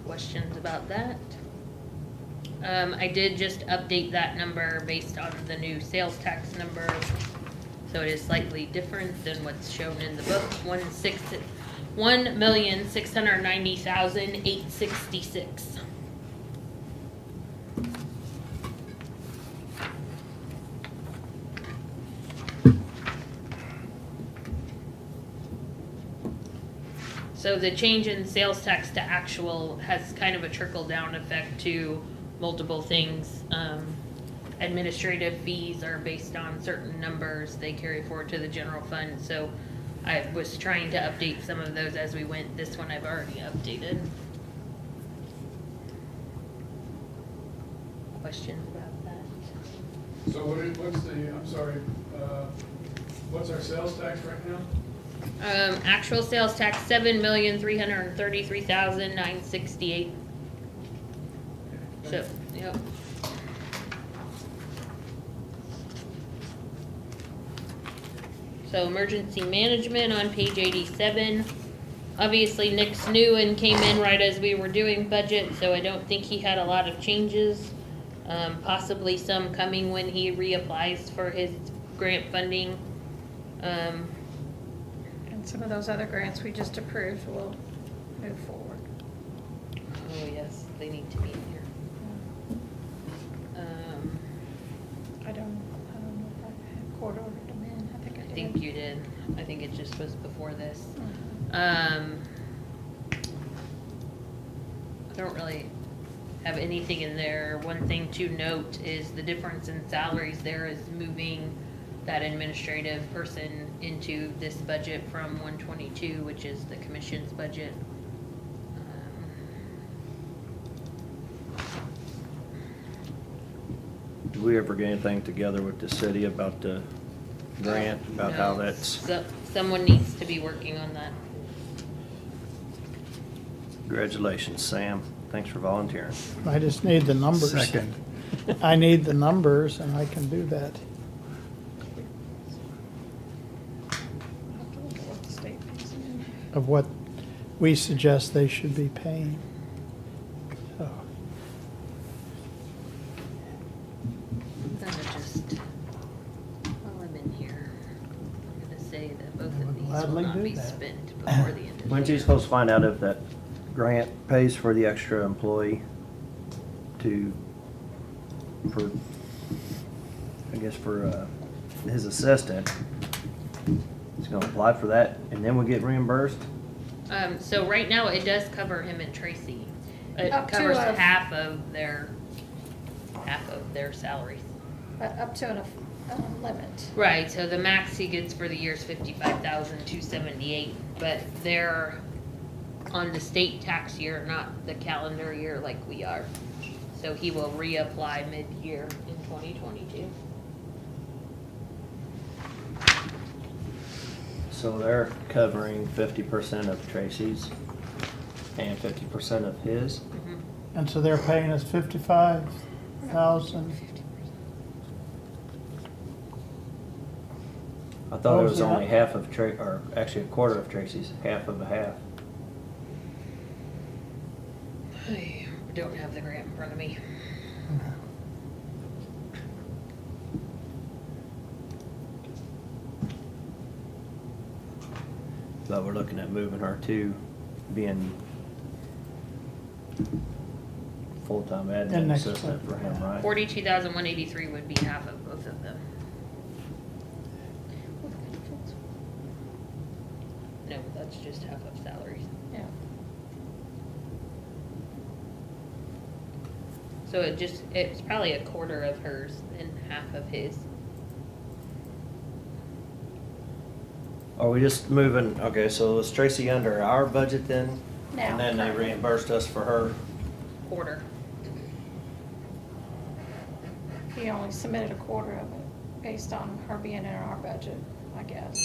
Questions about that? I did just update that number based on the new sales tax number. So it is slightly different than what's shown in the book. 1,690,866. So the change in sales tax to actual has kind of a trickle-down effect to multiple things. Administrative fees are based on certain numbers. They carry forward to the general fund. So I was trying to update some of those as we went. This one I've already updated. Questions about that? So what's our sales tax right now? Actual sales tax, $7,333,968. So, yep. So emergency management on page 87. Obviously Nick's new and came in right as we were doing budget, so I don't think he had a lot of changes. Possibly some coming when he reapplies for his grant funding. And some of those other grants we just approved will move forward. Oh, yes, they need to be in here. I don't know if I had court ordered them in. I think I I did. think you did. I think it just was before this. Mhm. I don't really have anything in there. One thing to note is the difference in salaries there is moving that administrative person into this budget from 122, which is the commission's budget. Do we ever get anything together with the city about the grant, about how No. that's, So, someone needs to be working on that. congratulations, Sam. Thanks for volunteering. I just need the numbers. Second. I need the numbers and I can do that. I'll have to look at what the state pays them. Of what we suggest they should be paying. So, I'm gonna just, while I'm in here, I'm gonna say that both I would of these will gladly not do be that. spent before the end of the When's he year. supposed to find out if that grant pays for the extra employee for his assistant? He's gonna apply for that and then we'll get reimbursed? So right now, it does cover him and Tracy. It Up to covers a- half of their salaries. Up to a limit. Right, so the max he gets for the year is 55,278, but they're on the state tax year, not the calendar year like we are. So he will reapply mid-year in 2022. So they're covering 50% of Tracy's and 50% of his? and so they're paying us 55,000. I thought What it was was that? only half of or actually a quarter of Tracy's, half of a half. I don't have the grant in front of me. But we're looking at moving her to being full-time And admin next assistant for him, right? 42,183 would be half of both of them. No, that's just half of salaries. Yeah. So it's probably a quarter of hers and half of his. Are we just moving, okay, so is Tracy under our budget then? Now, And then they currently. reimbursed us for her? Quarter. He only submitted a quarter of it based on her being in our budget, I guess.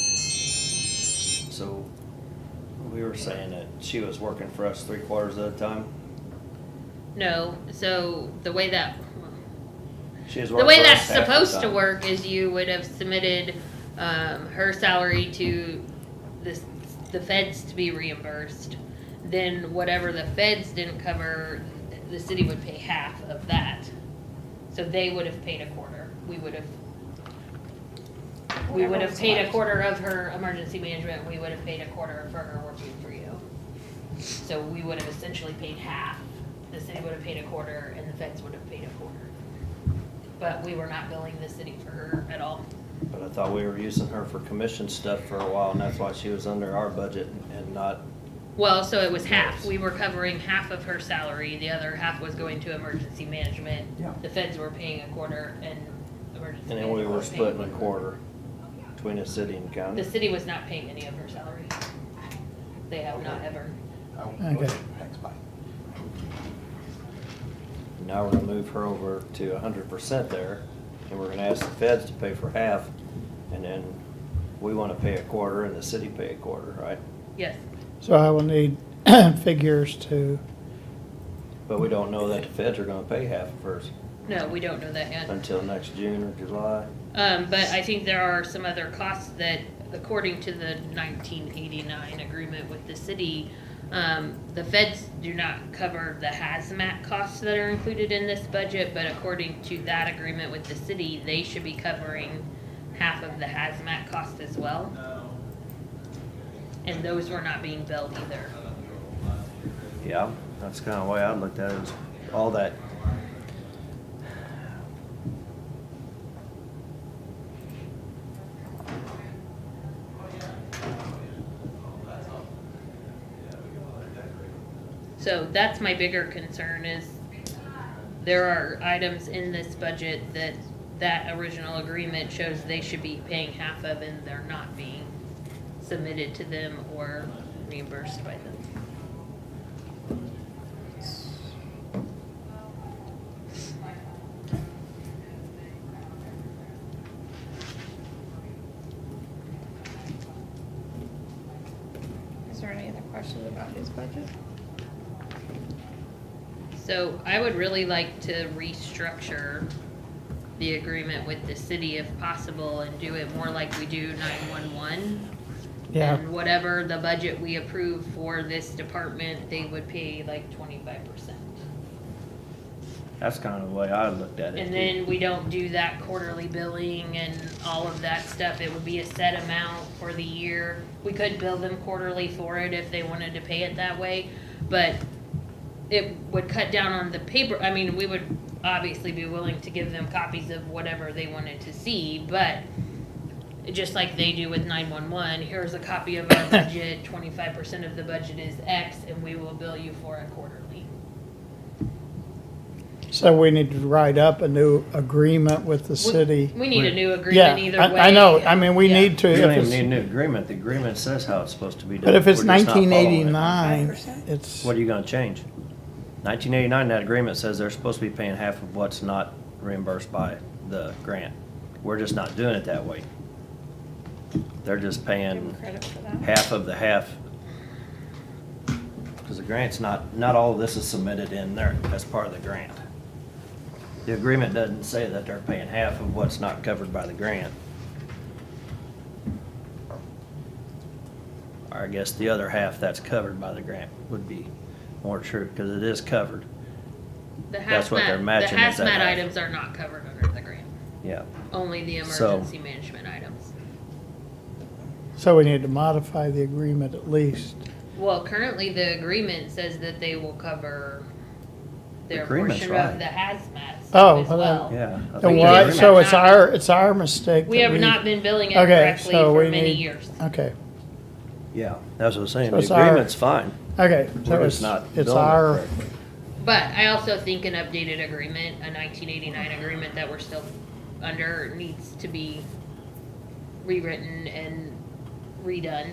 So we were saying that she was working for us 3/4 of the time? No, so the way that, She was the working way for that's us half the supposed to time. work is you would have submitted, her salary to the feds to be reimbursed. Then whatever the feds didn't cover, the city would pay half of that. So they would have paid a quarter. We would have Whatever was paid a left. quarter of her emergency management, we would have paid a quarter for her working for you. So we would have essentially paid half. The city would have paid a quarter and the feds would have paid a quarter. But we were not billing the city for her at all. But I thought we were using her for commission stuff for a while, and that's why she was under our budget and not, Well, so it was half. We were covering half of her salary, the other half was going to emergency management. Yeah. The feds were paying a quarter and emergency and then management we were was paying splitting a quarter between the city and The county. city was not paying any of her salary. They have not ever. Okay. Thanks, bye. Now we're gonna move her over to 100% there, and we're gonna ask the feds to pay for half, and then we wanna pay a quarter and the city pay a quarter, right? Yes. So I will need figures to, But we don't know that the feds are gonna pay half of hers No, we don't know that yet. until next June or July. But I think there are some other costs that, according to the 1989 agreement with the city, the feds do not cover the hazmat costs that are included in this budget, but according to that agreement with the city, they should be covering half of the hazmat cost as well. And those were not being billed either. Yeah, That's kind of the way I looked at it, is all that. So that's my bigger concern is there are items in this budget that original agreement shows they should be paying half of and they're not being submitted to them or reimbursed by them. Is there any other questions about his budget? So I would really like to restructure the agreement with the city if possible and do it more like we do 911. Yeah. And whatever the budget we approve for this department, they would pay like 25%. That's kind of the way I looked at it. And too. then we don't do that quarterly billing and all of that stuff. It would be a set amount for the year. We could bill them quarterly for it if they wanted to pay it that way, but it would cut down on the paper. I mean, we would obviously be willing to give them copies of whatever they wanted to see, but just like they do with 911, here's a copy of our budget, 25% of the budget is X, and we will bill you for it quarterly. So we need to write up a new agreement with the city. We need a new Yeah, agreement either way. I know, I mean, we Yeah. need to. You if don't even it's- need a new agreement. The agreement says how it's supposed to be done. But if it's We're just not following it. 1989, it's, What are you gonna change? 1989, that agreement says they're supposed to be paying half of what's not reimbursed by the grant. We're just not doing it that way. They're just Give paying him credit for that. half of the half. Because the grant's not all of this is submitted in there as part of the grant. The agreement doesn't say that they're paying half of what's not covered by the grant. Or I guess the other half that's covered by the grant would be more true, because it is covered. The That's what they're hazmat, the matching is that hazmat half. items are not covered under the grant, Yeah. only the So- emergency management items. so we need to modify the agreement at least. Well, currently the agreement says that they will cover their agreement's portion right. of the hazmat Oh, stuff as well, well. Yeah. I Then think we the why, have agreement- so not it's our mistake. We that have not been billing it Okay, correctly so for we many need- years. Okay, Yeah, that's what I'm saying. So The it's our- agreement's fine. okay, We're so just it's, not it's billing it our, correctly. But I also think an updated agreement, a 1989 agreement that we're still under, needs to be rewritten and redone.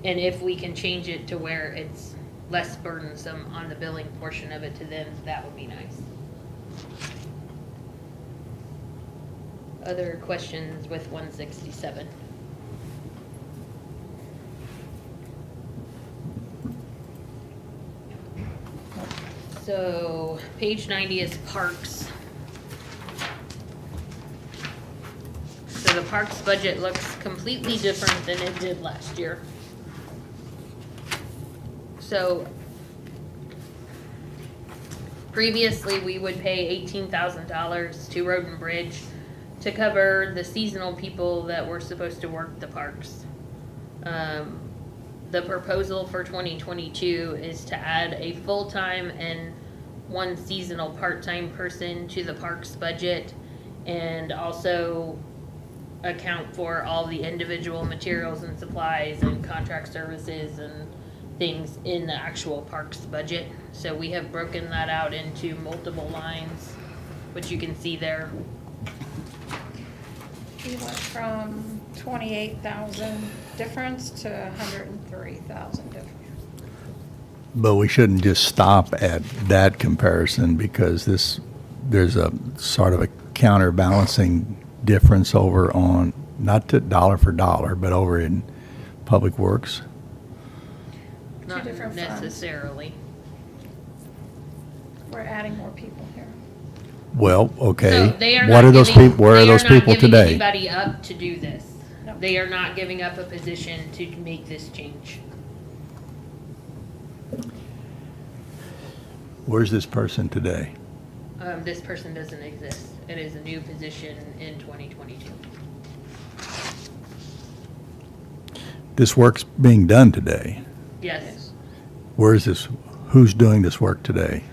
And if we can change it to where it's less burdensome on the billing portion of it to them, that would be nice. Other questions with 167? So, page 90 is parks. So the parks budget looks completely different than it did last year. So, previously, we would pay $18,000 to Road and Bridge to cover the seasonal people that were supposed to work the parks. The proposal for 2022 is to add a full-time and one seasonal part-time person to the parks budget, and also account for all the individual materials and supplies and contract services and things in the actual parks budget. So we have broken that out into multiple lines, which you can see there. We went from 28,000 difference to 103,000 difference. But we shouldn't just stop at that comparison, because there's a sort of a counterbalancing difference over on, not to dollar for dollar, but over in Public Works. Not different funds. necessarily. We're adding more people here. Well, okay. So they are What not are those giving- people, where are they those not people giving today? anybody up to do this. No. They are not giving up a position to make this change. Where's this person today? This person doesn't exist. It is a new position in 2022. This work's being done today. Yes. Where is this, Who's doing this work today?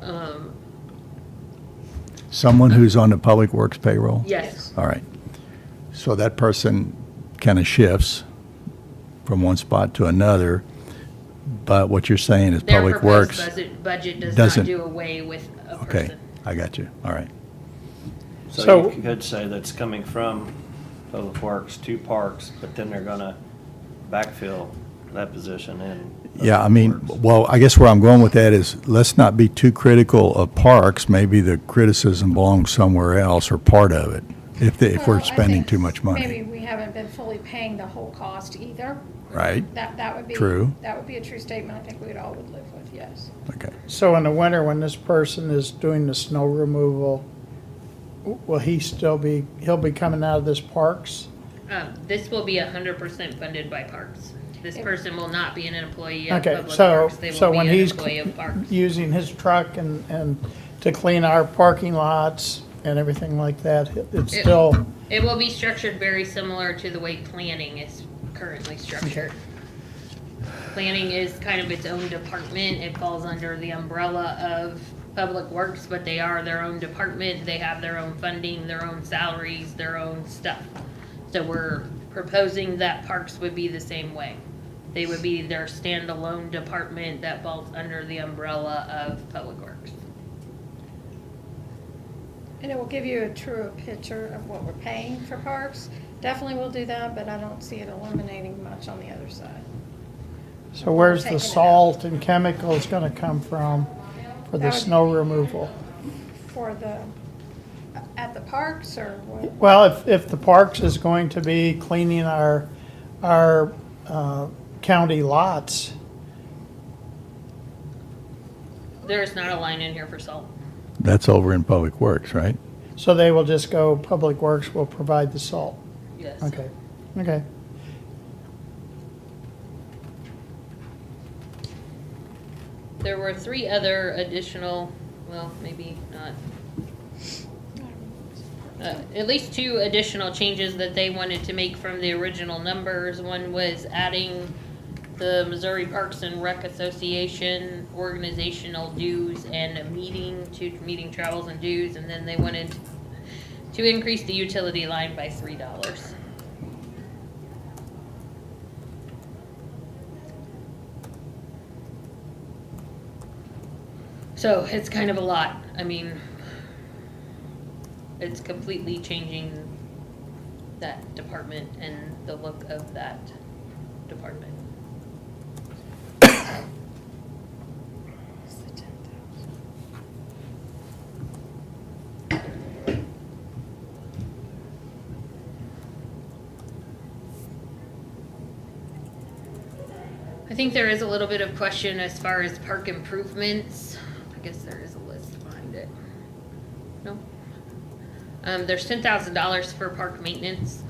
Um, Someone who's on the Public Works payroll? yes, All right. So that person kind of shifts from one spot to another, but what you're saying is their Public proposed Works. budget does doesn't- not do away with a Okay, person. I got you. All right. So So- you could say that's coming from Public Works to Parks, but then they're gonna backfill that position in. Yeah, I mean, Public Works. well, I guess where I'm going with that is, let's not be too critical of parks. Maybe the criticism belongs somewhere else, or part of it, if Well, we're I spending think too much Maybe money, we haven't been fully paying the whole cost either. right? That would be. True. That would be a true statement I think we'd all would live with, yes. Okay. So in the winter, when this person is doing the snow removal, will he still be, he'll be coming out of this parks? This will be 100% funded by Parks. This person will not be an employee of Okay, Public so, Works. They so will when be an he's employee of Parks. using his truck and to clean our parking lots and everything like that, it's It- still, It will be structured very similar to the way planning is currently structured. Planning is kind of its own department. It falls under the umbrella of Public Works, but they are their own department. They have their own funding, their own salaries, their own stuff. So we're proposing that Parks would be the same way. They would be their standalone department that falls under the umbrella of Public Works. And it will give you a truer picture of what we're paying for parks. Definitely will do that, but I don't see it eliminating much on the other side. so where's Taking the it out. salt and chemicals gonna come from for the That would- snow removal? For the, at the parks or what? Well, if the parks is going to be cleaning our county lots, There's not a line in here for salt. That's over in Public Works, right? so they will just go, Public Works will provide the salt. Yes. Okay, okay. There were 3 other additional, well, maybe not. At least 2 additional changes that they wanted to make from the original numbers. One was adding the Missouri Parks and Rec Association organizational dues and a meeting travels and dues, and then they wanted to increase the utility line by $3. So it's kind of a lot. I mean, it's completely changing that department and the look of that department. I think there is a little bit of question as far as park improvements. I guess there is a list behind it. No? There's $10,000 for park maintenance.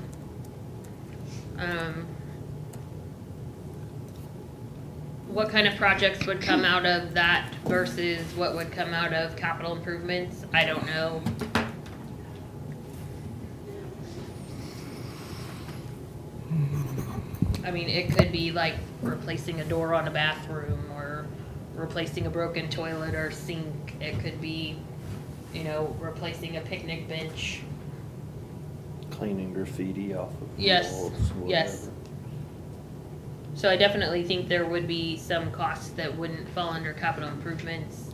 What kind of projects would come out of that versus what would come out of capital improvements? I don't know. I mean, it could be like replacing a door on a bathroom or replacing a broken toilet or sink. It could be, you know, replacing a picnic bench. Cleaning graffiti off of Yes, walls, yes. whatever. So I definitely think there would be some costs that wouldn't fall under capital improvements.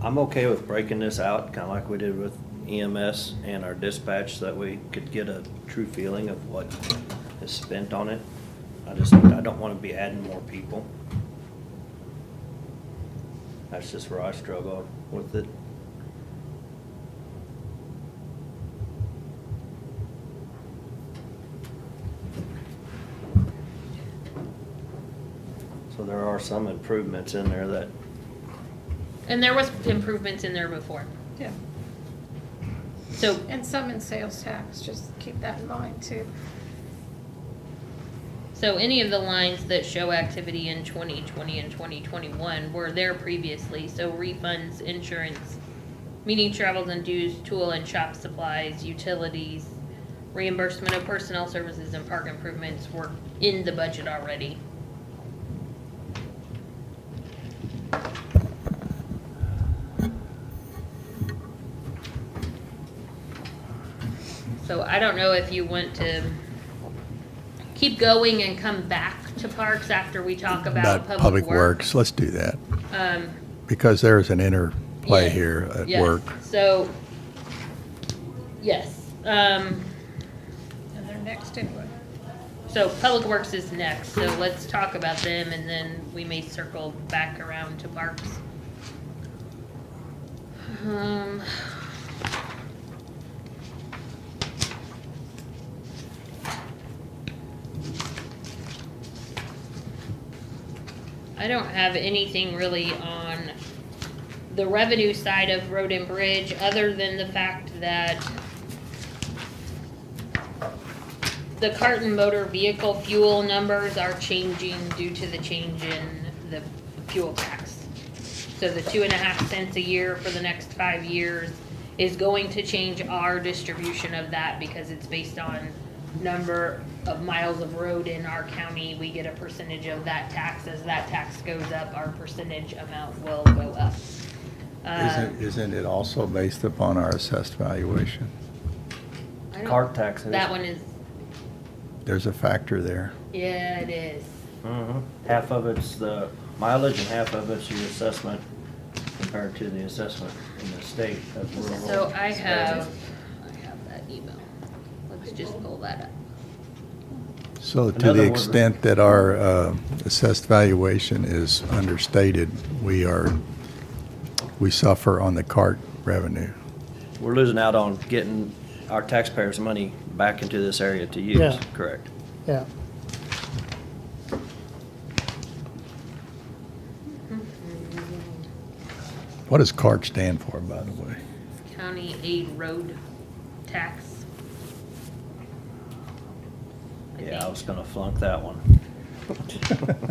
I'm okay with breaking this out, kinda like we did with EMS and our dispatch, so that we could get a true feeling of what is spent on it. I don't wanna be adding more people. That's just where I struggle with it. So there are some improvements in there that, And there was improvements in there before. Yeah. So And some in sales tax, just keep that in mind too. So any of the lines that show activity in 2020 and 2021 were there previously, so refunds, insurance, meeting travels and dues, tool and shop supplies, utilities, reimbursement of personnel services and park improvements were in the budget already. So I don't know if you want to keep going and come back to parks after we talk about public works. Let's do that. Um, Because there's an interplay Yes, here at yes. work. So, yes. And they're next anyway. So Public Works is next, so let's talk about them and then we may circle back around to parks. I don't have anything really on the revenue side of Road and Bridge, other than the fact that the cart and motor vehicle fuel numbers are changing due to the change in the fuel tax. So the 2.5 cents a year for the next 5 years is going to change our distribution of that because it's based on number of miles of road in our county. We get a percentage of that tax. As that tax goes up, our percentage amount will go up. Isn't it also based upon our assessed valuation? I don't- Cart taxes. That one is, There's a factor there. yeah, it is. Half of it's the mileage and half of it's your assessment compared to the assessment in the state of rural. So I have that email. Let's just pull that up. So to Another the one- extent that our assessed valuation is understated, we suffer on the cart revenue. We're losing out on getting our taxpayers' money back into this area to use, Yeah. correct? Yeah. What does CART stand for, by the way? County Aid Road Tax. Yeah, I was gonna flunk that one.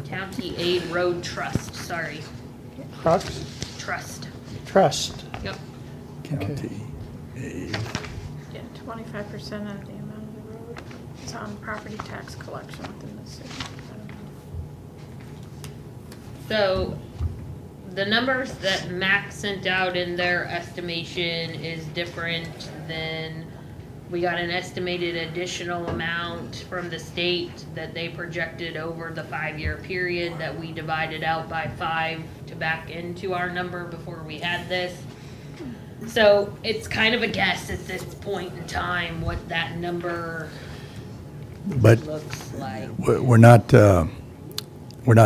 County Aid Road Trust, sorry, Trucks, trust. trust. Yep. County aid. Yeah, 25% of the amount of the road. It's on property tax collection within the city. I don't know. So, the numbers that Mac sent out in their estimation is different than, we got an estimated additional amount from the state that they projected over the 5-year period that we divided out by 5 to back into our number before we had this. So it's kind of a guess at this point in time what that number But looks like. we're not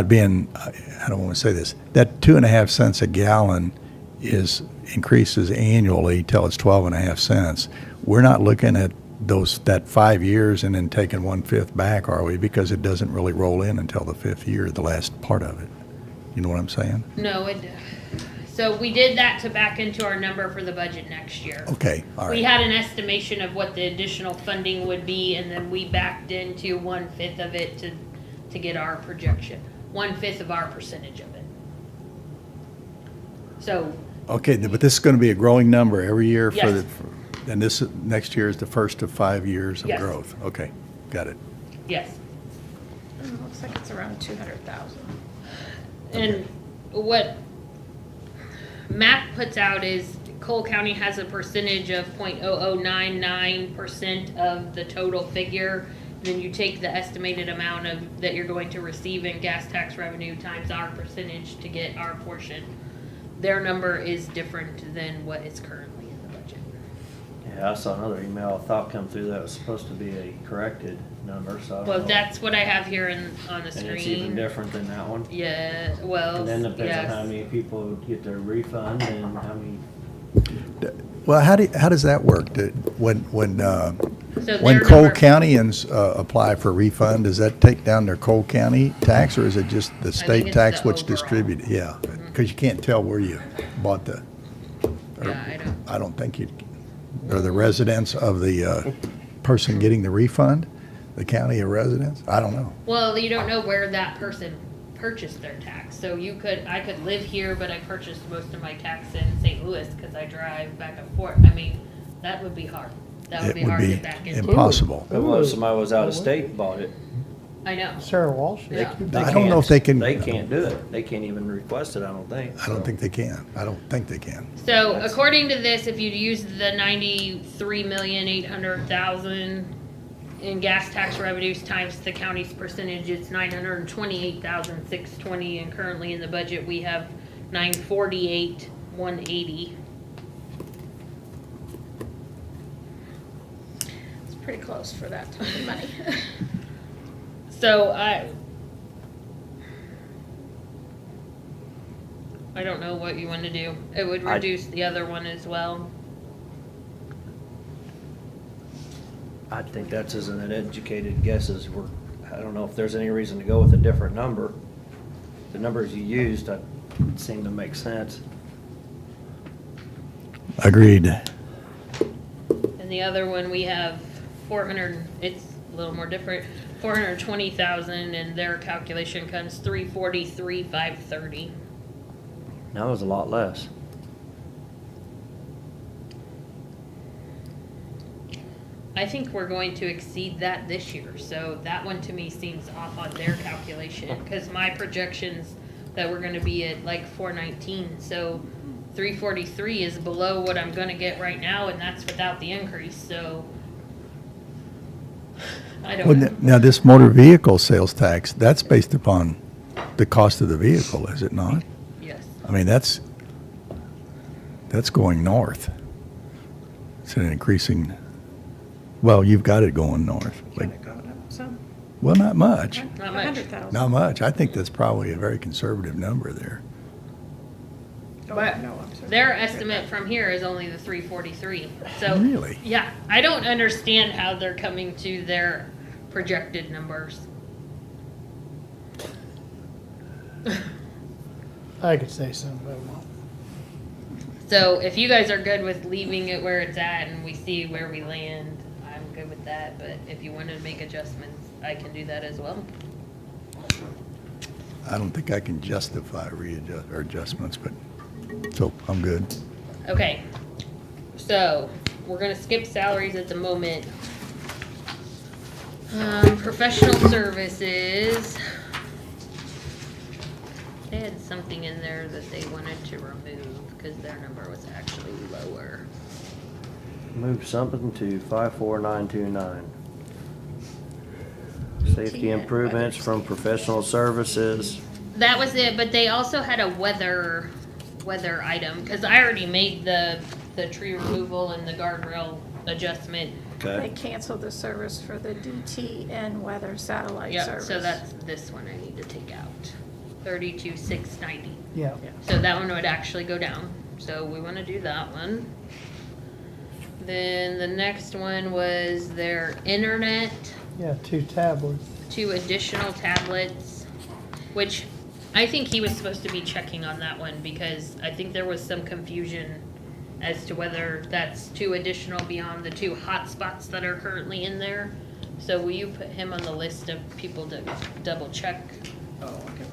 being, I don't want to say this, that 2.5 cents a gallon increases annually till it's 12.5 cents. We're not looking at that 5 years and then taking 1/5 back, are we? Because it doesn't really roll in until the 5th year, the last part of it. You know what I'm saying? No, so we did that to back into our number for the budget next year. Okay, all right. We had an estimation of what the additional funding would be, and then we backed into 1/5 of it to get our projection. 1/5 of our percentage of it. So, Okay, but this is going to be a growing number every year Yes. and this, next year is the first of 5 years of Yes. growth. Okay, got it. yes. It looks like it's around 200,000. And what MAP puts out is Cole County has a percentage of 0.0099% of the total figure. Then you take the estimated amount that you're going to receive in gas tax revenue times our percentage to get our portion. Their number is different than what is currently in the budget. Yeah, I saw another email I thought come through that was supposed to be a corrected number, so I don't Well, know. that's what I have here on the screen. And it's even different than that one? Yeah, well, And then depends on yes. how many people get their refund and how many. Well, how does that work? When So When their Cole number- Countyans apply for refund, does that take down their Cole County tax, or is it just the state it's tax the which overall. distributed? Yeah, because you can't tell where you bought the. or Yeah, I don't think you, or the residents of the person getting the refund, the county of residence? I don't know. Well, you don't know where that person purchased their tax. So I could live here, but I purchased most of my tax in St. Louis because I drive back and forth. I mean, that would be hard. That would It be would hard be to back into. impossible. But what if somebody was out of state and bought it? I know. Sarah Walsh. They- Yeah. they I don't know can't- if they can- They can't do it. They can't even request it, I don't think. I don't think they can. I don't think they can. So according to this, if you'd use the 93,800,000 in gas tax revenues times the county's percentage, it's 928,620, and currently in the budget we have 948,180. It's pretty close for that type of money. So I don't know what you want to do. It would reduce the other one as well. I think that's as an educated guess as I don't know if there's any reason to go with a different number. The numbers you used, seem to make sense. Agreed. And the other one, we have 400, it's a little more different, 420,000, and their calculation comes 343,530. Now it was a lot less. I think we're going to exceed that this year, so that one to me seems off on their calculation, because my projections that we're gonna be at like 419, so 343 is below what I'm gonna get right now, and that's without the increase, so I Well, don't know. now, this motor vehicle sales tax, that's based upon the cost of the vehicle, is it not? Yes. I mean, that's going north. It's an increasing, well, you've got it going north. Like, Some, well, not much. Not much. 100,000. Not much. I think that's probably a very conservative number there. But No, I'm sorry. their estimate from here is only the 343. So Really? yeah, I don't understand how they're coming to their projected numbers. I could say something, but I won't. So if you guys are good with leaving it where it's at and we see where we land, I'm good with that. But if you wanted to make adjustments, I can do that as well. I don't think I can justify adjustments, but, so I'm good. Okay, so we're gonna skip salaries at the moment. Professional services. They had something in there that they wanted to remove because their number was actually lower. Move something to 54929. Safety improvements from professional services. That was it, but they also had a weather item, because I already made the tree removal and the guardrail adjustment. They Okay. canceled the service for the DTN weather satellite Yep, service. so that's this one I need to take out. 32,690. Yeah. So that one would actually go down. So we want to do that one. Then the next one was their internet, Yeah, 2 tablets. 2 additional tablets, which I think he was supposed to be checking on that one because I think there was some confusion as to whether that's 2 additional beyond the 2 hotspots that are currently in there. So will you put him on the list of people to double check? Oh, okay.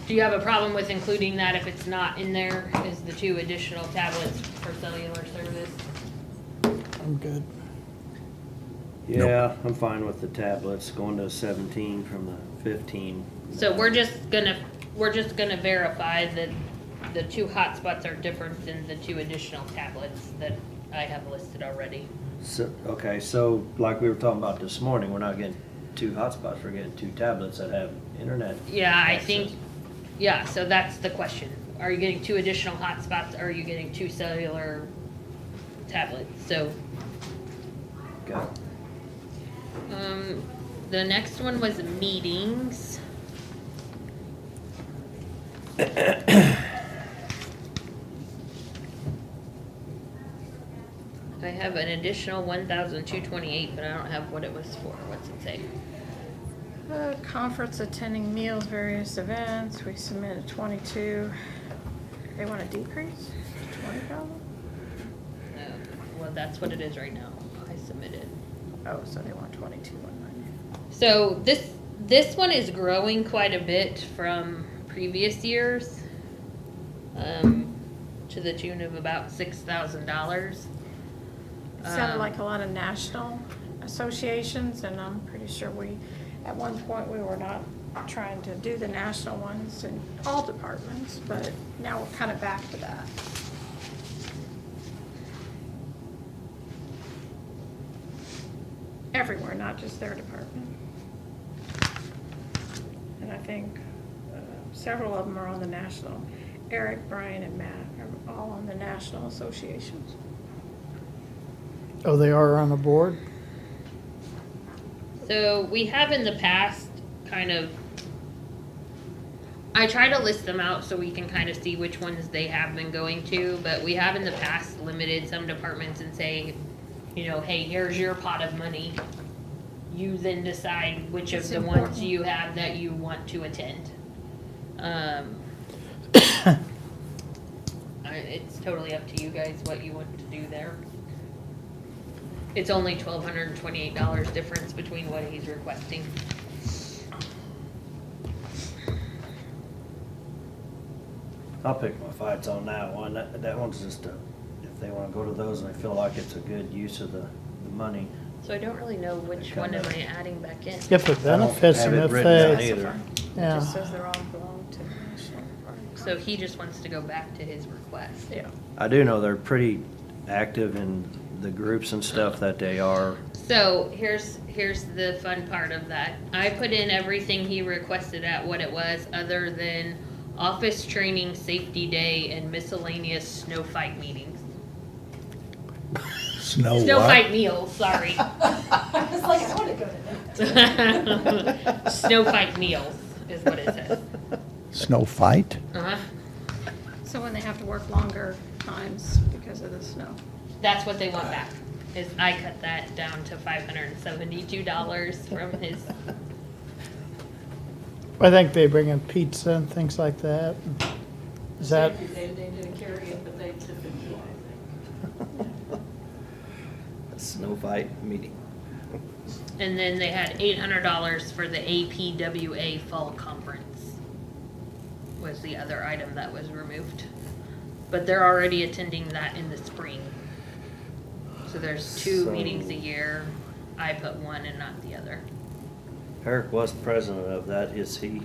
Do you have a problem with including that if it's not in there, is the 2 additional tablets for cellular service? I'm good. Yeah, I'm fine with the tablets, going to 17 from the 15. So we're just gonna verify that the 2 hotspots are different than the 2 additional tablets that I have listed already. So, okay, so like we were talking about this morning, we're not getting 2 hotspots, we're getting 2 tablets that have internet. Yeah, I access. think, yeah, so that's the question. Are you getting 2 additional hotspots, or are you getting 2 cellular tablets? So, Okay. the next one was meetings. I have an additional 1,228, but I don't have what it was for. What's it say? Conference attending meals, various events, we submitted 22. They want a decrease? 20,000? No, well, that's what it is right now. I submitted. Oh, so they want 22,190. So this one is growing quite a bit from previous years, to the tune of about $6,000. Sounded like a lot of national associations, and I'm pretty sure we at one point, we were not trying to do the national ones in all departments, but now we're kind of back to that. Everywhere, not just their department. And I think several of them are on the national. Eric, Brian, and Matt are all on the national associations. Oh, they are on the board? So we have in the past kind of, I try to list them out so we can kind of see which ones they have been going to, but we have in the past limited some departments and say, you know, hey, here's your pot of money. You then decide which of the ones you have that you want to attend. It's totally up to you guys what you want to do there. It's only $1,228 difference between what he's requesting. I'll pick my fights on that one. That one's just if they wanna go to those and they feel like it's a good use of the money. So I don't really know which one am I adding back in. If it benefits them, if they, It yeah. just says they're all belong to the national party. So he just wants to go back to his request. Yeah. I do know they're pretty active in the groups and stuff that they are. So here's the fun part of that. I put in everything he requested at what it was, other than office training, safety day, and miscellaneous snow fight meetings. Snow fight meals, sorry. I was like, I want to go to that. Snow fight meals is what it says. Snow fight? Uh-huh. So when they have to work longer times because of the snow. That's what they want back. Is I cut that down to $572 from his. I think they bring in pizza and things like that. Is that, They didn't carry it, but they took it, I think. A snow fight meeting. And then they had $800 for the APWA Fall Conference. Was the other item that was removed. But they're already attending that in the spring. So there's two So- meetings a year. I put one and not the other. Eric was president of that. Is he,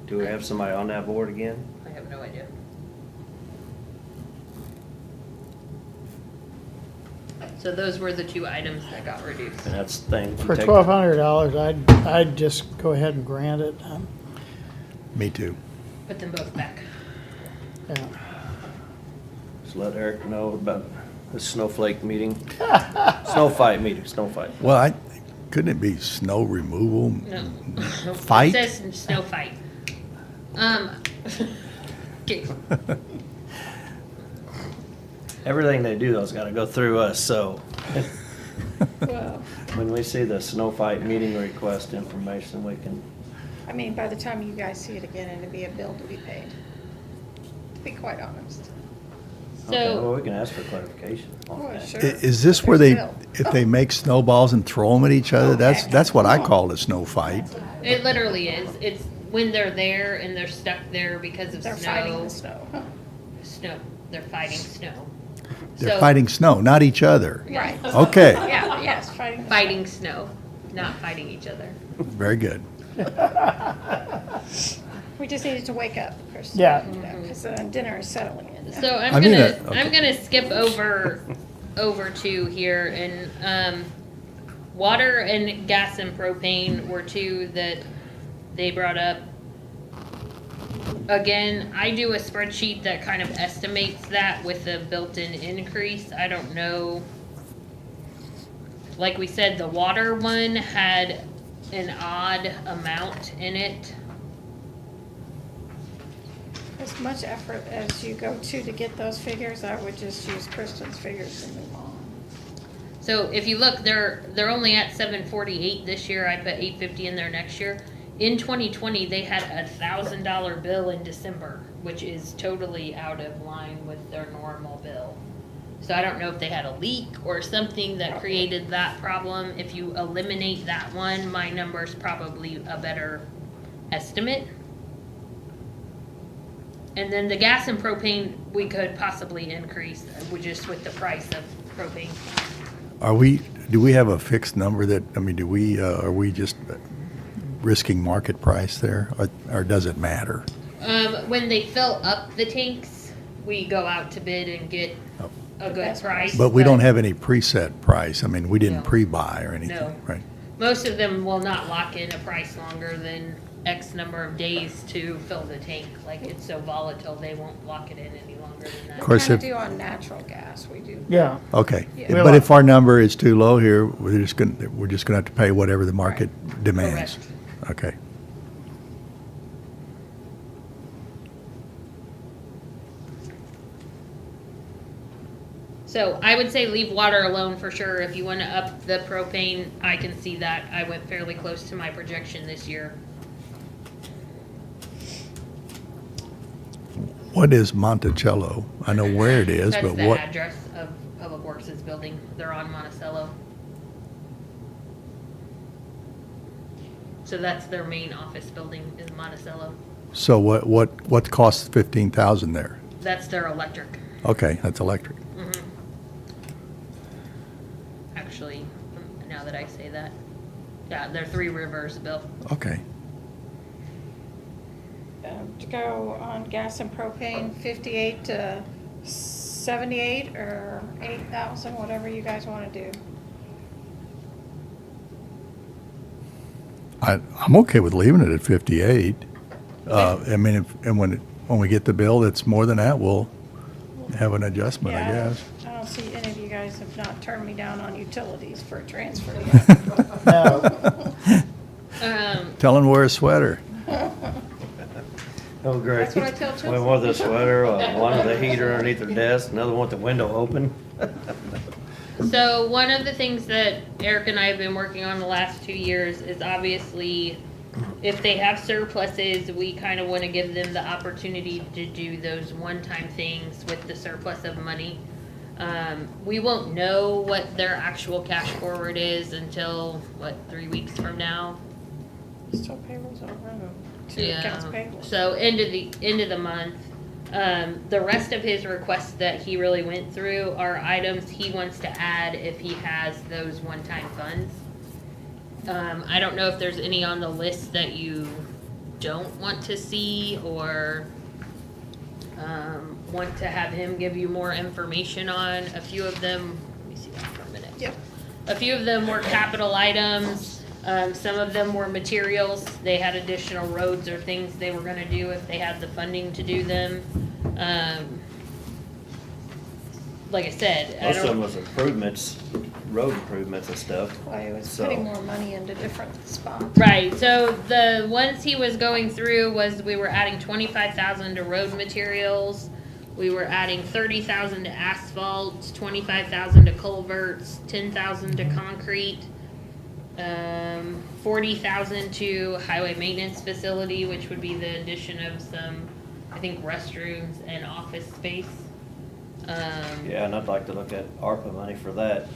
do we have somebody on that board again? I have no idea. So those were the two items that got reduced. And that's the thing. for $1,200, I'd just go ahead and grant it. Me too. Put them both back. Yeah. Just let Eric know about the snowflake meeting. Snow fight meeting, snow fight. Well, couldn't it be snow removal? No. Fight? It says snow fight. Okay. Everything they do though's gotta go through us, so. Well, When we see the snow fight meeting request information, we can, I mean, by the time you guys see it again, it'll be a bill to be paid. To be quite honest. okay, well, So, we can ask for clarification on Oh, that. sure. Is this where they, Still. if they make snowballs and throw them at each other? Okay. That's what I call a snow fight. it literally is. It's when they're there and they're stuck there because of They're snow. fighting the snow. Snow. They're fighting snow. They're So- fighting snow, not each other. Right. Okay, Yeah, yes, fighting. the Fighting snow, not fighting each other. very good. We just needed to wake up, Kristen. Yeah. Because dinner is settling in. now. So I'm I mean, gonna okay. I'm gonna skip over two here, and water and gas and propane were two that they brought up. Again, I do a spreadsheet that kind of estimates that with the built-in increase. I don't know. Like we said, the water one had an odd amount in it. As much effort as you go to get those figures, I would just use Kristen's figures and move on. So if you look, they're only at 748 this year. I put 850 in there next year. In 2020, they had a $1,000 bill in December, which is totally out of line with their normal bill. So I don't know if they had a leak or something that created that problem. If you eliminate that one, my number's probably a better estimate. And then the gas and propane, we could possibly increase, just with the price of propane. Do we have a fixed number that, I mean, are we just risking market price there, or does it matter? When they fill up the tanks, we go out to bid and get a good price. But we don't have any preset price. I mean, we didn't No. pre-buy or anything, No. right? Most of them will not lock in a price longer than X number of days to fill the tank. Like, it's so volatile, they won't lock it in any longer than that. Of course, Kind if, of do on natural gas, we do. Yeah. okay. Yeah. But if our number is too low here, we're just gonna have to pay whatever the market demands. Correct. Okay. So I would say leave water alone for sure. If you want to up the propane, I can see that. I went fairly close to my projection this year. What is Monticello? I know where it is, That's but the what? address of Public Works' building. They're on Monticello. So that's their main office building is Monticello. So what costs 15,000 there? That's their electric. Okay, that's electric. Actually, now that I say that. Yeah, they're Three Rivers bill. Okay. To go on gas and propane, 58 to 78 or 8,000, whatever you guys want to do. I'm okay with leaving it at 58. I mean, when we get the bill that's more than that, we'll have an adjustment, I Yeah, guess. I don't see any of you guys have not turned me down on utilities for a transfer yet. No. Tell him to wear a sweater. Oh, great. That's what I tell children. One with a sweater, one with a heater underneath their desk, another one with the window open. So one of the things that Eric and I have been working on the last 2 years is obviously if they have surpluses, we kind of want to give them the opportunity to do those one-time things with the surplus of money. We won't know what their actual cash forward is until, 3 weeks from now? Still payrolls over, two accounts payable. So end of the month. The rest of his requests that he really went through are items he wants to add if he has those one-time funds. I don't know if there's any on the list that you don't want to see or want to have him give you more information on. A few of them, let me see that for a minute. Yep. A few of them were capital items. Some of them were materials. They had additional roads or things they were gonna do if they had the funding to do them. Like I said, I Most of them don't, was improvements, road improvements and stuff. Well, he was So- putting more money into different spots. right, so the ones he was going through was we were adding 25,000 to road materials. We were adding 30,000 to asphalt, 25,000 to culverts, 10,000 to concrete. 40,000 to highway maintenance facility, which would be the addition of some, I think, restrooms and office space. Yeah, and I'd like to look at ARPA money for that,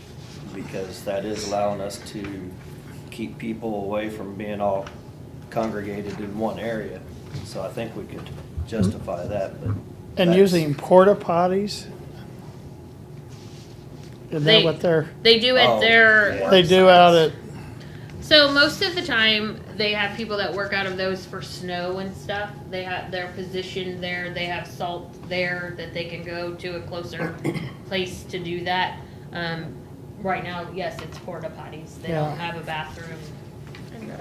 because that is allowing us to keep people away from being all congregated in one area. So I think we could justify that, but. And that's- using porta potties? Isn't They- that what they're, They do Oh, it there. yeah. they do out at, So most of the time, they have people that work out of those for snow and stuff. They're positioned there. They have salt there that they can go to a closer place to do that. Right now, yes, it's porta potties. They don't Yeah. have a bathroom. And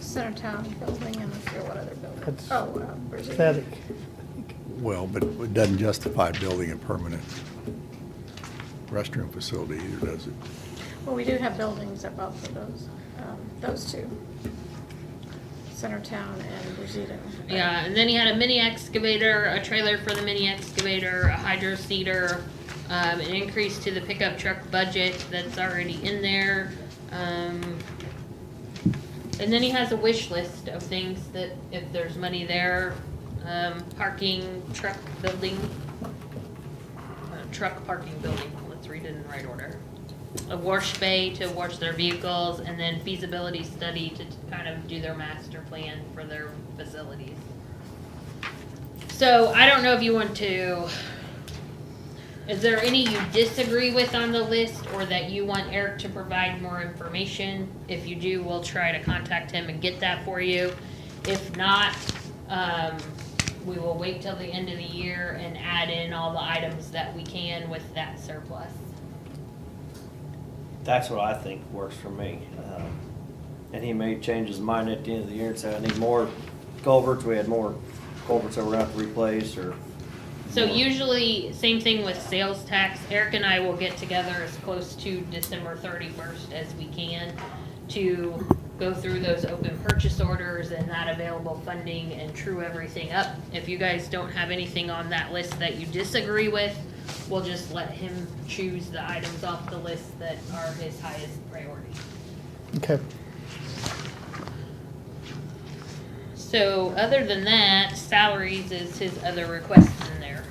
Centertown building and I forget what other building. That's Brazilian. pathetic. Well, but it doesn't justify building a permanent restroom facility either, does it? Well, we do have buildings at both of those two. Centertown and Brazilian. Yeah, and then he had a mini excavator, a trailer for the mini excavator, a hydro seeder, an increase to the pickup truck budget that's already in there. And then he has a wish list of things that if there's money there, parking, truck building, truck parking building, let's read it in the right order. A wash bay to wash their vehicles, and then feasibility study to kind of do their master plan for their facilities. So I don't know if you want to Is there any you disagree with on the list or that you want Eric to provide more information? If you do, we'll try to contact him and get that for you. If not, we will wait till the end of the year and add in all the items that we can with that surplus. That's what I think works for me. And he may change his mind at the end of the year and say, I need more culverts, we had more culverts that we're gonna have to replace, or. So usually, same thing with sales tax. Eric and I will get together as close to December 31st as we can to go through those open purchase orders and that available funding and true everything up. If you guys don't have anything on that list that you disagree with, we'll just let him choose the items off the list that are his highest priority. Okay. So other than that, salaries is his other requests in there.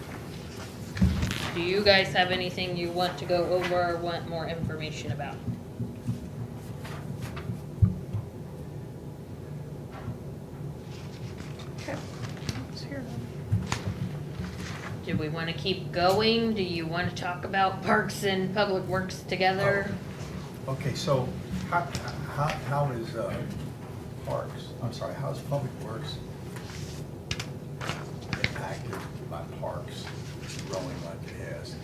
Do you guys have anything you want to go over or want more information about? Okay. Let's hear them. Do we want to keep going? Do you want to talk about parks and public works together? Okay, so how is parks, I'm sorry, how is public works impacted by parks growing like it has?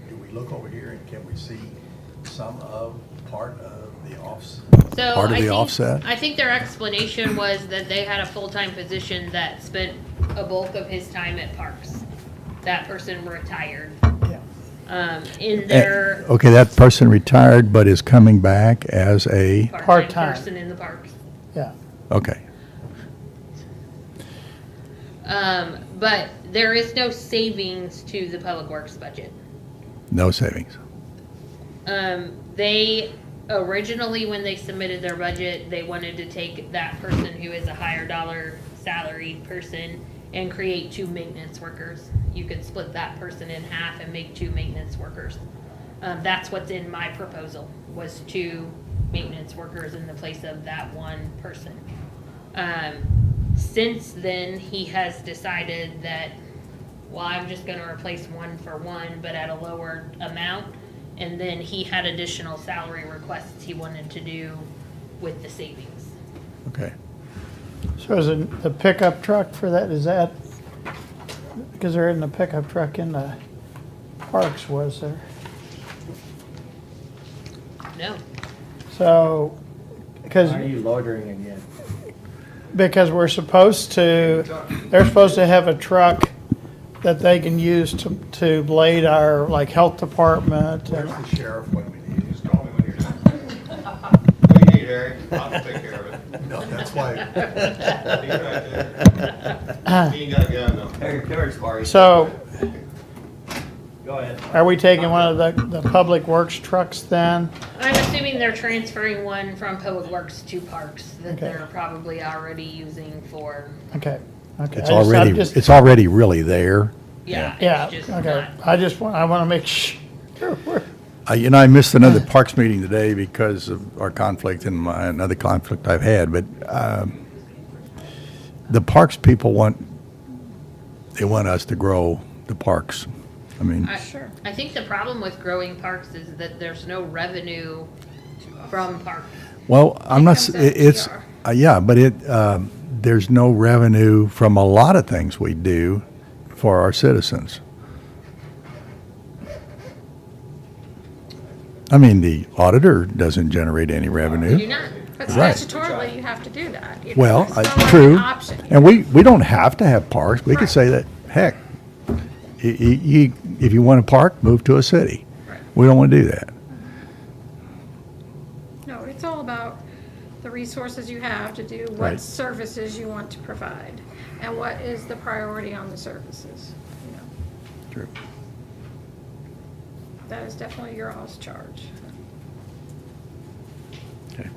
Do we look over here and can we see some of, part of the offset? So Part of I the think- offset? I think their explanation was that they had a full-time position that spent a bulk of his time at parks. That person retired. In their Okay, that person retired but is coming back as a, part-time Part-time. person in the parks. Yeah. okay. But there is no savings to the public works budget. No savings. They originally, when they submitted their budget, they wanted to take that person who is a higher dollar salaried person and create 2 maintenance workers. You could split that person in half and make 2 maintenance workers. That's what's in my proposal, was 2 maintenance workers in the place of that 1 person. Since then, he has decided that, well, I'm just gonna replace 1 for 1, but at a lower amount. And then he had additional salary requests he wanted to do with the savings. Okay. So is it the pickup truck for that, is that, because there isn't a pickup truck in the parks, was there? No. So, because. Why are you loitering again? Because we're supposed to, they're supposed to have a truck that they can use to blade our, like, health department. Where's and- the sheriff when we need him? Just call me when you're done. What do you need, Harry? I'll take care of it. No, that's why. He's right there. He ain't got a gun though. Harry Carey's party. So, Go ahead. are we taking one of the public works trucks then? I'm assuming they're transferring 1 from Public Works to Parks that Okay. they're probably already using for, Okay, okay. It's I just- I'm already, just- it's already really there. yeah, Yeah, it's just okay. not. I want to make sure. You know, I missed another parks meeting today because of our conflict and another conflict I've had, but the parks people they want us to grow the parks. I mean, I think the problem with growing parks is that there's no revenue from parks. well, I'm not, comes out of it's, PR. yeah, but there's no revenue from a lot of things we do for our citizens. I mean, the auditor doesn't generate any revenue. Do not. But Right. statutorily, you have to do that. You know, Well, it's not like true. an option. And we don't have to have parks. We could Right. say that, heck, if you want a park, move to a city. Right. We don't want to do that. No, it's all about the resources you have to do Right. what services you want to provide and what is the priority on the services. You know, True. that is definitely your all's charge. Okay.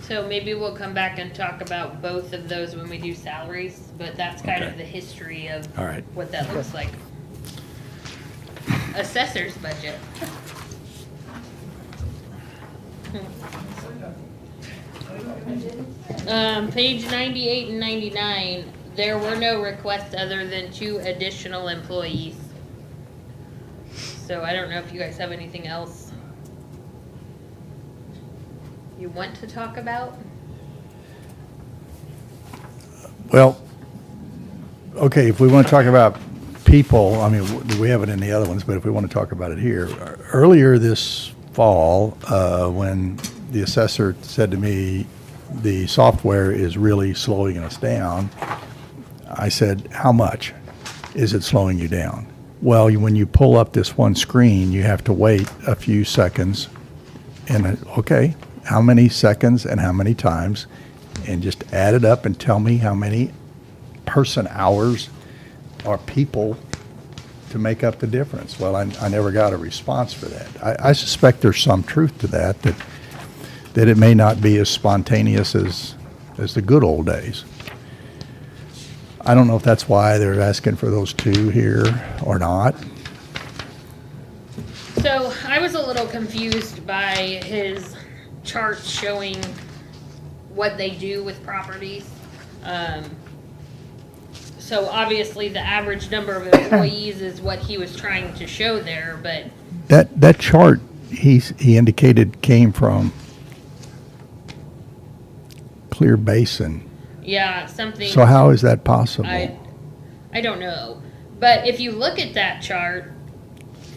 So maybe we'll come back and talk about both of those when we do salaries, but that's kind of Okay. the history of All right. what that looks like. Assessor's budget. Page 98 and 99, there were no requests other than 2 additional employees. So I don't know if you guys have anything else you want to talk about? Well, okay, if we want to talk about people, I mean, we have it in the other ones, but if we want to talk about it here, earlier this fall, when the assessor said to me, the software is really slowing us down, I said, how much is it slowing you down? Well, when you pull up this one screen, you have to wait a few seconds. And okay, how many seconds and how many times? And just add it up and tell me how many person hours or people to make up the difference. Well, I never got a response for that. I suspect there's some truth to that it may not be as spontaneous as the good old days. I don't know if that's why they're asking for those two here or not. So I was a little confused by his chart showing what they do with properties. So obviously the average number of employees is what he was trying to show there, but That chart he indicated came from Clear Basin. yeah, something. So how is that possible? I don't know. But if you look at that chart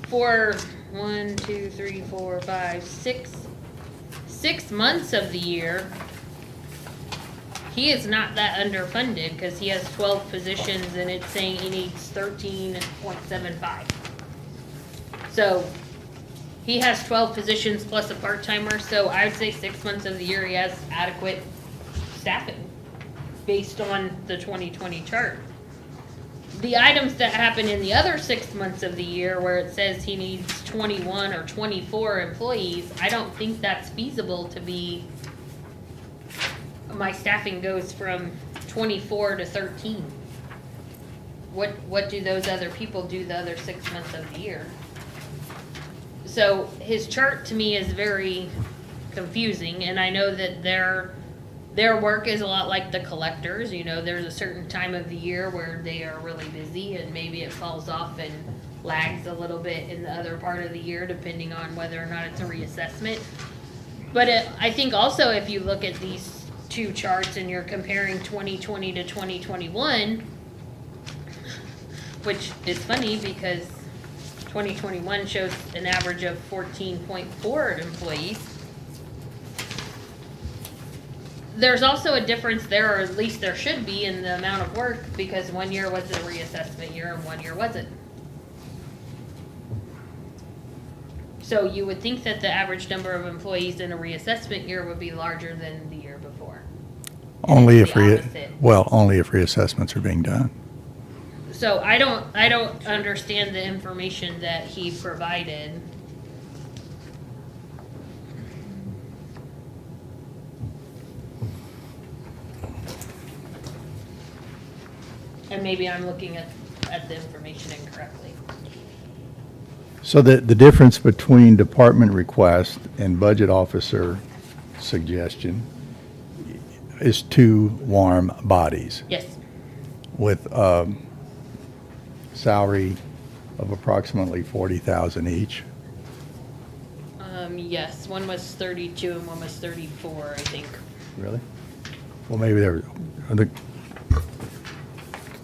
for 1, 2, 3, 4, 5, 6 months of the year, he is not that underfunded because he has 12 positions and it's saying he needs 13.75. So he has 12 positions plus a part-timer, so I would say 6 months of the year he has adequate staffing based on the 2020 chart. The items that happen in the other 6 months of the year where it says he needs 21 or 24 employees, I don't think that's feasible to be, my staffing goes from 24 to 13. What do those other people do the other 6 months of the year? So his chart to me is very confusing, and I know that their work is a lot like the collectors. You know, there's a certain time of the year where they are really busy and maybe it falls off and lags a little bit in the other part of the year depending on whether or not it's a reassessment. But I think also if you look at these two charts and you're comparing 2020 to 2021, which is funny because 2021 shows an average of 14.4 employees. There's also a difference there, or at least there should be, in the amount of work because one year was a reassessment year and one year wasn't. So you would think that the average number of employees in a reassessment year would be larger than the year before. Only if opposite. only if reassessments are being done. So I don't understand the information that he provided. And maybe I'm looking at the information incorrectly. So the difference between department request and budget officer suggestion is two warm bodies Yes. with salary of approximately 40,000 each. Yes, one was 32 and one was 34, I think. Really? Well, maybe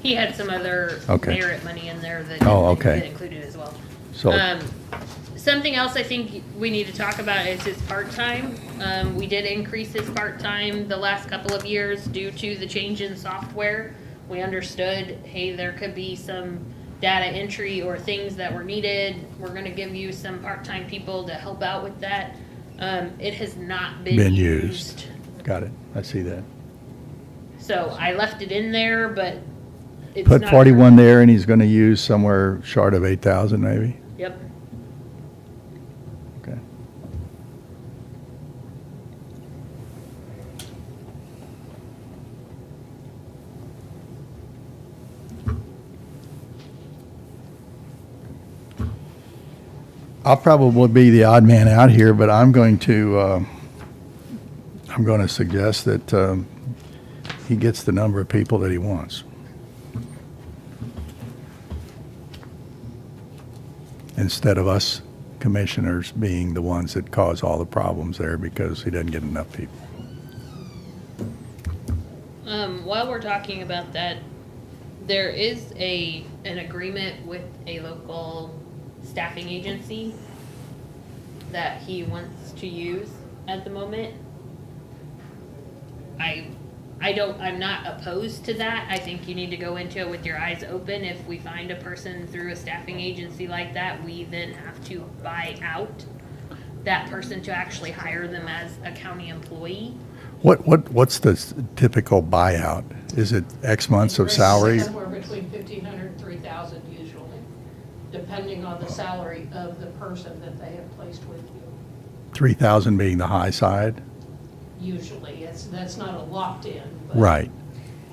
He had some other Okay. merit money in there that okay. that included as well. So Something else I think we need to talk about is his part-time. We did increase his part-time the last couple of years due to the change in software. We understood, hey, there could be some data entry or things that were needed. We're gonna give you some part-time people to help out with that. It has not been used. Got it. I see that. So I left it in there, but it's Put not. 41 there, and he's going to use somewhere short of 8,000 maybe? Yep. Okay. I'll probably be the odd man out here, but I'm going to suggest that he gets the number of people that he wants. instead of us commissioners being the ones that cause all the problems there because he doesn't get enough people. While we're talking about that, there is an agreement with a local staffing agency that he wants to use at the moment. I'm not opposed to that. I think you need to go into it with your eyes open. If we find a person through a staffing agency like that, we then have to buy out that person to actually hire them as a county employee. What's the typical buyout? Is it X months of salary? Somewhere between 1,500 and 3,000 usually, depending on the salary of the person that they have placed with you. 3,000 being the high side? Usually, that's not a locked in. But Right.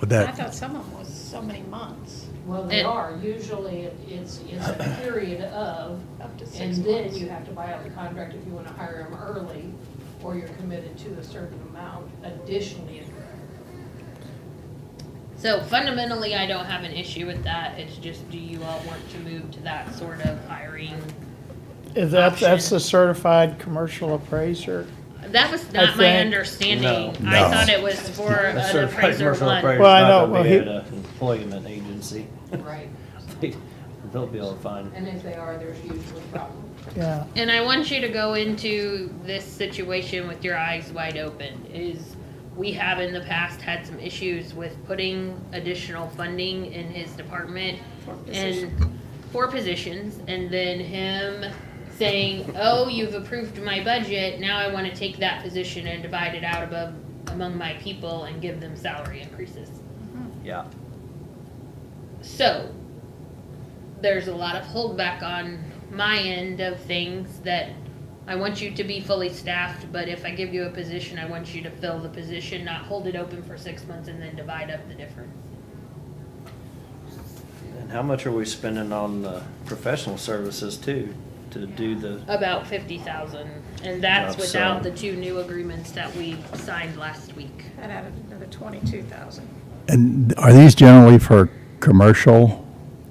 Would I that, thought some of them was so many months. Well, they are. Usually, it's a period of, Up to 6 and then months. you have to buy out the contract if you want to hire them early, or you're committed to a certain amount additionally. So fundamentally, I don't have an issue with that. It's just, do you all want to move to that sort of hiring? That's option? the certified commercial appraiser. That was I not my think- understanding. No. I No. thought it was for A an certified appraiser commercial one. appraiser's Well, I not know, gonna well, be he- at an employment agency. Right. They'll be able to find. And if they are, there's usually problems. Yeah. And I want you to go into this situation with your eyes wide open. We have in the past had some issues with putting additional funding in his department and for positions, and then him saying, "Oh, you've approved my budget. Now I want to take that position and divide it out among my people and give them salary increases." Yeah. So there's a lot of holdback on my end of things that I want you to be fully staffed, but if I give you a position, I want you to fill the position, not hold it open for 6 months and then divide up the difference. And how much are we spending on professional services too, to do the, About 50,000, and that's Yeah, without so- the 2 new agreements that we signed last week. That added another 22,000. and are these generally for commercial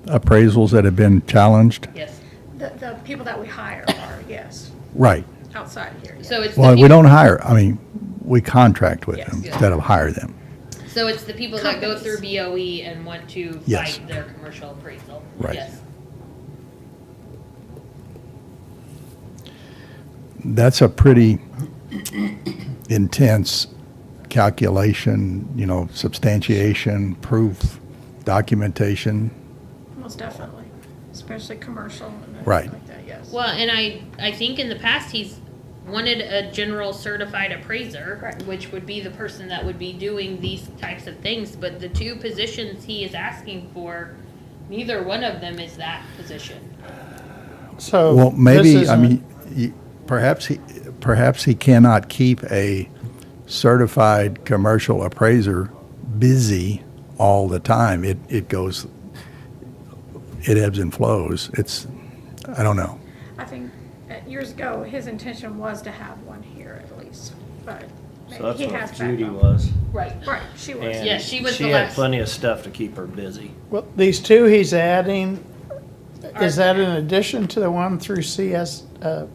appraisals that have been challenged? Yes. The people that we hire are, yes, Right. outside here. yes. So it's the Well, we peop- don't hire, I mean, we contract with Yes. them Yeah. instead of hire them. So it's the people that go through Companies. BOE and want to Yes. fight their commercial appraisal. Right. Yes. That's a pretty intense calculation, substantiation, proof, documentation. Most definitely, especially commercial and everything Right. like that, yes. Well, and I think in the past, he's wanted a general certified appraiser, Correct. which would be the person that would be doing these types of things, but the 2 positions he is asking for, neither one of them is that position. So. Well, this maybe, I isn't- mean, perhaps he cannot keep a certified commercial appraiser busy all the time. It ebbs and flows. I don't know. I think years ago, his intention was to have one here at least, but so that's he what has Judy backup. was. Right. Right, she was. And Yeah, she was she the had last- plenty of stuff to keep her busy. Well, these 2 he's adding, is that in addition to the one through CNS I or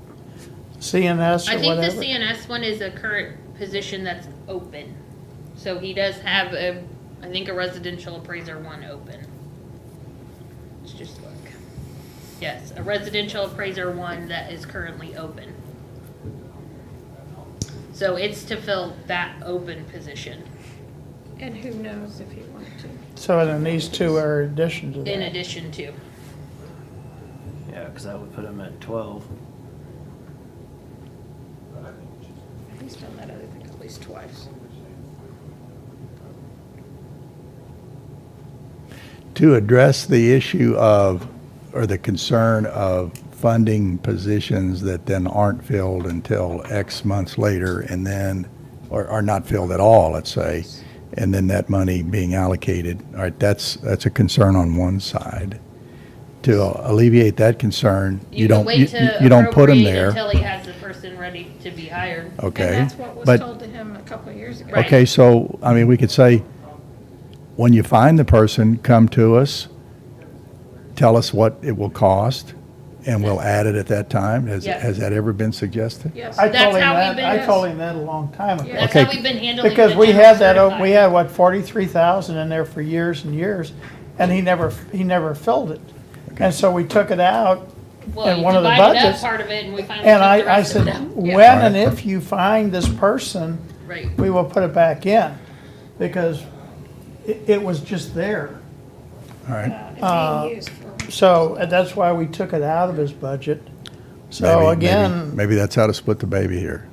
think the whatever? CNS one is a current position that's open. So he does have I think a residential appraiser 1 open. Let's just look. Yes, a residential appraiser 1 that is currently open. So it's to fill that open position, And who knows if he wanted to. So then these 2 are in addition to that. in addition to. Yeah, because that would put him at 12. He's done that, I think, at least twice. To address the issue of, or the concern of funding positions that then aren't filled until X months later and then, or are not filled at all, let's say, and then that money being allocated, all right, that's a concern on one side. To alleviate that concern, you can don't, wait you to you don't put them appropriate there. until he has the person ready to be hired. Okay. And that's what was but- told to him a couple of years ago. Right. Okay, so, I mean, we could say, when you find the person, come to us, tell us what it will cost, and we'll add it at that time? Has Yes. that ever been suggested? Yes. I That's told him how we've that, been- I told him that a long time ago. That's Okay. how we've been handling Because the we general had that, certified. we had what, 43,000 in there for years and years, and he never filled it. And so we took it out Well, in you one of the divided up budgets. part of it, and we finally And took the I rest of said, it out. Yeah. when and if you find this person, Right. we will put it back in, because it was just there. All right. Being used for. So that's why we took it out of his budget. So again, Maybe that's how to split the baby here.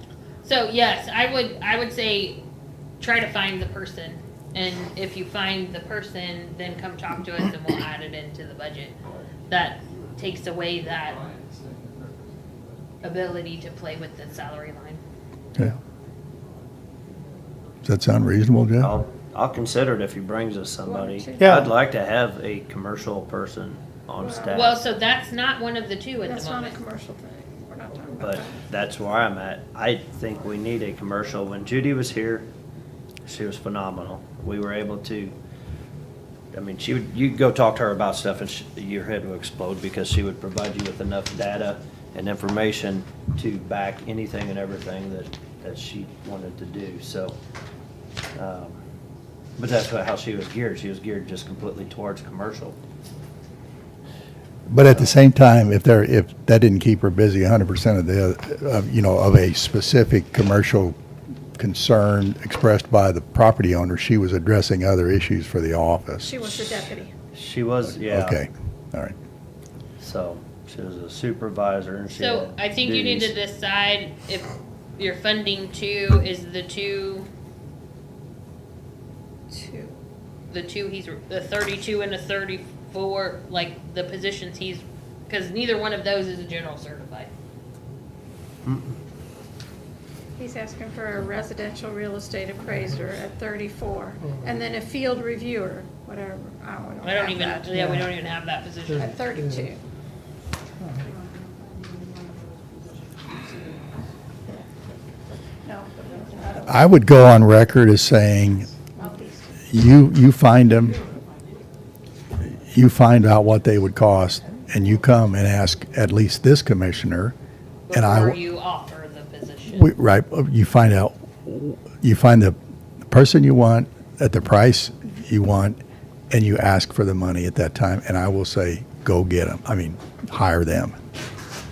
So yes, I would say, try to find the person, and if you find the person, then come talk to us and we'll add it into the budget. That takes away that ability to play with the salary line. Yeah. Does that sound reasonable, Jeff? I'll consider it if he brings us somebody. Yeah. I'd like to have a commercial person on staff. Well, so that's not one of the two at That's the not a moment. commercial thing. We're not talking about But that. that's where I'm at. I think we need a commercial. When Judy was here, she was phenomenal. We were able to, I mean, you'd go talk to her about stuff and your head would explode, because she would provide you with enough data and information to back anything and everything that she wanted to do. So, but that's how she was geared. She was geared just completely towards commercial. But at the same time, if that didn't keep her busy 100% of a specific commercial concern expressed by the property owner, she was addressing other issues for the office. She was the deputy. She was, yeah. Okay, all right. So she was a supervisor and she So had I think you need to duties. decide if you're funding two, is the two, the 32 and the 34, like the positions because neither one of those is a general certified. He's asking for a residential real estate appraiser at 34, and then a field reviewer, whatever. I don't even, have that. yeah, we don't even have that position. At 32. No. I would go on record as saying, you find them, you find out what they would cost, and you come and ask at least this commissioner, and Before you offer the position. Right, you find the person you want at the price you want, and you ask for the money at that time, and I will say, go get them. I mean, hire them.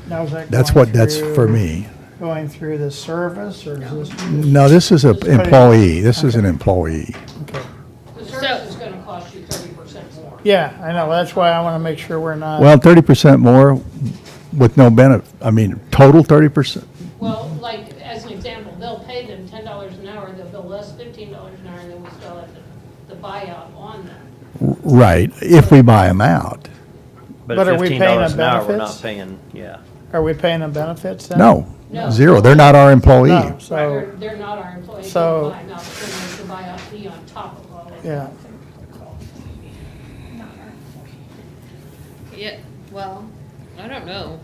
now is that That's going that's for through- me. Going through the service, or is this? No, this is an Just put it- employee. This is an employee. Okay. The service is gonna cost you 30% more. Yeah, I know, that's why I want to make sure we're not. Well, 30% more with no benefit. I mean, total 30%. Well, like, as an example, they'll pay them $10 an hour, they'll bill us $15 an hour, and then we still have the buyout on them. Right, if we buy them out. But But at are we paying $15 them an hour, we're not benefits? paying, yeah. Are we paying them benefits then? No, No. zero. They're not our employee. No, so, They're not our employees, so- they'll buy them out, but then there's the buyout fee on top of all of it. yeah. Yeah, well, I don't know.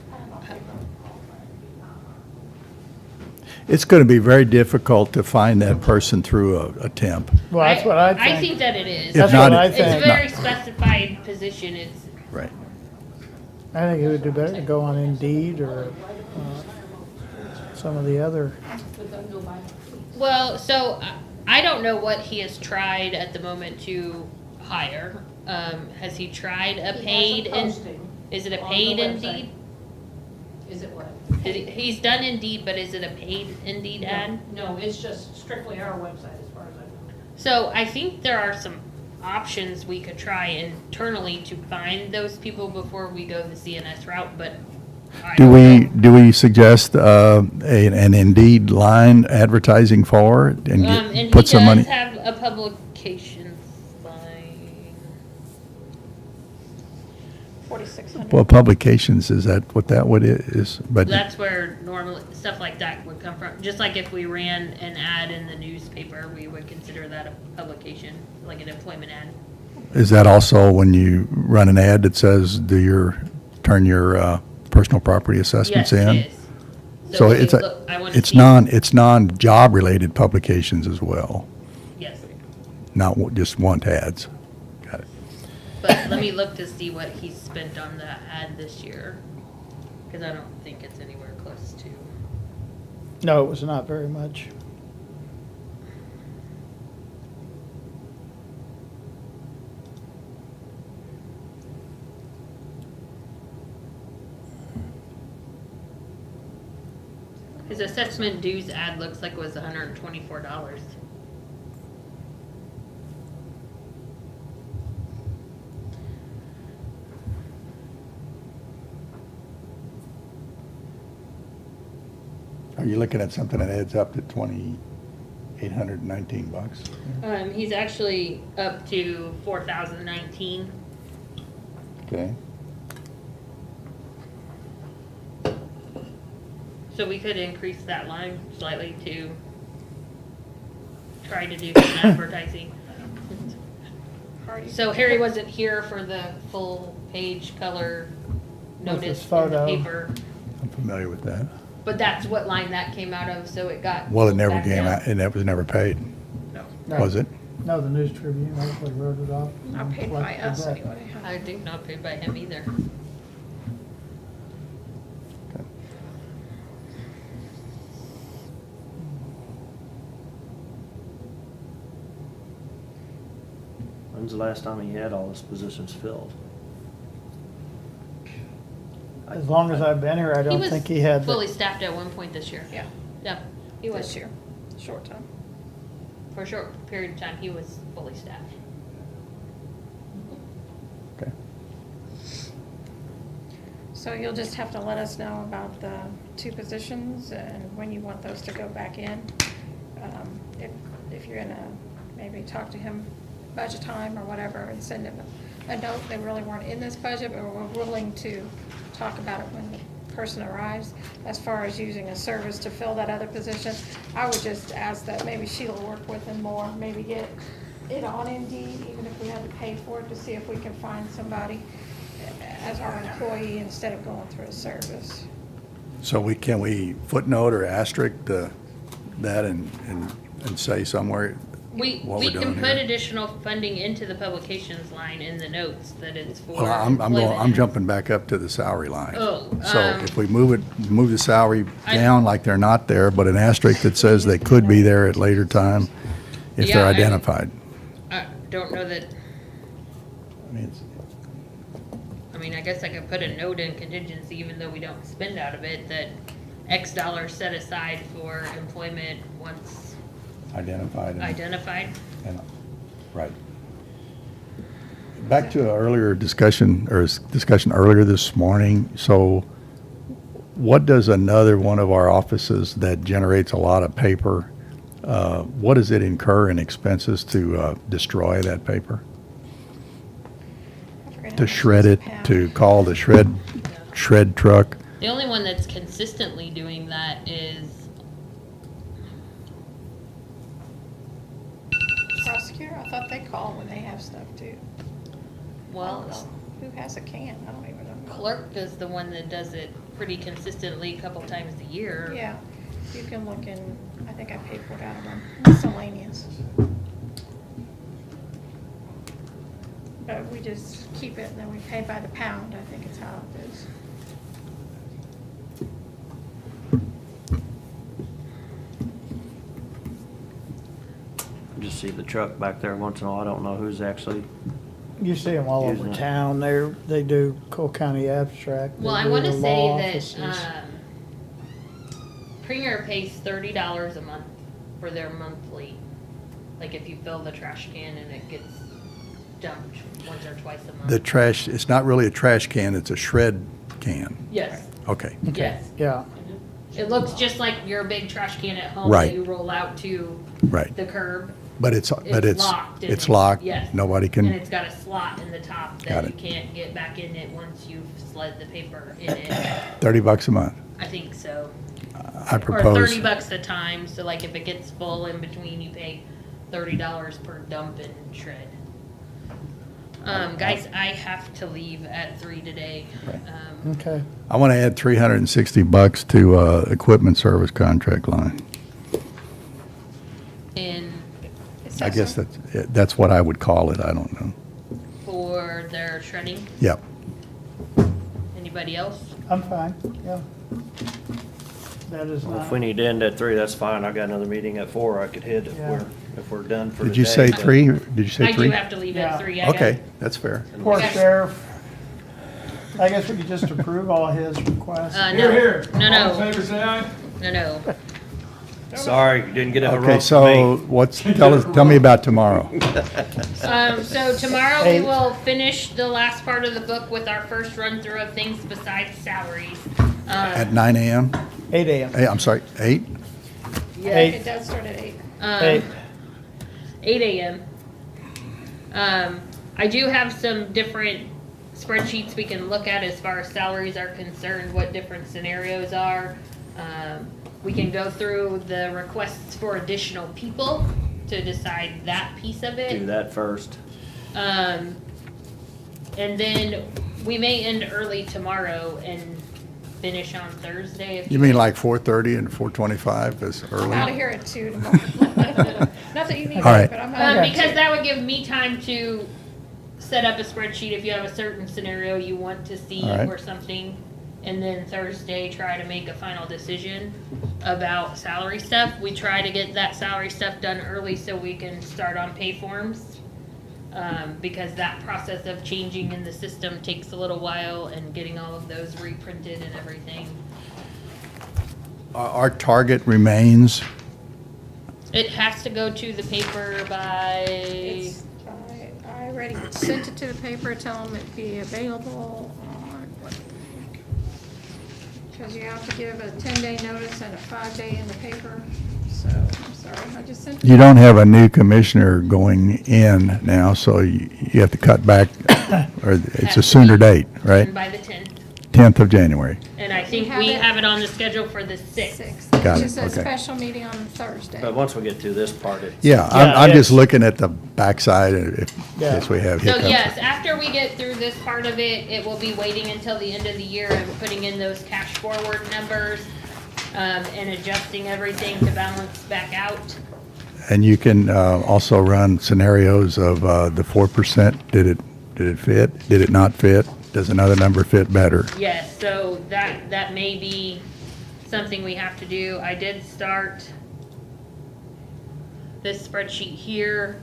It's going to be very difficult to find that person through a temp. Well, that's what I I think. think that it is. If That's not, what I It's think. a very specified position, it's, Right. I think it would do better to go on Indeed or some of the other. But then no buyout fee. well, so I don't know what he has tried at the moment to hire. Has he tried a paid, He has a posting is it a on paid the Indeed? website. Is it what? He's done Indeed, but is it a paid Indeed ad? No, it's just strictly our website as far as I know. So I think there are some options we could try internally to find those people before we go the CNS route, but I Do don't know. we suggest an Indeed line advertising for it and And he put some money? does have a publications line. 4,600. Well, publications, is that what that would is? But That's where normally stuff like that would come from. Just like if we ran an ad in the newspaper, we would consider that a publication, like an employment ad. is that also when you run an ad that says, turn your personal property assessments Yes, in? it is. So when you it's look- I wanna it's see- non-job related publications as well, Yes, not just want ads. Got it. but let me look to see what he spent on the ad this year. Cause I don't think it's anywhere close to. No, it was not very much. His assessment dues ad looks like it was $124. Are you looking at something that adds up to $2,819? He's actually up to 4,019. Okay. So we could increase that line slightly to try to do some advertising. So Harry wasn't here for the full page color With notice his in the photo. paper, I'm familiar with that. but that's what line that came out of, so it got. Well, it never back came down. out, it was never paid, No. was it? No, the News Tribune actually wrote it off. Not paid by Collected us that. anyway. I think not paid by him either. When's the last time he had all his positions filled? As long as I've been here, I don't think he had. Fully staffed at one point this year. Yeah, Yeah, he was. this year, short time. For a short period of time, he was fully staffed. Okay. So you'll just have to let us know about the 2 positions and when you want those to go back in. If you're gonna maybe talk to him budget time or whatever and send him a note, they really weren't in this budget, but we're willing to talk about it when the person arrives. As far as using a service to fill that other position, I would just ask that maybe Sheila work with him more, maybe get it on Indeed, even if we had to pay for it, to see if we can find somebody as our employee instead of going through a service. So can we footnote or asterisk that and say somewhere We what we're can doing put here? additional funding into the publications line in the notes that it's for. Well, I'm employment. jumping back up to the salary line. Oh, So if we move the salary down like they're not there, but an asterisk that says they could be there at later time if Yeah, they're I mean- identified. I don't know that, I mean, I guess I could put a note in contingency, even though we don't spend out of it, that X dollars set aside for employment once identified. identified. Right. Back to an earlier discussion earlier this morning. So what does another one of our offices that generates a lot of paper, what does it incur in expenses to destroy that paper? I forget how To much shred it's it, a pound. to call the shred truck? The only one that's consistently doing that is, Prosecutor, I thought they call when they have stuff too. I well, don't know. Who has a can? I don't even know. Clerk is the one that does it pretty consistently a couple times a year. Yeah, you can look in, I think I paid for it out of them, miscellaneous. But we just keep it and then we pay by the pound, I think is how it is. Just see the truck back there once in a while. I don't know who's actually, You see them all Using over it. town. They do Cole County Abstract. they Well, I do want the to law say offices. that Premier pays $30 a month for their monthly. Like if you fill the trash can and it gets dumped once or twice a month. The trash, it's not really a trash can, it's a shred can. Yes, Okay. yes. Yeah, It looks just like your big trash can at home Right. that you roll out to Right. the curb. But it's locked. and it's locked. Yes. Nobody And can, it's got a slot in the top Got that you it. can't get back in it once you've slid the paper in it. $30 a month. I think so. I Or propose. $30 a time, so like if it gets full in between, you pay $30 per dump and shred. Guys, I have to leave at 3 today. okay. I want to add $360 to equipment service contract line. And I guess that's what I would call it. I don't know. for their shredding, Yep. anybody else? I'm fine, yeah. That is Well, not. if we need to end at 3, that's fine. I've got another meeting at 4 I could hit Yeah. if we're done for the day. Did you say but- 3? Did you say I 3? do have to leave Yeah. at 3. Okay, that's fair. Poor Okay. sheriff. I guess we could just approve all his requests. No. Here, here. No. All in favor, say aye. No. Sorry, you didn't get a Okay, heroic so tell me about tomorrow. So tomorrow we Eight. will finish the last part of the book with our first run through of things besides salaries. At 9 a.m.? 8 a.m. Hey, I'm sorry, 8? Yeah, Eight. it does start at 8. 8. 8 a.m. I do have some different spreadsheets we can look at as far as salaries are concerned, what different scenarios are. We can go through the requests for additional people to decide that piece of it. Do that first. And then we may end early tomorrow and finish on Thursday. If You mean like 4:30 and 4:25 is I'm early? out of here at 2 tomorrow. Not that you need All right. it, but I'm out. Because that would give me time to set up a spreadsheet if you have a certain scenario you want to see All right. or something. And then Thursday, try to make a final decision about salary stuff. We try to get that salary stuff done early so we can start on pay forms. Because that process of changing in the system takes a little while and getting all of those reprinted and everything. Our target remains, It has to go to the paper by, I already sent it to the paper, tell them it'd be available on, because you have to give a 10-day notice and a 5-day in the paper. So, I'm sorry, I just sent it. you don't have a new commissioner going in now, so you have to cut back, or it's a sooner date, right? By the 10th. 10th of January. And I think have we it- have it on the schedule for the 6th. Got It's it, just a okay. special meeting on Thursday. But once we get through this part, it's. Yeah, Yeah, I'm just it's- looking at the backside in Yeah. case we have So hiccups. yes, after we get through this part of it, it will be waiting until the end of the year and putting in those cash forward numbers, and adjusting everything to balance back out. And you can also run scenarios of the 4%. Did it fit? Did it not fit? Does another number fit better? Yes, so that may be something we have to do. I did start this spreadsheet here,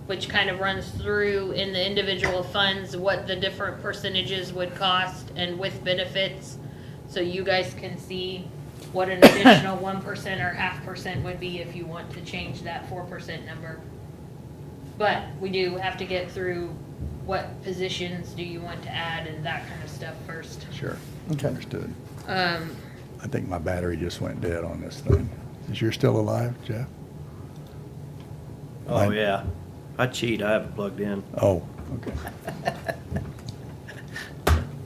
which kind of runs through in the individual funds what the different percentages would cost and with benefits. So you guys can see what an additional 1% or 0.5% would be if you want to change that 4% number. But we do have to get through what positions do you want to add and that kind of stuff first. Sure. Okay. Understood. Um, I think my battery just went dead on this thing. Is yours still alive, Jeff? Oh, Mine- yeah. I cheat. I have it plugged in. Oh, okay.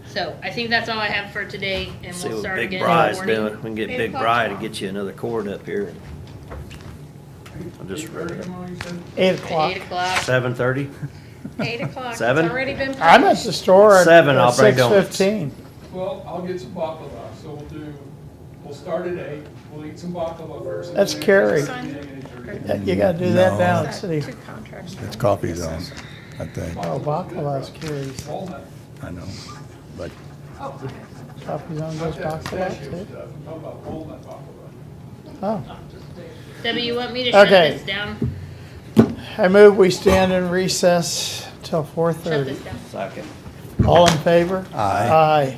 So I think that's all I have for today, and See we'll what start Big again in the Bry's morning. doing. We can get 8 Big o'clock Bry to tomorrow. get you another cord up here. I'll just read it. 8 o'clock. 8 o'clock. 7:30? 8 o'clock, it's 7? already been published. I'm at the store at 7, I'll bring donuts. 6:15. Well, I'll get some baklava, so we'll start at 8, we'll eat some baklava first. and That's then Carrie. it's 8:30. You gotta do that No. down at Is City. that 2 contracts? It's coffee zone, I think. Oh, baklava's Carrie's. Walnut. I know, but Coffee zone does Not that baklava pistachio too. stuff, I'm talking about walnut baklava. Oh. Debbie, you want me to shut Okay. this down? I move we stand in recess till Shut 4:30. this down. Second. All in favor? Aye. Aye.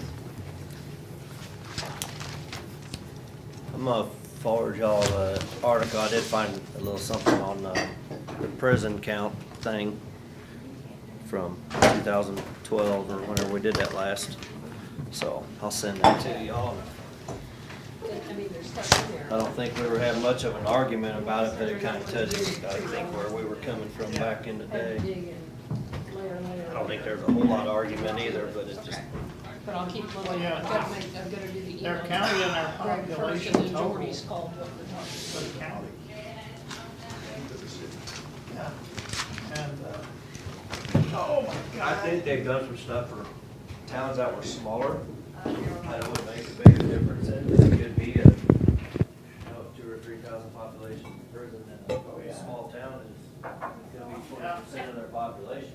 I'm gonna forward y'all the article. I did find a little something on the prison count thing from 2012 or whenever we did that last. So I'll send that to y'all. I don't think we were having much of an argument about it, but it kind of touches, I think, where we were coming from back in the day. I don't think there's a whole lot of argument either, but it's just, But I'll keep looking, Yeah. I've gotta do the email. Their county and their Greg first, population and then total. Jordy's called what we're talking For the county. Yeah. And, oh my I think they've done some stuff for towns that were smaller. That would make a bigger difference. It could be a, 2,000 or 3,000 population prison in a small town is gonna be 20% of their population.